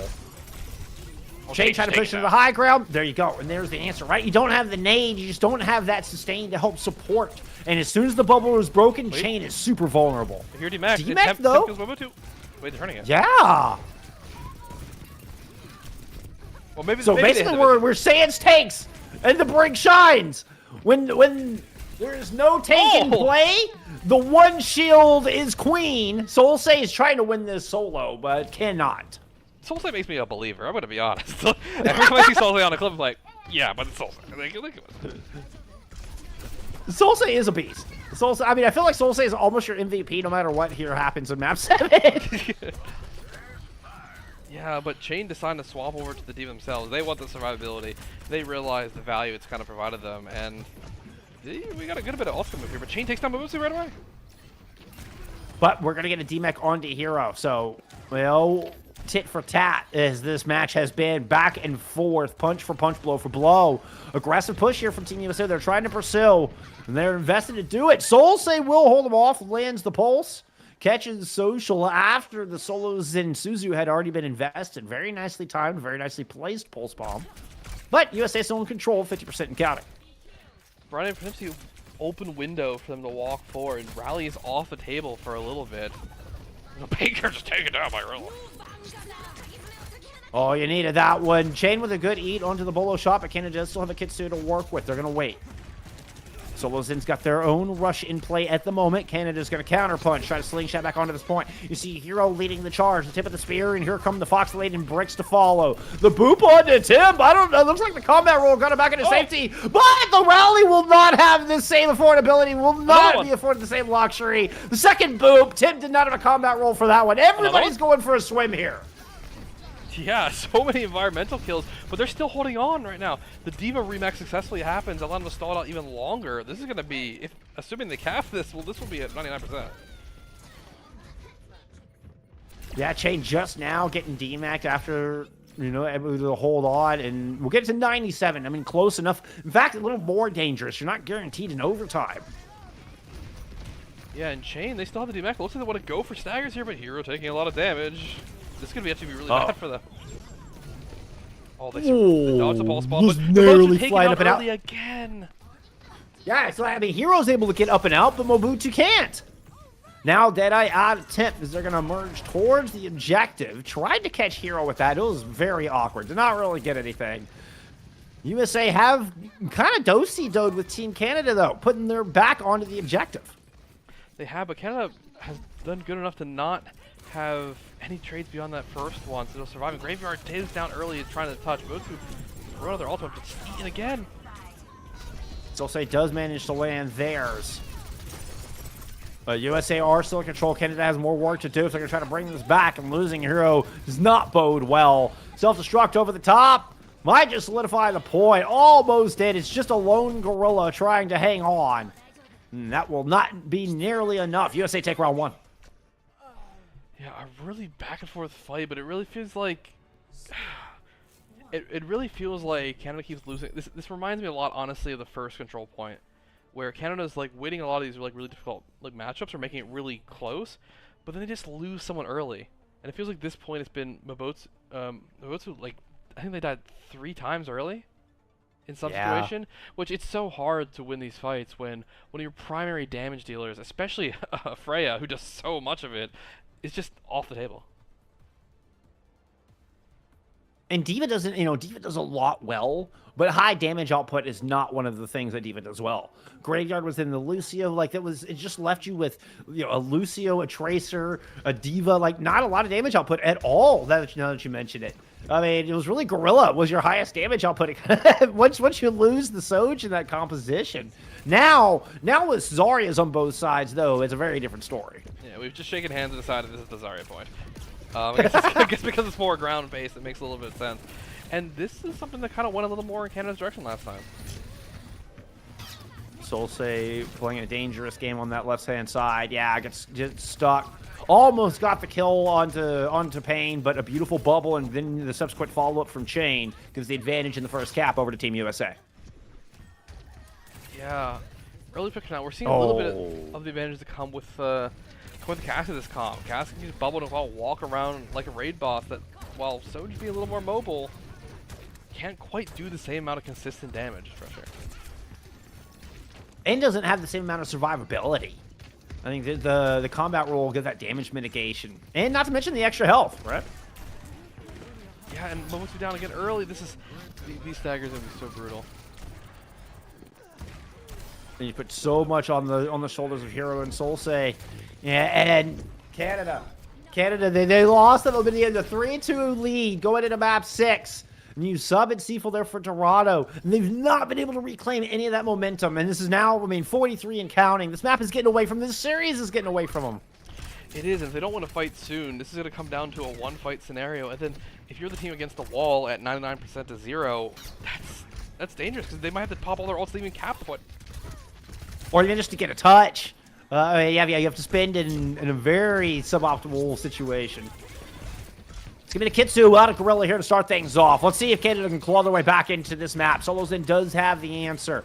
Chain trying to push to the high ground. There you go, and there's the answer, right? You don't have the nade, you just don't have that sustain to help support. And as soon as the bubble is broken, Chain is super vulnerable. here D-Max. D-Max, though? Wait, they're turning it. Yeah. Well, maybe Basically, we're Sans tanks, and the Brig shines. When there's no tank in play, the one shield is queen. Solsay is trying to win this solo, but cannot. Solsay makes me a believer. I'm gonna be honest. Every time I see Solsay on a clip, I'm like, yeah, but it's Solsay. Like, look at it. Solsay is a beast. Solsay, I mean, I feel like Solsay is almost your MVP no matter what here happens in map 7. Yeah, but Chain decided to swap over to the D themselves. They want the survivability. They realize the value it's kind of provided them, and we got a good bit of ultimate here. But Chain takes down Mabusu right away. But we're gonna get a DMEC onto Hero, so well, tit for tat as this match has been back and forth, punch for punch, blow for blow. Aggressive push here from Team USA. They're trying to pursue, and they're invested to do it. Solsay will hold them off, lands the pulse. Catches Social after the solos in Suzu had already been invested. Very nicely timed, very nicely placed pulse bomb. But USA still in control, 50% and counting. Brian, for them to open window for them to walk forward. Rally is off the table for a little bit. Baker just taken down by Rilla. Oh, you needed that one. Chain with a good eat onto the bolo shot, but Canada does still have a Kitsu to work with. They're going to wait. Solozin's got their own rush in play at the moment. Canada's going to counter punch, try to slingshot back onto this point. You see Hero leading the charge, the tip of the spear, and here come the Fox Laden bricks to follow. The boop onto Tim. I don't know. Looks like the combat roll got him back into safety, but the rally will not have the same affordability, will not be afforded the same luxury. The second boop, Tim did not have a combat roll for that one. Everybody's going for a swim here. Yeah, so many environmental kills, but they're still holding on right now. The Diva remix successfully happens, allowing them to stall it out even longer. This is going to be, if assuming they cap this, well, this will be at 99%. Yeah, Chain just now getting DMAC'd after, you know, able to hold on, and we'll get to 97. I mean, close enough. In fact, a little more dangerous. You're not guaranteed an overtime. Yeah, and Chain, they still have the DMAC. Looks like they want to go for staggers here, but Hero taking a lot of damage. This is going to be really bad for them. Oh, they dodged the pulse bomb, but narrowly flying up and out again. Yeah, so I mean, Hero's able to get up and out, but Mobutu can't. Now Deadeye out of temp as they're going to merge towards the objective. Tried to catch Hero with that. It was very awkward. Did not really get anything. USA have kind of do-si-doed with Team Canada, though, putting their back onto the objective. They have, but Canada has done good enough to not have any trades beyond that first one, so they'll survive. And Graveyard takes down early and trying to touch. Mobutu throw another ultimate, but sneaking again. Solsay does manage to land theirs. But USA are still in control. Canada has more work to do, so they're going to try to bring this back, and losing Hero does not bode well. Self-destruct over the top. Might just solidify the point. Almost did. It's just a lone gorilla trying to hang on. And that will not be nearly enough. USA take round one. Yeah, a really back and forth fight, but it really feels like it really feels like Canada keeps losing. This reminds me a lot, honestly, of the first control point, where Canada's like winning a lot of these like really difficult like matchups or making it really close, but then they just lose someone early. And it feels like this point it's been Mobutu, like I think they died 3 times early in some situation, which it's so hard to win these fights when one of your primary damage dealers, especially Freya, who does so much of it, is just off the table. And D.Va doesn't, D.Va does a lot well, but high damage output is not one of the things that D.Va does well. Graveyard was in the Lucio, it just left you with, a Lucio, a Tracer, a D.Va, not a lot of damage output at all, now that you mention it. I mean, it was really Gorilla was your highest damage output. once you lose the Soj in that composition. Now with Zarya's on both sides, though, it's a very different story. Yeah, we've just shaken hands and decided this is the Zarya point. I guess because it's more ground-based, it makes a little bit of sense. And this is something that kind of went a little more in Canada's direction last time. Solsay playing a dangerous game on that left-hand side. Yeah, gets stuck. Almost got the kill onto Pain, but a beautiful bubble, and then the subsequent follow-up from Chain gives the advantage in the first cap over to Team USA. Yeah, early picking out. We're seeing a little bit of the advantages that come with Cass in this comp. Cass can use bubble to walk around like a raid boss that, while Soj being a little more mobile, can't quite do the same amount of consistent damage for sure. And doesn't have the same amount of survivability. I think the combat role will give that damage mitigation. And not to mention the extra health, right? Yeah, and once we're down again early, these staggers are going to be so brutal. And you put so much on the shoulders of Hero and Solsay. Yeah, and Canada, they lost a little bit in the 3-2 lead going into map 6. And you sub and Seaful there for Dorado. And they've not been able to reclaim any of that momentum. And this is now, 43 and counting. This map is getting away from them. This series is getting away from them. It is, and if they don't want to fight soon, this is going to come down to a one-fight scenario. And then if you're the team against the wall at 99% to 0, that's dangerous because they might have to pop all their ults to even cap what. Or even just to get a touch. You have to spend in a very suboptimal situation. It's going to be a Kitsu out of Gorilla here to start things off. Let's see if Canada can claw their way back into this map. Solozen does have the answer.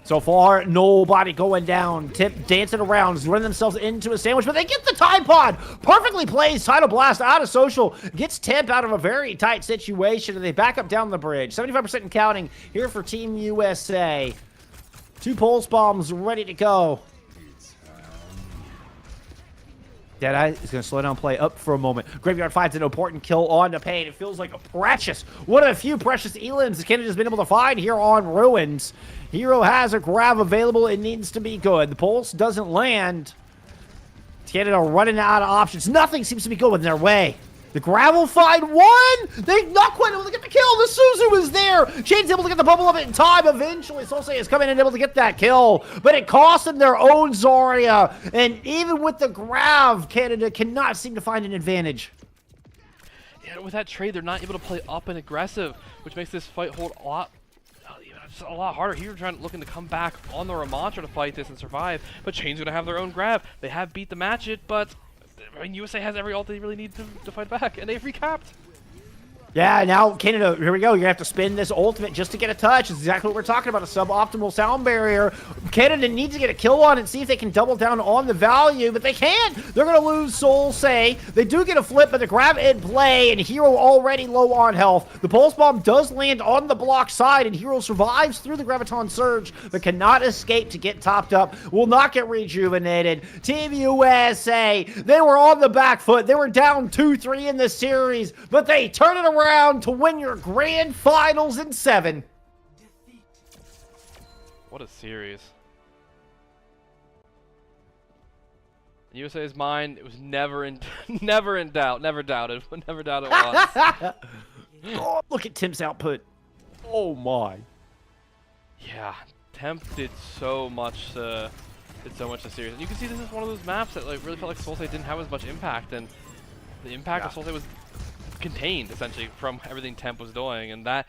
So far, nobody going down. Tip dancing around, running themselves into a sandwich, but they get the Tide Pod. Perfectly plays Tidal Blast out of Social. Gets Temp out of a very tight situation, and they back up down the bridge. 75% and counting here for Team USA. 2 pulse bombs ready to go. Deadeye is going to slow down play up for a moment. Graveyard finds an important kill on to Pain. It feels like a precious, one of the few precious Elans Canada's been able to find here on Ruins. Hero has a grab available. It needs to be good. The pulse doesn't land. Canada running out of options. Nothing seems to be going their way. The gravel find one! They're not quite able to get the kill! The Suzu is there! Chain's able to get the bubble up in time eventually. Solsay is coming in able to get that kill, but it cost them their own Zarya. And even with the grab, Canada cannot seem to find an advantage. Yeah, with that trade, they're not able to play up and aggressive, which makes this fight hold a lot harder. Here, looking to come back on the Ramantra to fight this and survive, but Chain's going to have their own grab. They have beat the match it, but I mean, USA has every ult they really need to fight back, and they've recapped. Yeah, now Canada, here we go. You're going to have to spin this ultimate just to get a touch. It's exactly what we're talking about, a suboptimal sound barrier. Canada needs to get a kill on it and see if they can double down on the value, but they can't. They're going to lose Solsay. They do get a flip, but the grab in play, and Hero already low on health. The Pulse Bomb does land on the block side, and Hero survives through the Graviton Surge, but cannot escape to get topped up. Will not get rejuvenated. Team USA, they were on the back foot. They were down 2-3 in the series, but they turn it around to win your grand finals in 7. What a series. In USA's mind, it was never in doubt, never doubted once. Oh, look at Tim's output. Oh my. Yeah, Temp did so much this series. And you can see this is one of those maps that really felt like Solsay didn't have as much impact, and the impact of Solsay was contained essentially from everything Temp was doing, and that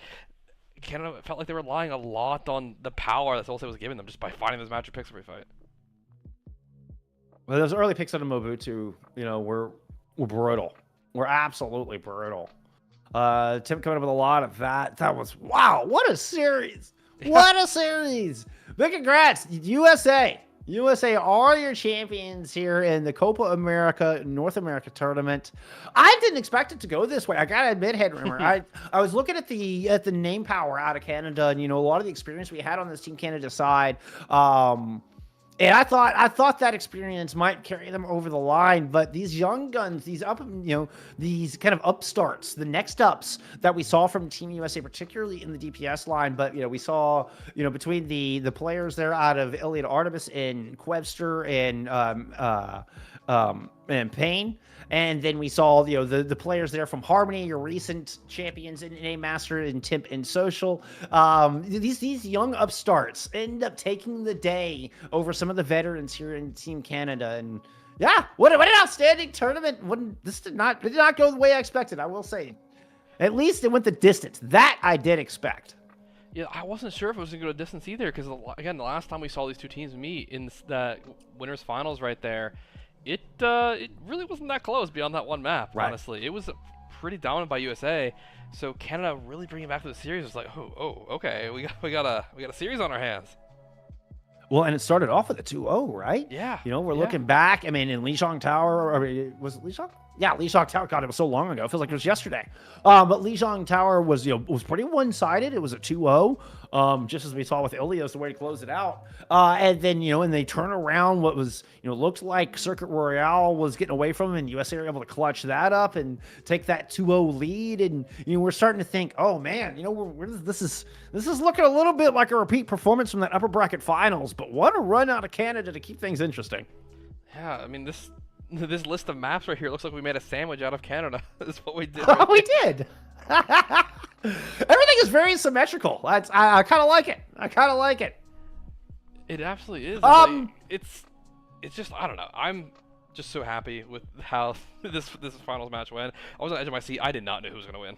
Canada felt like they were relying a lot on the power that Solsay was giving them just by finding those magic picks every fight. Well, those early picks out of Mobutu, were brutal. Were absolutely brutal. Tim coming up with a lot of that. That was, wow, what a series. What a series. Big congrats, USA. USA are your champions here in the Copa America North America tournament. I didn't expect it to go this way. I gotta admit, Headrummer, I was looking at the name power out of Canada, and a lot of the experience we had on this Team Canada side. And I thought that experience might carry them over the line, but these young guns, these kind of upstarts, the next ups that we saw from Team USA, particularly in the DPS line, but we saw between the players there out of Iliad Artemis and Quebster and Payne. And then we saw, the players there from Harmony, your recent champions in A Master and Timp and Social. These young upstarts end up taking the day over some of the veterans here in Team Canada. And yeah, what an outstanding tournament. This did not go the way I expected, I will say. At least it went the distance. That I did expect. Yeah, I wasn't sure if it was going to go a distance either, because, again, the last time we saw these two teams meet in the winners finals right there, it really wasn't that close beyond that one map, right. Honestly. It was pretty dominant by USA, so Canada really bringing back to the series was like, oh, okay, we got a series on our hands. Well, and it started off with a 2-0, right? Yeah. We're looking back. I mean, in Lijiang Tower, was it Lijiang? Yeah, Lijiang Tower. God, it was so long ago. It feels like it was yesterday. But Lijiang Tower was, was pretty one-sided. It was a 2-0, just as we saw with Ilios, the way to close it out. And then, and they turn around what was, looked like Circuit Royale was getting away from them, and USA were able to clutch that up and take that 2-0 lead. And, we're starting to think, oh, man, this is looking a little bit like a repeat performance from that upper bracket finals. But what a run out of Canada to keep things interesting. Yeah, I mean, this list of maps right here looks like we made a sandwich out of Canada. That's what we did. We did. Everything is very symmetrical. I kind of like it. It absolutely is. It's just, I don't know. I'm just so happy with how this finals match went. I was on the edge of my seat. I did not know who was going to win.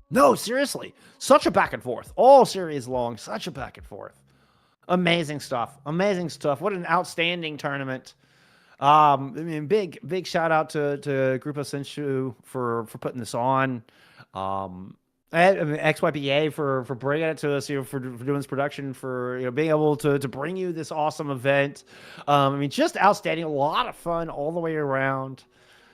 No, seriously. Such a back and forth. All series long. Such a back and forth. Amazing stuff. What an outstanding tournament. I mean, big shout out to Grupo Senshu for putting this on. XYPA for bringing it to us, for doing this production, for being able to bring you this awesome event. I mean, just outstanding, a lot of fun all the way around.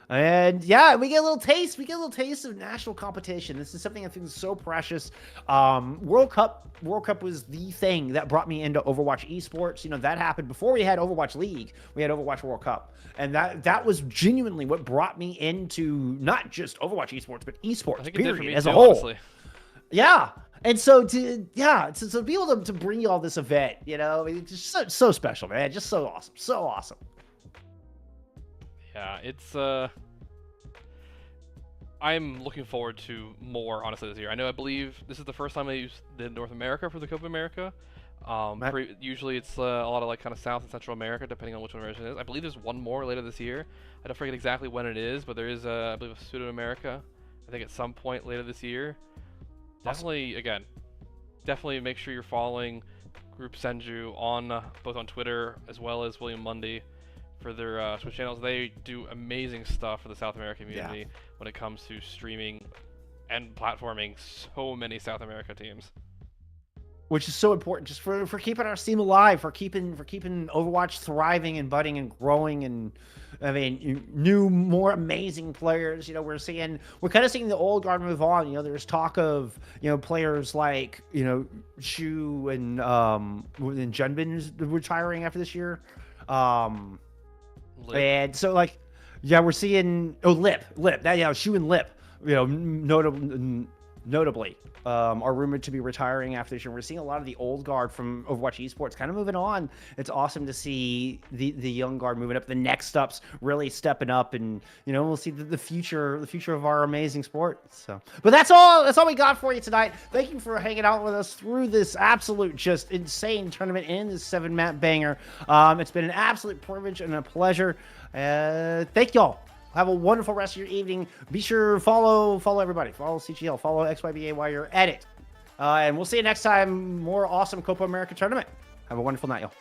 And yeah, we get a little taste of national competition. This is something I think is so precious. World Cup was the thing that brought me into Overwatch esports. That happened before we had Overwatch League. We had Overwatch World Cup, and that was genuinely what brought me into not just Overwatch esports, but esports period as a whole. Honestly. Yeah. And so to be able to bring you all this event, it's just so special, man. Just so awesome. Yeah, it's I'm looking forward to more, honestly, this year. I believe this is the first time they did North America for the Copa America. Usually it's a lot of kind of South and Central America, depending on which one version it is. I believe there's one more later this year. I don't forget exactly when it is, but there is I believe a Pseudo America, I think at some point later this year. Definitely make sure you're following Group Senju on both on Twitter as well as William Mundy for their Twitch channels. They do amazing stuff for the South American community when it comes to streaming and platforming so many South America teams. Which is so important just for keeping our scene alive, for keeping Overwatch thriving and budding and growing, and I mean new, more amazing players. We're kind of seeing the old guard move on. There's talk of players like Shu and Junbin retiring after this year. And so we're seeing Lip that Shu and Lip notably are rumored to be retiring after this year. We're seeing a lot of the old guard from Overwatch esports kind of moving on. It's awesome to see the young guard moving up, the next ups really stepping up, and we'll see the future of our amazing sport. So, but that's all we got for you tonight. Thank you for hanging out with us through this absolute just insane tournament and this 7-map banger. It's been an absolute privilege and a pleasure. Thank y'all. Have a wonderful rest of your evening. Be sure to follow everybody. Follow CGL. Follow XYBA while you're at it. And we'll see you next time. More awesome Copa America tournament. Have a wonderful night, y'all.